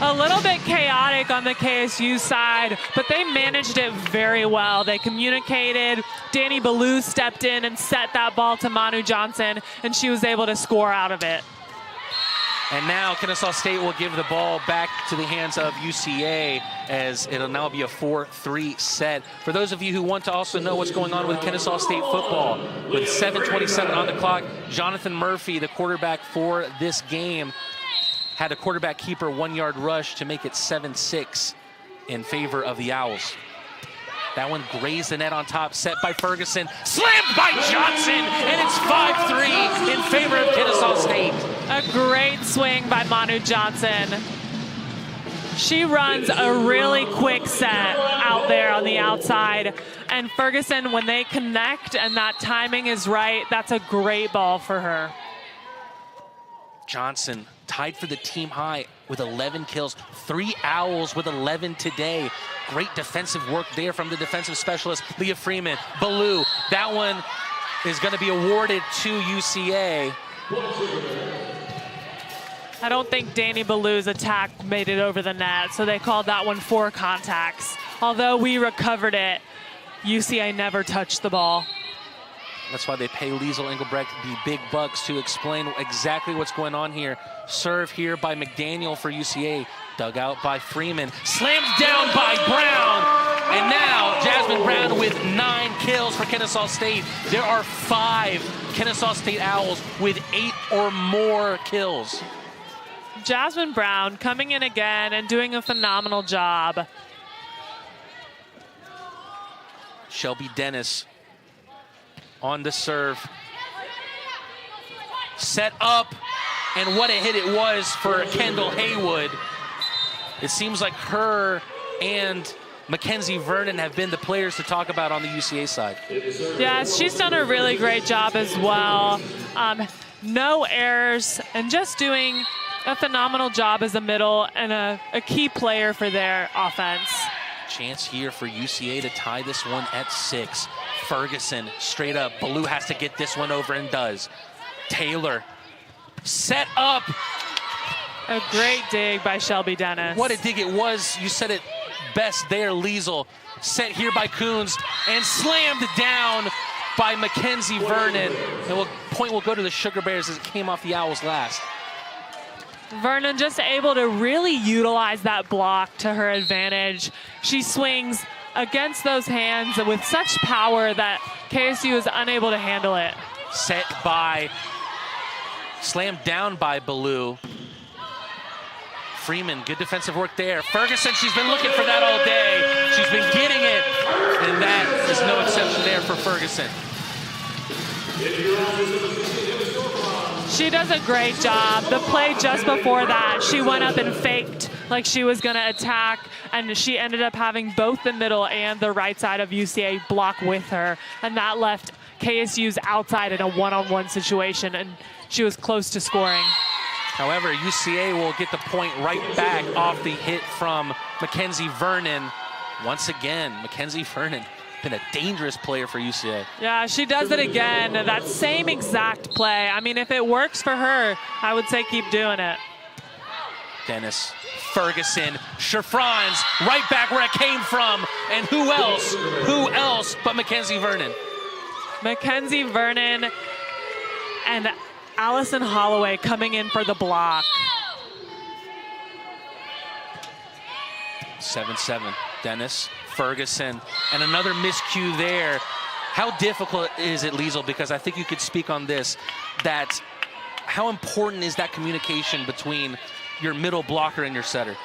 A little bit chaotic on the KSU side, but they managed it very well. They communicated. Danny Ballou stepped in and set that ball to Manu Johnson, and she was able to score out of it. And now Kennesaw State will give the ball back to the hands of UCA as it'll now be a 4-3 set. For those of you who want to also know what's going on with Kennesaw State football, with 7:27 on the clock, Jonathan Murphy, the quarterback for this game, had a quarterback keeper 1-yard rush to make it 7-6 in favor of the Owls. That one grazed the net on top, set by Ferguson, slammed by Johnson, and it's 5-3 in favor of Kennesaw State. A great swing by Manu Johnson. She runs a really quick set out there on the outside. And Ferguson, when they connect and that timing is right, that's a great ball for her. Johnson tied for the team high with 11 kills. 3 Owls with 11 today. Great defensive work there from the defensive specialist, Leah Freeman. Baloo, that one is going to be awarded to UCA. I don't think Danny Baloo's attack made it over the net, so they called that one 4 contacts. Although we recovered it, UCA never touched the ball. That's why they pay Liesl Engelbrecht the big bucks to explain exactly what's going on here. Serve here by McDaniel for UCA. Dug out by Freeman. Slammed down by Brown. And now Jasmine Brown with 9 kills for Kennesaw State. There are 5 Kennesaw State Owls with 8 or more kills. Jasmine Brown coming in again and doing a phenomenal job. Shelby Dennis on the serve. Set up, and what a hit it was for Kendall Haywood. It seems like her and Mackenzie Vernon have been the players to talk about on the UCA side. Yes, she's done a really great job as well. No errors, and just doing a phenomenal job as a middle and a key player for their offense. Chance here for UCA to tie this one at 6. Ferguson straight up. Baloo has to get this one over and does. Taylor set up. A great dig by Shelby Dennis. What a dig it was. You said it best there, Liesl. Set here by Coons and slammed down by Mackenzie Vernon. And point will go to the Sugar Bears as it came off the Owls last. Vernon just able to really utilize that block to her advantage. She swings against those hands with such power that KSU is unable to handle it. Set by, slammed down by Baloo. Freeman, good defensive work there. Ferguson, she's been looking for that all day. She's been getting it, and that is no exception there for Ferguson. She does a great job. The play just before that, she went up and faked like she was going to attack, and she ended up having both the middle and the right side of UCA block with her, and that left KSU's outside in a one-on-one situation, and she was close to scoring. However, UCA will get the point right back off the hit from Mackenzie Vernon. Once again, Mackenzie Vernon been a dangerous player for UCA. Yeah, she does it again. That same exact play. I mean, if it works for her, I would say keep doing it. Dennis, Ferguson, Shafrans, right back where it came from. And who else? Who else but Mackenzie Vernon? Mackenzie Vernon and Allison Holloway coming in for the block. 7-7. Dennis, Ferguson, and another miscue there. How difficult is it, Liesl? Because I think you could speak on this, that how important is that communication between your middle blocker and your setter?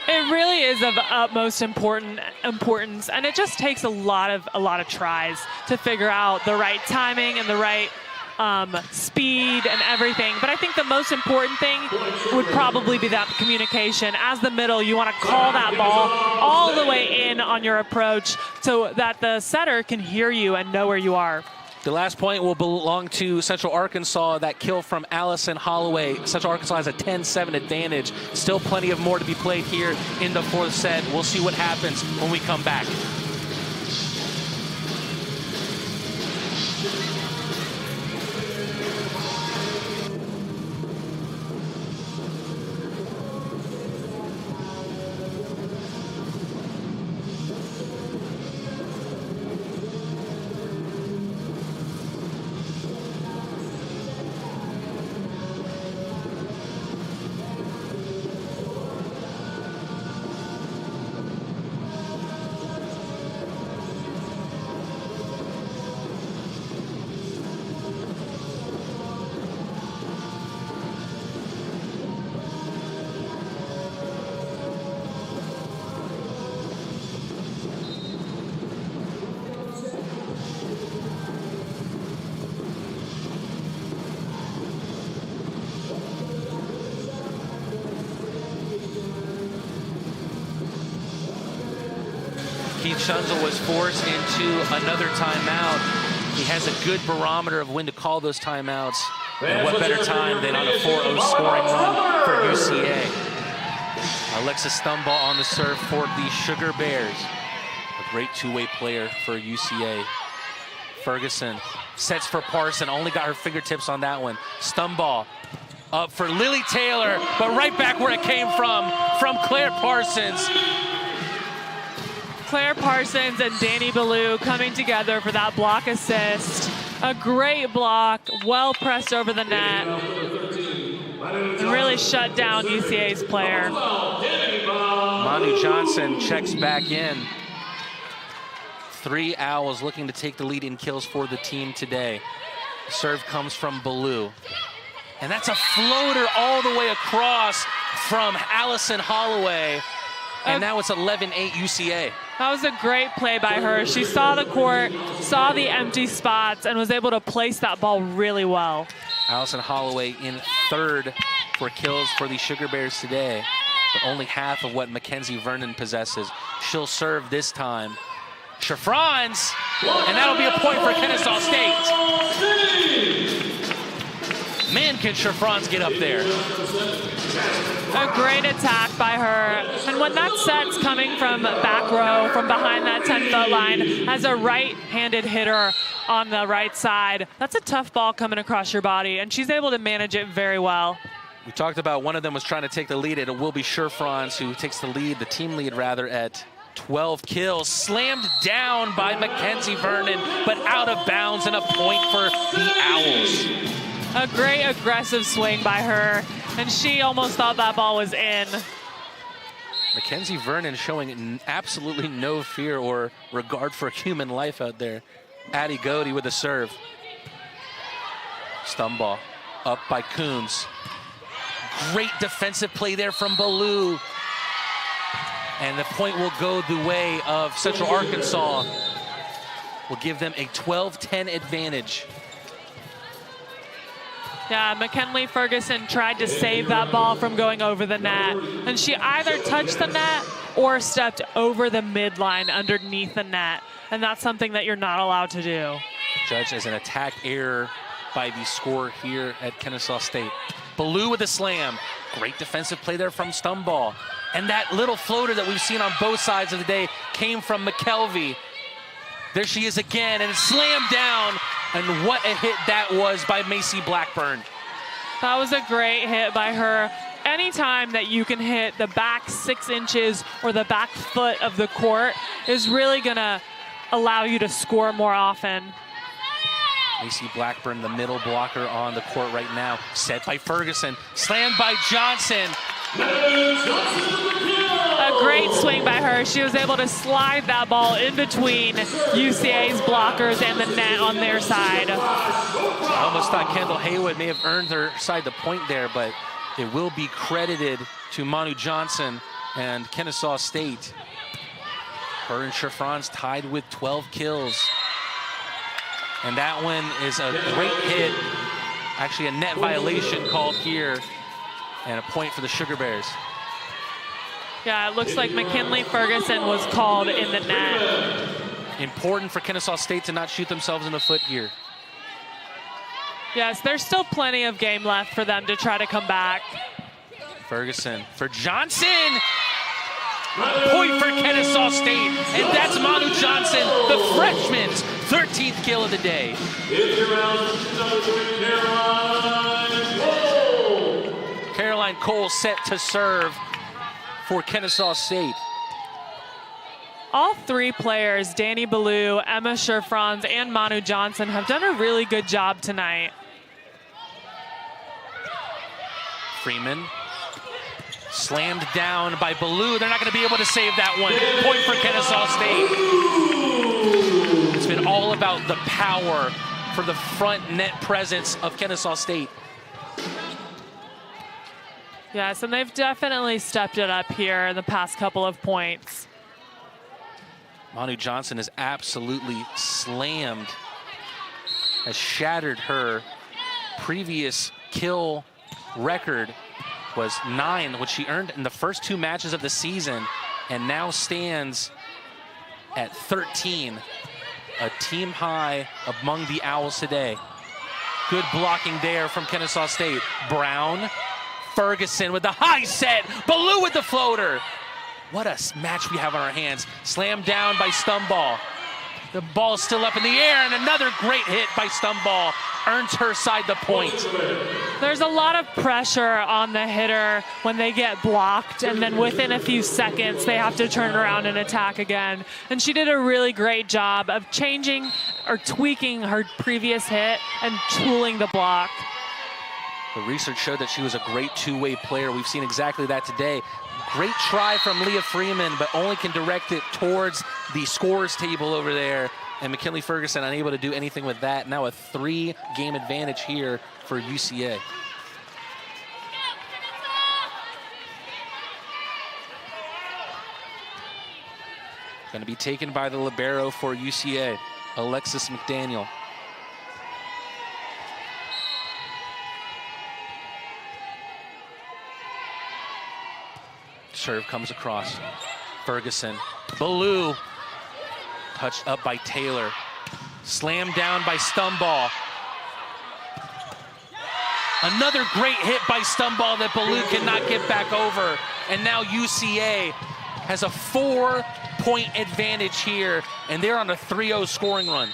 It really is of utmost importance, and it just takes a lot of tries to figure out the right timing and the right speed and everything. But I think the most important thing would probably be that communication. As the middle, you want to call that ball all the way in on your approach so that the setter can hear you and know where you are. The last point will belong to Central Arkansas. That kill from Allison Holloway. Central Arkansas has a 10-7 advantage. Still plenty of more to be played here in the 4th set. We'll see what happens when we come back. Keith Schunzel was forced into another timeout. He has a good barometer of when to call those timeouts. And what better time than on a 4-0 scoring run for UCA. Alexis Stumball on the serve for the Sugar Bears. A great two-way player for UCA. Ferguson sets for Parson, only got her fingertips on that one. Stumball up for Lily Taylor, but right back where it came from Claire Parsons. Claire Parsons and Danny Ballou coming together for that block assist. A great block, well pressed over the net, and really shut down UCA's player. Manu Johnson checks back in. 3 Owls looking to take the lead in kills for the team today. Serve comes from Ballou. And that's a floater all the way across from Allison Holloway. And now it's 11-8 UCA. That was a great play by her. She saw the court, saw the empty spots, and was able to place that ball really well. Allison Holloway in 3rd for kills for the Sugar Bears today, but only half of what Mackenzie Vernon possesses. She'll serve this time. Chiffrons, and that'll be a point for Kennesaw State. Man, can Chiffrons get up there. A great attack by her. And when that set's coming from back row, from behind that 10-foot line, as a right-handed hitter on the right side, that's a tough ball coming across your body, and she's able to manage it very well. We talked about one of them was trying to take the lead. It will be Chiffrons who takes the lead, the team lead rather, at 12 kills. Slammed down by Mackenzie Vernon, but out of bounds, and a point for the Owls. A great aggressive swing by her, and she almost thought that ball was in. Mackenzie Vernon showing absolutely no fear or regard for human life out there. Addie Godey with a serve. Stumball up by Coons. Great defensive play there from Ballou. And the point will go the way of Central Arkansas. Will give them a 12-10 advantage. Yeah, McKinley Ferguson tried to save that ball from going over the net, and she either touched the net or stepped over the midline underneath the net, and that's something that you're not allowed to do. Judged as an attack error by the scorer here at Kennesaw State. Ballou with a slam. Great defensive play there from Stumball. And that little floater that we've seen on both sides of the day came from McKelvey. There she is again, and slammed down. And what a hit that was by Macy Blackburn. That was a great hit by her. Anytime that you can hit the back 6 inches or the back foot of the court is really gonna allow you to score more often. Macy Blackburn, the middle blocker on the court right now. Set by Ferguson, slammed by Johnson. A great swing by her. She was able to slide that ball in between UCA's blockers and the net on their side. I almost thought Kendall Haywood may have earned her side the point there, but it will be credited to Manu Johnson and Kennesaw State. Her and Chiffrons tied with 12 kills. And that one is a great hit. Actually, a net violation called here, and a point for the Sugar Bears. Yeah, it looks like McKinley Ferguson was called in the net. Important for Kennesaw State to not shoot themselves in the foot here. Yes, there's still plenty of game left for them to try to come back. Ferguson for Johnson. Point for Kennesaw State, and that's Manu Johnson, the freshman's 13th kill of the day. Caroline Cole set to serve for Kennesaw State. All 3 players, Danny Ballou, Emma Chiffrons, and Manu Johnson, have done a really good job tonight. Freeman. Slammed down by Ballou. They're not going to be able to save that one. Point for Kennesaw State. It's been all about the power for the front net presence of Kennesaw State. Yes, and they've definitely stepped it up here in the past couple of points. Manu Johnson is absolutely slammed, has shattered her previous kill record. Was 9, which she earned in the first 2 matches of the season, and now stands at 13, a team high among the Owls today. Good blocking there from Kennesaw State. Brown, Ferguson with the high set. Ballou with the floater. What a match we have on our hands. Slammed down by Stumball. The ball's still up in the air, and another great hit by Stumball earns her side the point. There's a lot of pressure on the hitter when they get blocked, and then within a few seconds they have to turn around and attack again. And she did a really great job of changing or tweaking her previous hit and tooling the block. The research showed that she was a great two-way player. We've seen exactly that today. Great try from Leah Freeman, but only can direct it towards the scorers table over there. And McKinley Ferguson unable to do anything with that. Now a 3-game advantage here for UCA. Going to be taken by the libero for UCA, Alexis McDaniel. Serve comes across. Ferguson. Ballou. Touched up by Taylor. Slammed down by Stumball. Another great hit by Stumball that Ballou cannot get back over. And now UCA has a 4-point advantage here, and they're on a 3-0 scoring run.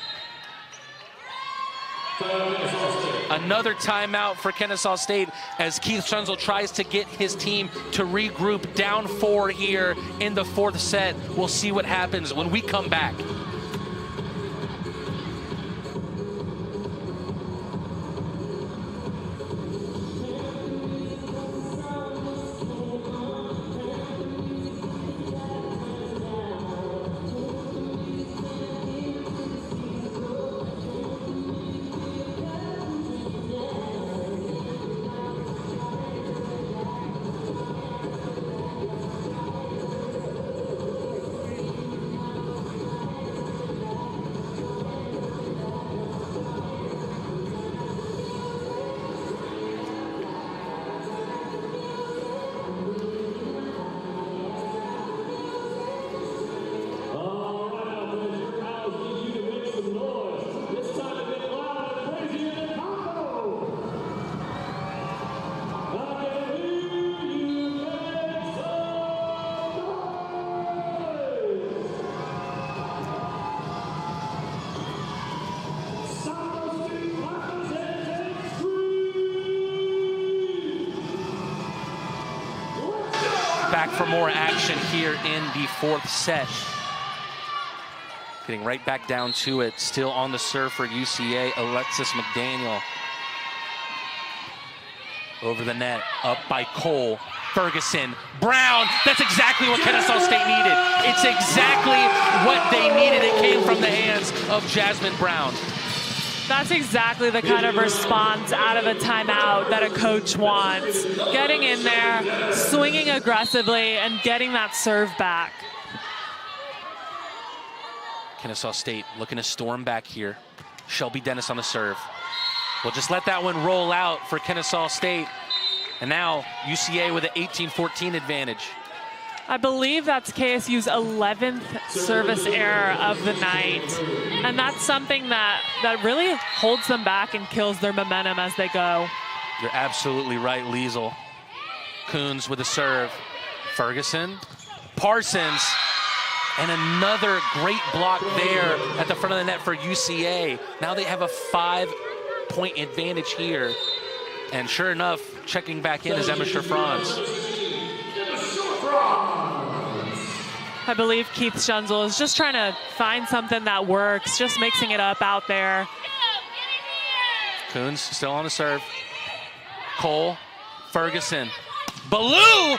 Another timeout for Kennesaw State as Keith Schunzel tries to get his team to regroup, down 4 here in the 4th set. We'll see what happens when we come back. Back for more action here in the 4th set. Getting right back down to it. Still on the serve for UCA, Alexis McDaniel. Over the net, up by Cole. Ferguson, Brown. That's exactly what Kennesaw State needed. It's exactly what they needed. It came from the hands of Jasmine Brown. That's exactly the kind of response out of a timeout that a coach wants. Getting in there, swinging aggressively, and getting that serve back. Kennesaw State looking to storm back here. Shelby Dennis on the serve. We'll just let that one roll out for Kennesaw State. And now UCA with an 18-14 advantage. I believe that's KSU's 11th service error of the night. And that's something that really holds them back and kills their momentum as they go. You're absolutely right, Liesel. Coons with a serve. Ferguson, Parsons, and another great block there at the front of the net for UCA. Now they have a 5-point advantage here. And sure enough, checking back in is Emma Schifrans. I believe Keith Schunzel is just trying to find something that works, just mixing it up out there. Coons still on the serve. Cole, Ferguson, Ballou!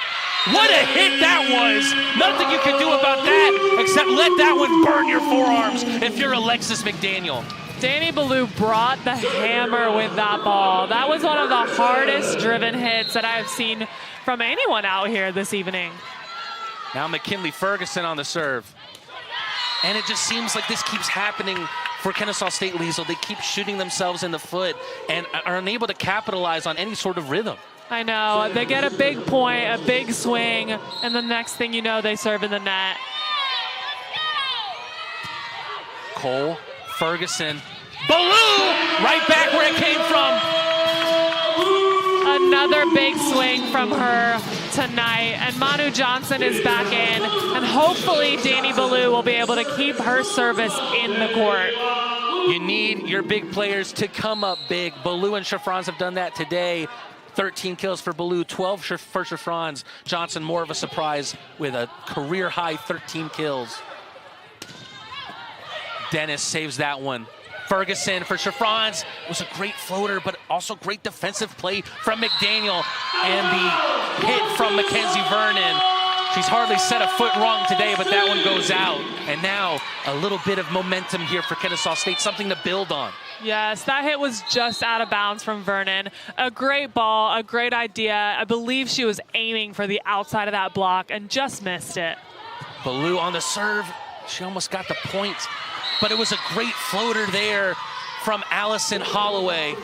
What a hit that was! Nothing you can do about that except let that one burn your forearms if you're Alexis McDaniel. Danny Ballou brought the hammer with that ball. That was one of the hardest driven hits that I've seen from anyone out here this evening. Now McKinley Ferguson on the serve. And it just seems like this keeps happening for Kennesaw State, Liesel. They keep shooting themselves in the foot and are unable to capitalize on any sort of rhythm. I know. They get a big point, a big swing, and the next thing you know, they serve in the net. Cole, Ferguson, Ballou! Right back where it came from. Another big swing from her tonight, and Manu Johnson is back in, and hopefully Danny Ballou will be able to keep her service in the court. You need your big players to come up big. Ballou and Shafrans have done that today. 13 kills for Ballou, 12 for Shafrans. Johnson more of a surprise with a career-high 13 kills. Dennis saves that one. Ferguson for Shafrans. It was a great floater, but also great defensive play from McDaniel. And the hit from Mackenzie Vernon. She's hardly set a foot wrong today, but that one goes out. And now a little bit of momentum here for Kennesaw State, something to build on. Yes, that hit was just out of bounds from Vernon. A great ball, a great idea. I believe she was aiming for the outside of that block and just missed it. Ballou on the serve. She almost got the point. But it was a great floater there from Allison Holloway.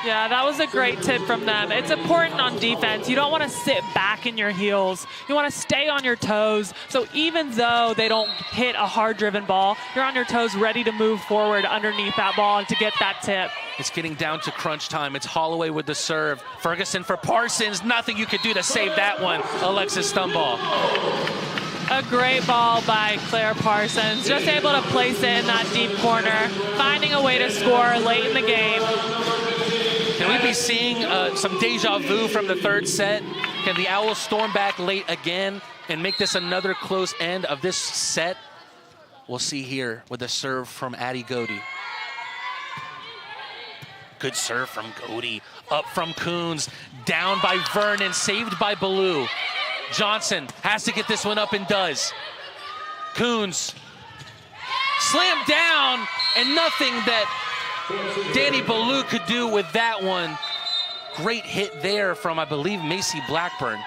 Yeah, that was a great tip from them. It's important on defense. You don't want to sit back in your heels. You want to stay on your toes. So even though they don't hit a hard-driven ball, you're on your toes ready to move forward underneath that ball and to get that tip. It's getting down to crunch time. It's Holloway with the serve. Ferguson for Parsons. Nothing you could do to save that one. Alexis Stumball. A great ball by Claire Parsons, just able to place it in that deep corner, finding a way to score late in the game. Can we be seeing some deja vu from the third set? Can the Owls storm back late again and make this another close end of this set? We'll see here with a serve from Addie Godey. Good serve from Godey, up from Coons, down by Vernon, saved by Ballou. Johnson has to get this one up and does. Coons slammed down, and nothing that Danny Ballou could do with that one. Great hit there from, I believe, Macy Blackburn.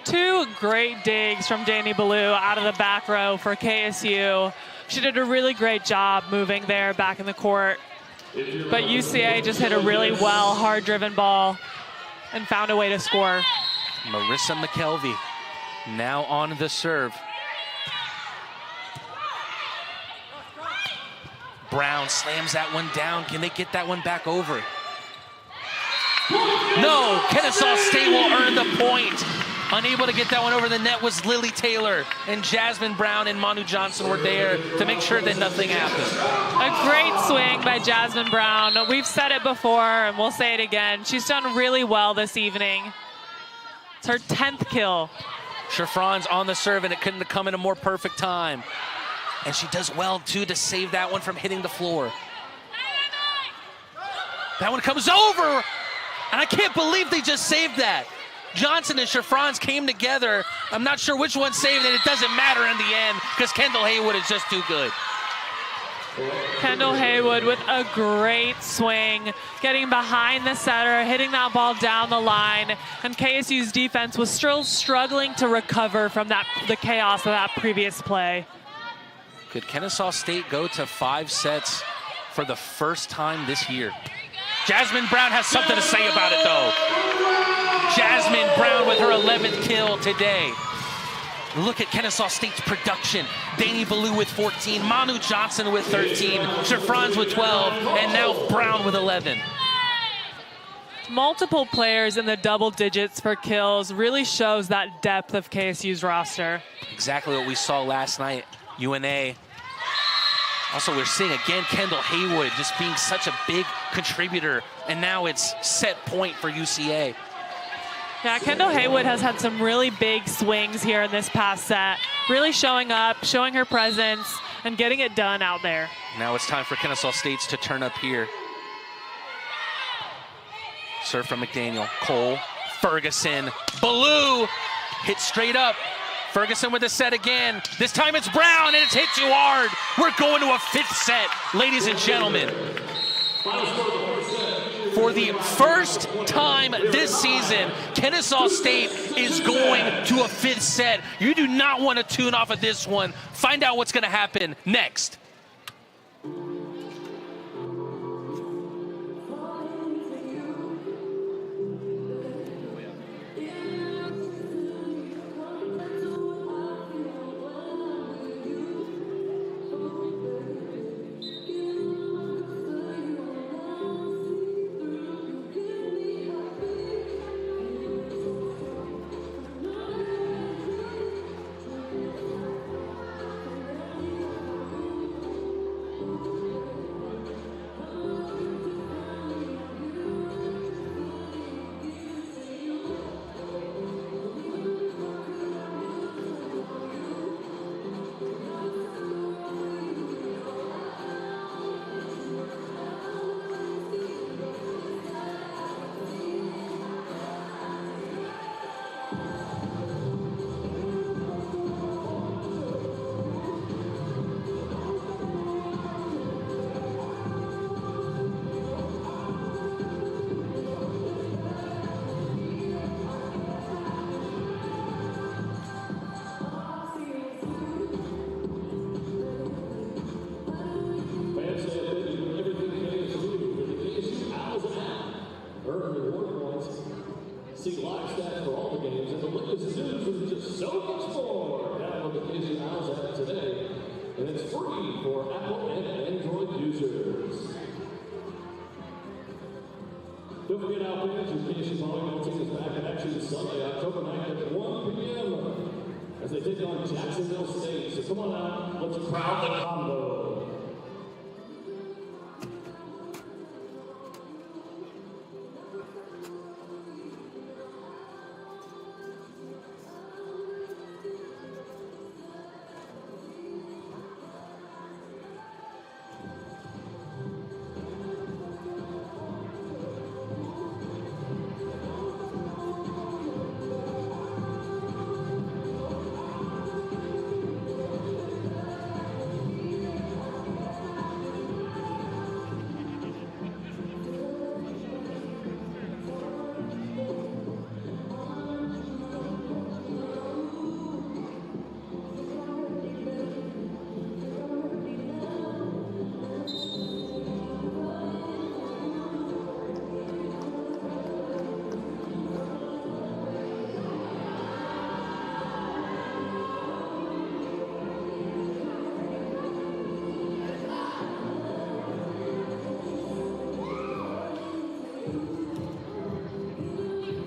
Two great digs from Danny Ballou out of the back row for KSU. She did a really great job moving there back in the court. But UCA just hit a really well, hard-driven ball and found a way to score. Marissa McKelvey now on the serve. Brown slams that one down. Can they get that one back over? No, Kennesaw State will earn the point. Unable to get that one over the net was Lily Taylor, and Jasmine Brown and Manu Johnson were there to make sure that nothing happened. A great swing by Jasmine Brown. We've said it before, and we'll say it again. She's done really well this evening. It's her 10th kill. Shafrans on the serve, and it couldn't have come in a more perfect time. And she does well, too, to save that one from hitting the floor. That one comes over, and I can't believe they just saved that. Johnson and Shafrans came together. I'm not sure which one saved it. It doesn't matter in the end because Kendall Haywood is just too good. Kendall Haywood with a great swing, getting behind the setter, hitting that ball down the line, and KSU's defense was still struggling to recover from the chaos of that previous play. Could Kennesaw State go to 5 sets for the first time this year? Jasmine Brown has something to say about it, though. Jasmine Brown with her 11th kill today. Look at Kennesaw State's production. Danny Ballou with 14, Manu Johnson with 13, Shafrans with 12, and now Brown with 11. Multiple players in the double digits for kills really shows that depth of KSU's roster. Exactly what we saw last night, UNA. Also, we're seeing again Kendall Haywood just being such a big contributor, and now it's set point for UCA. Yeah, Kendall Haywood has had some really big swings here in this past set, really showing up, showing her presence, and getting it done out there. Now it's time for Kennesaw State's to turn up here. Serve from McDaniel, Cole, Ferguson, Ballou, hit straight up. Ferguson with the set again. This time it's Brown, and it's hit too hard. We're going to a 5th set, ladies and gentlemen. For the first time this season, Kennesaw State is going to a 5th set. You do not want to tune off of this one. Find out what's going to happen next. Don't forget our fans, your Kennesaw volleyball team is back in action Sunday, October 9th at 1 p.m. as they take on Jacksonville State. So come on out, let's crowd the combo.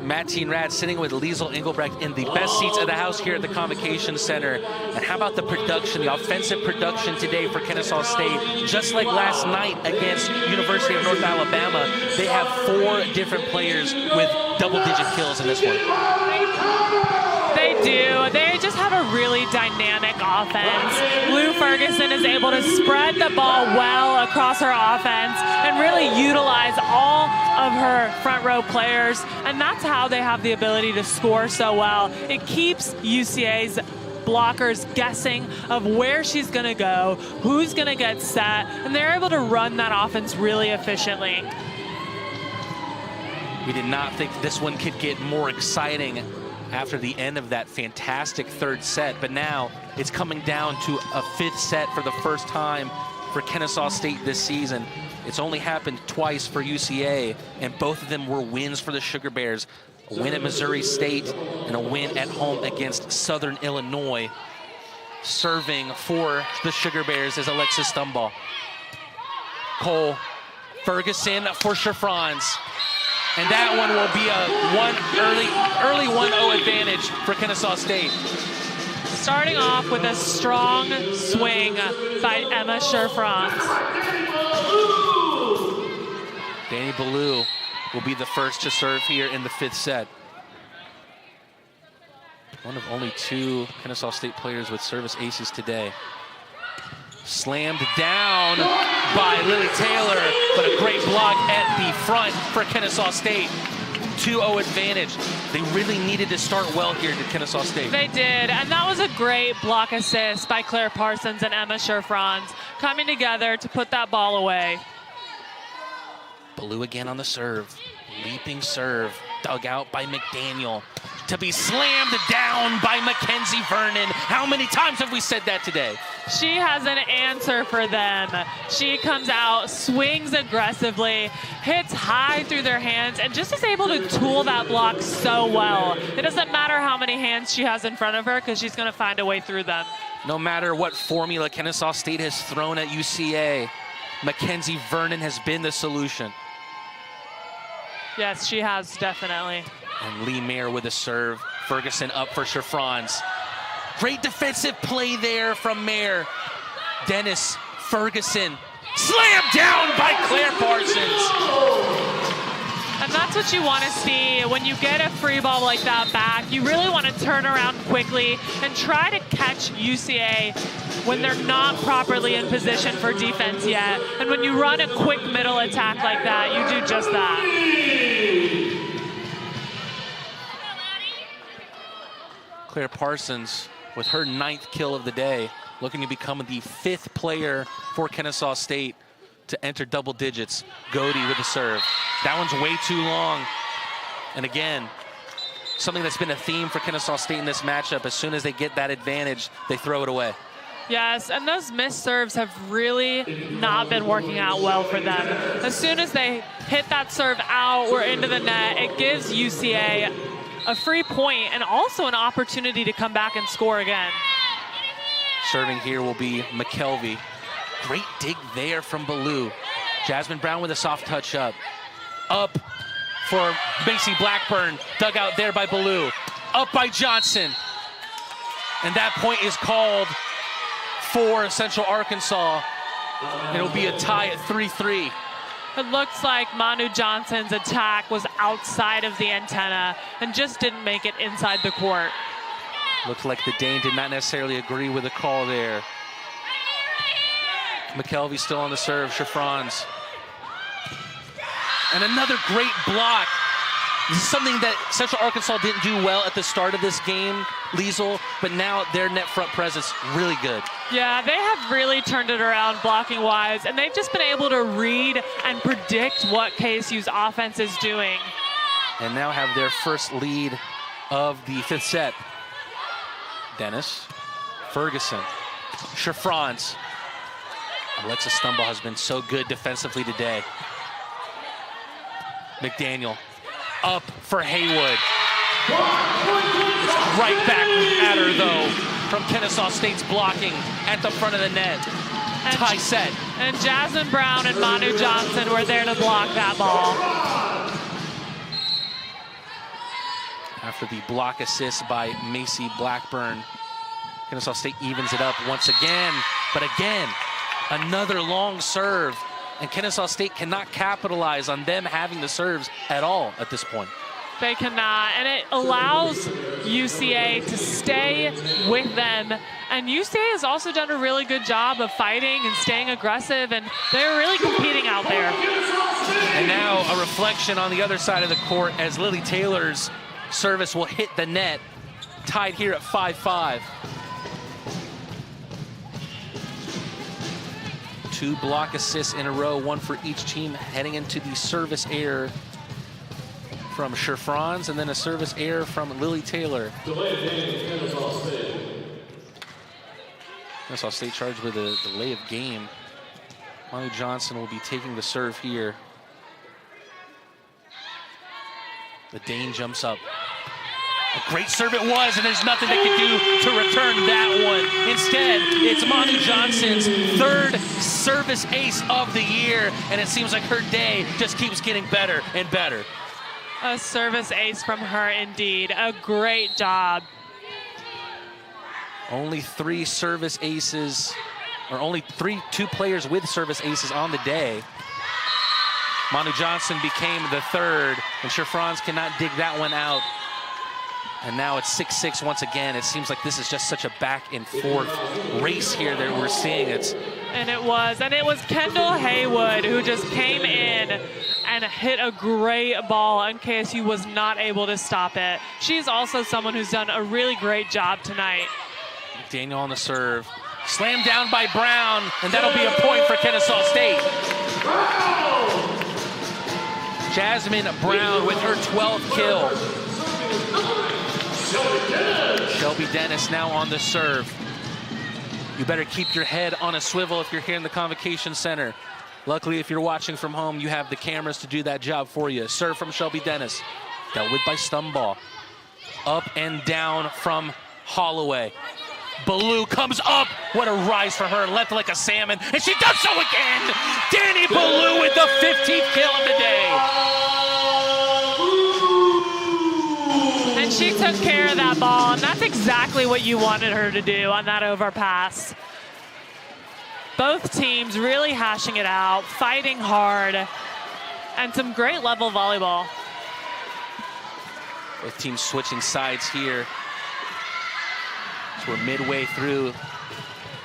Matt Rad sitting with Liesl Engelbrecht in the best seats of the house here at the Convocation Center. And how about the production, the offensive production today for Kennesaw State? Just like last night against University of North Alabama, they have 4 different players with double-digit kills in this one. They do. They just have a really dynamic offense. Lou Ferguson is able to spread the ball well across her offense and really utilize all of her front row players, and that's how they have the ability to score so well. It keeps UCA's blockers guessing of where she's going to go, who's going to get set, and they're able to run that offense really efficiently. We did not think this one could get more exciting after the end of that fantastic third set, but now it's coming down to a 5th set for the first time for Kennesaw State this season. It's only happened twice for UCA, and both of them were wins for the Sugar Bears. A win at Missouri State and a win at home against Southern Illinois. Serving for the Sugar Bears is Alexis Stumbaugh. Cole Ferguson for Chiffrons. And that one will be a early 1-0 advantage for Kennesaw State. Starting off with a strong swing by Emma Chiffrons. Danny Ballou will be the first to serve here in the 5th set. One of only 2 Kennesaw State players with service aces today. Slammed down by Lily Taylor, but a great block at the front for Kennesaw State. 2-0 advantage. They really needed to start well here to Kennesaw State. They did, and that was a great block assist by Claire Parsons and Emma Chiffrons coming together to put that ball away. Ballou again on the serve. Leaping serve, dug out by McDaniel. To be slammed down by Mackenzie Vernon. How many times have we said that today? She has an answer for them. She comes out, swings aggressively, hits high through their hands, and just is able to tool that block so well. It doesn't matter how many hands she has in front of her because she's going to find a way through them. No matter what formula Kennesaw State has thrown at UCA, Mackenzie Vernon has been the solution. Yes, she has, definitely. And Lee Mayer with a serve. Ferguson up for Chiffrons. Great defensive play there from Mayer. Dennis Ferguson slammed down by Claire Parsons. And that's what you want to see when you get a free ball like that back. You really want to turn around quickly and try to catch UCA when they're not properly in position for defense yet. And when you run a quick middle attack like that, you do just that. Claire Parsons with her 9th kill of the day, looking to become the 5th player for Kennesaw State to enter double digits. Godey with the serve. That one's way too long. And again, something that's been a theme for Kennesaw State in this matchup. As soon as they get that advantage, they throw it away. Yes, and those missed serves have really not been working out well for them. As soon as they hit that serve out or into the net, it gives UCA a free point and also an opportunity to come back and score again. Serving here will be McKelvey. Great dig there from Ballou. Jasmine Brown with a soft touch up. Up for Macy Blackburn. Dug out there by Ballou. Up by Johnson. And that point is called for Central Arkansas. It'll be a tie at 3-3. It looks like Manu Johnson's attack was outside of the antenna and just didn't make it inside the court. Looked like the Dane did not necessarily agree with the call there. McKelvey still on the serve, Chiffrons. And another great block. This is something that Central Arkansas didn't do well at the start of this game, Liesel, but now their net front presence really good. Yeah, they have really turned it around blocking-wise, and they've just been able to read and predict what KSU's offense is doing. And now have their first lead of the 5th set. Dennis, Ferguson, Chiffrons. Alexa Stumble has been so good defensively today. McDaniel. Up for Haywood. It's right back at her, though, from Kennesaw State's blocking at the front of the net. Tie set. And Jasmine Brown and Manu Johnson were there to block that ball. After the block assist by Macy Blackburn, Kennesaw State evens it up once again. But again, another long serve. And Kennesaw State cannot capitalize on them having the serves at all at this point. They cannot, and it allows UCA to stay with them. And UCA has also done a really good job of fighting and staying aggressive, and they're really competing out there. And now a reflection on the other side of the court as Lily Taylor's service will hit the net, tied here at 5-5. 2 block assists in a row, 1 for each team, heading into the service error from Chiffrons, and then a service error from Lily Taylor. Kennesaw State charged with a delay of game. Manu Johnson will be taking the serve here. The Dane jumps up. A great serve it was, and there's nothing they can do to return that one. Instead, it's Manu Johnson's 3rd service ace of the year, and it seems like her day just keeps getting better and better. A service ace from her, indeed. A great job. Only 3 service aces, or only 2 players with service aces on the day. Manu Johnson became the 3rd, and Chiffrons cannot dig that one out. And now it's 6-6 once again. It seems like this is just such a back and forth race here that we're seeing. And it was Kendall Haywood who just came in and hit a great ball, and KSU was not able to stop it. She's also someone who's done a really great job tonight. Daniel on the serve. Slammed down by Brown, and that'll be a point for Kennesaw State. Jasmine Brown with her 12th kill. Shelby Dennis now on the serve. You better keep your head on a swivel if you're here in the Convocation Center. Luckily, if you're watching from home, you have the cameras to do that job for you. Serve from Shelby Dennis. Dealt with by Stumbaugh. Up and down from Holloway. Ballou comes up. What a rise for her. Left like a salmon. And she does so again. Danny Ballou with the 15th kill of the day. And she took care of that ball, and that's exactly what you wanted her to do on that overpass. Both teams really hashing it out, fighting hard, and some great level volleyball. Both teams switching sides here. So we're midway through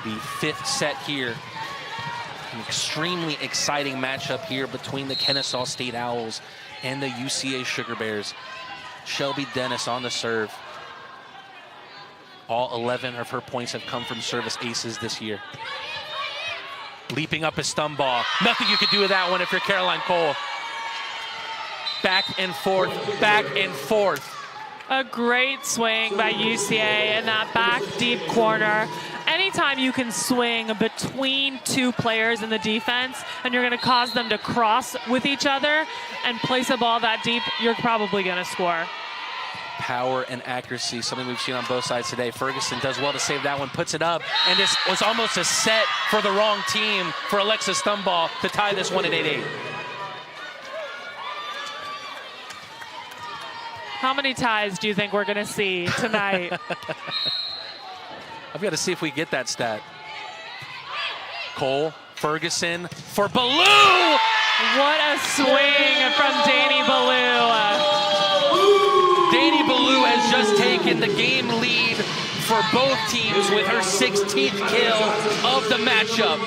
the 5th set here. An extremely exciting matchup here between the Kennesaw State Owls and the UCA Sugar Bears. Shelby Dennis on the serve. All 11 of her points have come from service aces this year. Leaping up is Stumbaugh. Nothing you could do with that one if you're Caroline Cole. Back and forth, back and forth. A great swing by UCA in that back deep corner. Anytime you can swing between 2 players in the defense and you're going to cause them to cross with each other and place a ball that deep, you're probably going to score. Power and accuracy, something we've seen on both sides today. Ferguson does well to save that one, puts it up, and this was almost a set for the wrong team for Alexa Stumbaugh to tie this one at 8-8. How many ties do you think we're going to see tonight? I've got to see if we get that stat. Cole, Ferguson for Ballou! What a swing from Danny Ballou. Danny Ballou has just taken the game lead for both teams with her 16th kill of the matchup.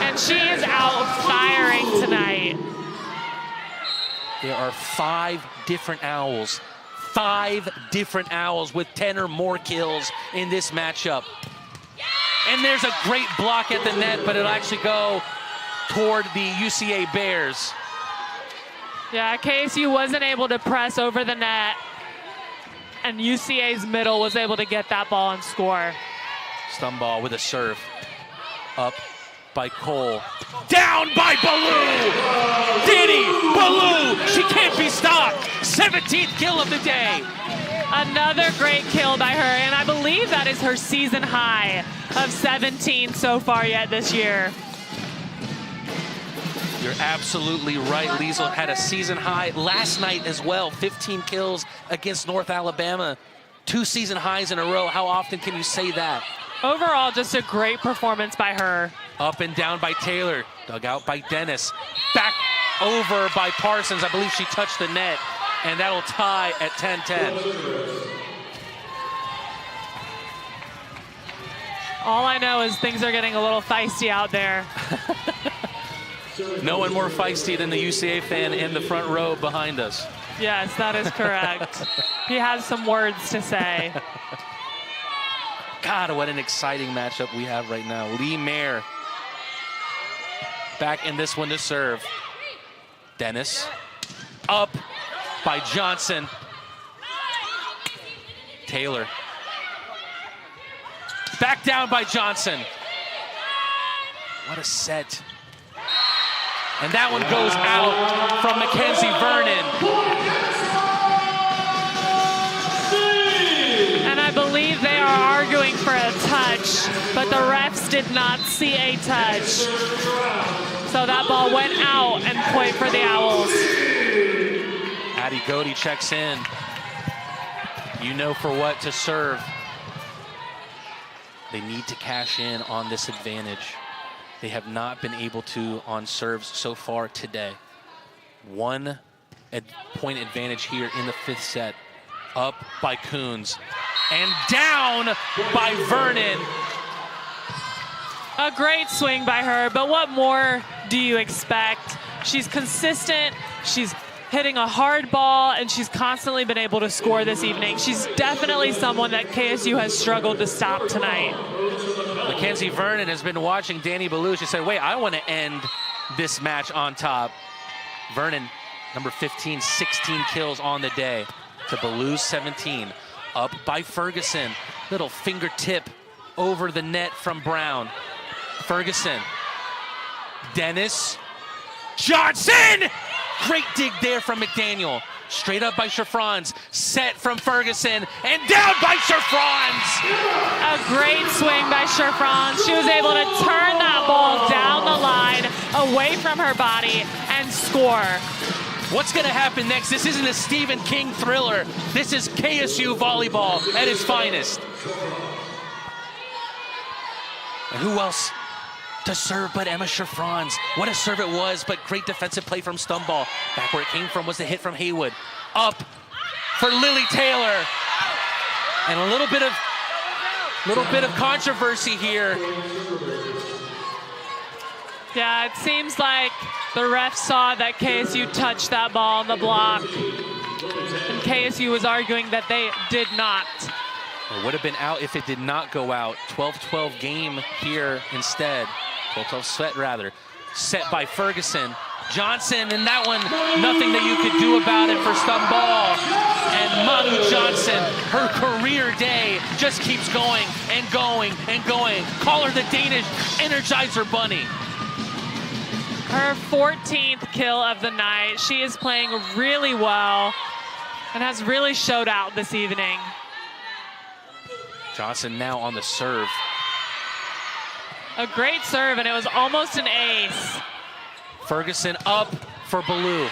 And she is out firing tonight. There are 5 different Owls. 5 different Owls with 10 or more kills in this matchup. And there's a great block at the net, but it'll actually go toward the UCA Bears. Yeah, KSU wasn't able to press over the net, and UCA's middle was able to get that ball and score. Stumball with a serve. Up by Cole. Down by Ballou! Danny Ballou! She can't be stopped! 17th kill of the day! Another great kill by her, and I believe that is her season high of 17 so far yet this year. You're absolutely right. Liesl had a season high last night as well. 15 kills against North Alabama. 2 season highs in a row. How often can you say that? Overall, just a great performance by her. Up and down by Taylor. Dug out by Dennis. Back over by Parsons. I believe she touched the net. And that'll tie at 10-10. All I know is things are getting a little feisty out there. No one more feisty than the UCA fan in the front row behind us. Yes, that is correct. He has some words to say. God, what an exciting matchup we have right now. Lee Mayer back in this one to serve. Dennis up by Johnson. Taylor. Back down by Johnson. What a set. And that one goes out from Mackenzie Vernon. And I believe they are arguing for a touch, but the refs did not see a touch. So that ball went out and point for the Owls. Addie Godey checks in. You know for what to serve. They need to cash in on this advantage. They have not been able to on serves so far today. 1 point advantage here in the 5th set. Up by Coons and down by Vernon. A great swing by her, but what more do you expect? She's consistent, she's hitting a hard ball, and she's constantly been able to score this evening. She's definitely someone that KSU has struggled to stop tonight. Mackenzie Vernon has been watching Danny Ballou. She said, wait, I want to end this match on top. Vernon, number 15, 16 kills on the day to Ballou's 17. Up by Ferguson. Little fingertip over the net from Brown. Ferguson. Dennis. Johnson! Great dig there from McDaniel. Straight up by Shafrans. Set from Ferguson. And down by Shafrans! A great swing by Shafrans. She was able to turn that ball down the line, away from her body, and score. What's going to happen next? This isn't a Stephen King thriller. This is KSU volleyball at its finest. And who else to serve but Emma Shafrans? What a serve it was, but great defensive play from Stumball. Back where it came from was the hit from Haywood. Up for Lily Taylor. And a little bit of controversy here. Yeah, it seems like the refs saw that KSU touched that ball on the block, and KSU was arguing that they did not. It would have been out if it did not go out. 12-12 game here instead. 12-12 set rather. Set by Ferguson. Johnson, and that one, nothing that you could do about it for Stumball. And Manu Johnson, her career day just keeps going and going and going. Call her the Danish Energizer Bunny. Her 14th kill of the night. She is playing really well and has really showed out this evening. Johnson now on the serve. A great serve, and it was almost an ace. Ferguson up for Ballou.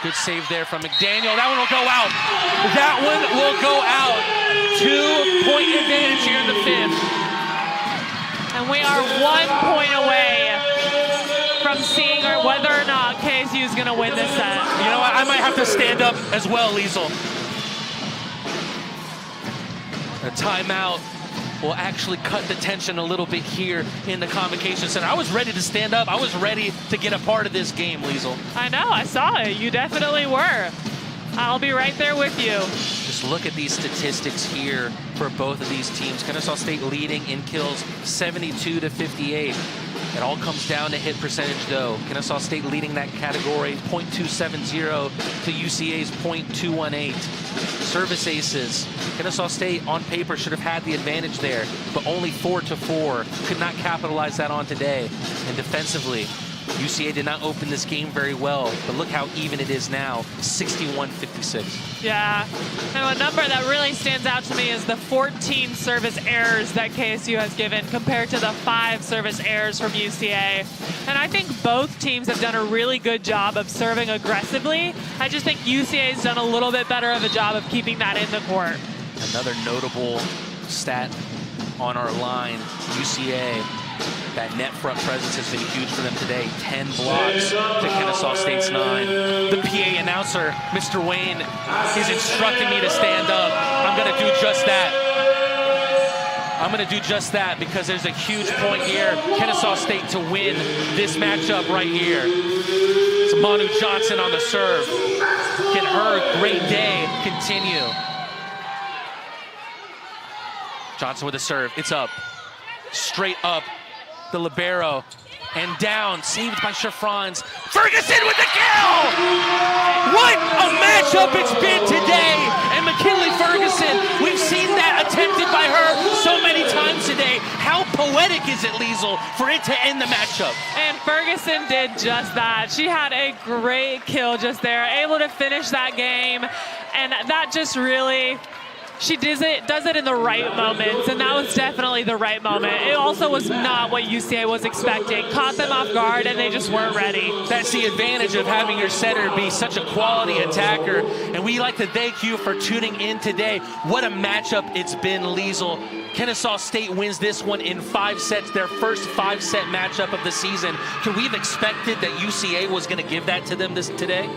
Good save there from McDaniel. That one will go out. That one will go out. 2-point advantage here in the fifth. And we are 1 point away from seeing whether or not KSU is going to win this set. You know what? I might have to stand up as well, Liesl. A timeout will actually cut the tension a little bit here in the Convocation Center. I was ready to stand up. I was ready to get a part of this game, Liesl. I know, I saw it. You definitely were. I'll be right there with you. Just look at these statistics here for both of these teams. Kennesaw State leading in kills 72-58. It all comes down to hit percentage, though. Kennesaw State leading that category, .270 to UCA's .218. Service aces. Kennesaw State, on paper, should have had the advantage there, but only 4-4. Could not capitalize that on today. And defensively, UCA did not open this game very well, but look how even it is now, 61-56. Yeah, and a number that really stands out to me is the 14 service errors that KSU has given compared to the 5 service errors from UCA. And I think both teams have done a really good job of serving aggressively. I just think UCA's done a little bit better of a job of keeping that in the court. Another notable stat on our line, UCA. That net front presence has been huge for them today. 10 blocks to Kennesaw State's 9. The PA announcer, Mr. Wayne, is instructing me to stand up. I'm going to do just that. I'm going to do just that because there's a huge point here. Kennesaw State to win this matchup right here. It's Manu Johnson on the serve. Can her great day continue? Johnson with a serve. It's up. Straight up. The libero, and down, saved by Shafrans. Ferguson with the kill! What a matchup it's been today! And McKinley Ferguson, we've seen that attempted by her so many times today. How poetic is it, Liesl, for it to end the matchup? And Ferguson did just that. She had a great kill just there, able to finish that game, and that just really... She does it in the right moments, and that was definitely the right moment. It also was not what UCA was expecting. Caught them off guard, and they just weren't ready. That's the advantage of having your setter be such a quality attacker, and we like to thank you for tuning in today. What a matchup it's been, Liesl. Kennesaw State wins this one in 5 sets, their first 5-set matchup of the season. Could we have expected that UCA was going to give that to them today?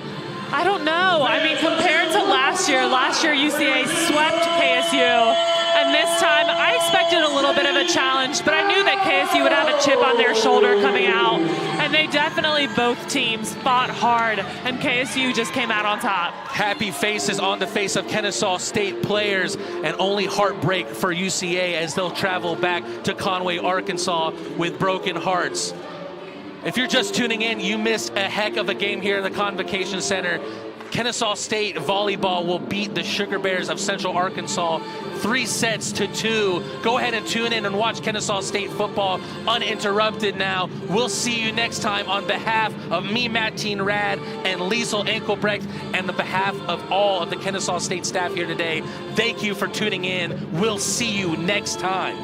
I don't know. I mean, compared to last year UCA swept KSU, and this time I expected a little bit of a challenge, but I knew that KSU would have a chip on their shoulder coming out, and they definitely, both teams, fought hard, and KSU just came out on top. Happy faces on the face of Kennesaw State players, and only heartbreak for UCA as they'll travel back to Conway, Arkansas with broken hearts. If you're just tuning in, you missed a heck of a game here in the Convocation Center. Kennesaw State volleyball will beat the Sugar Bears of Central Arkansas 3-2. Go ahead and tune in and watch Kennesaw State football uninterrupted now. We'll see you next time on behalf of me, Mattine Rad, and Liesl Enkelbrecht, and the behalf of all of the Kennesaw State staff here today. Thank you for tuning in. We'll see you next time.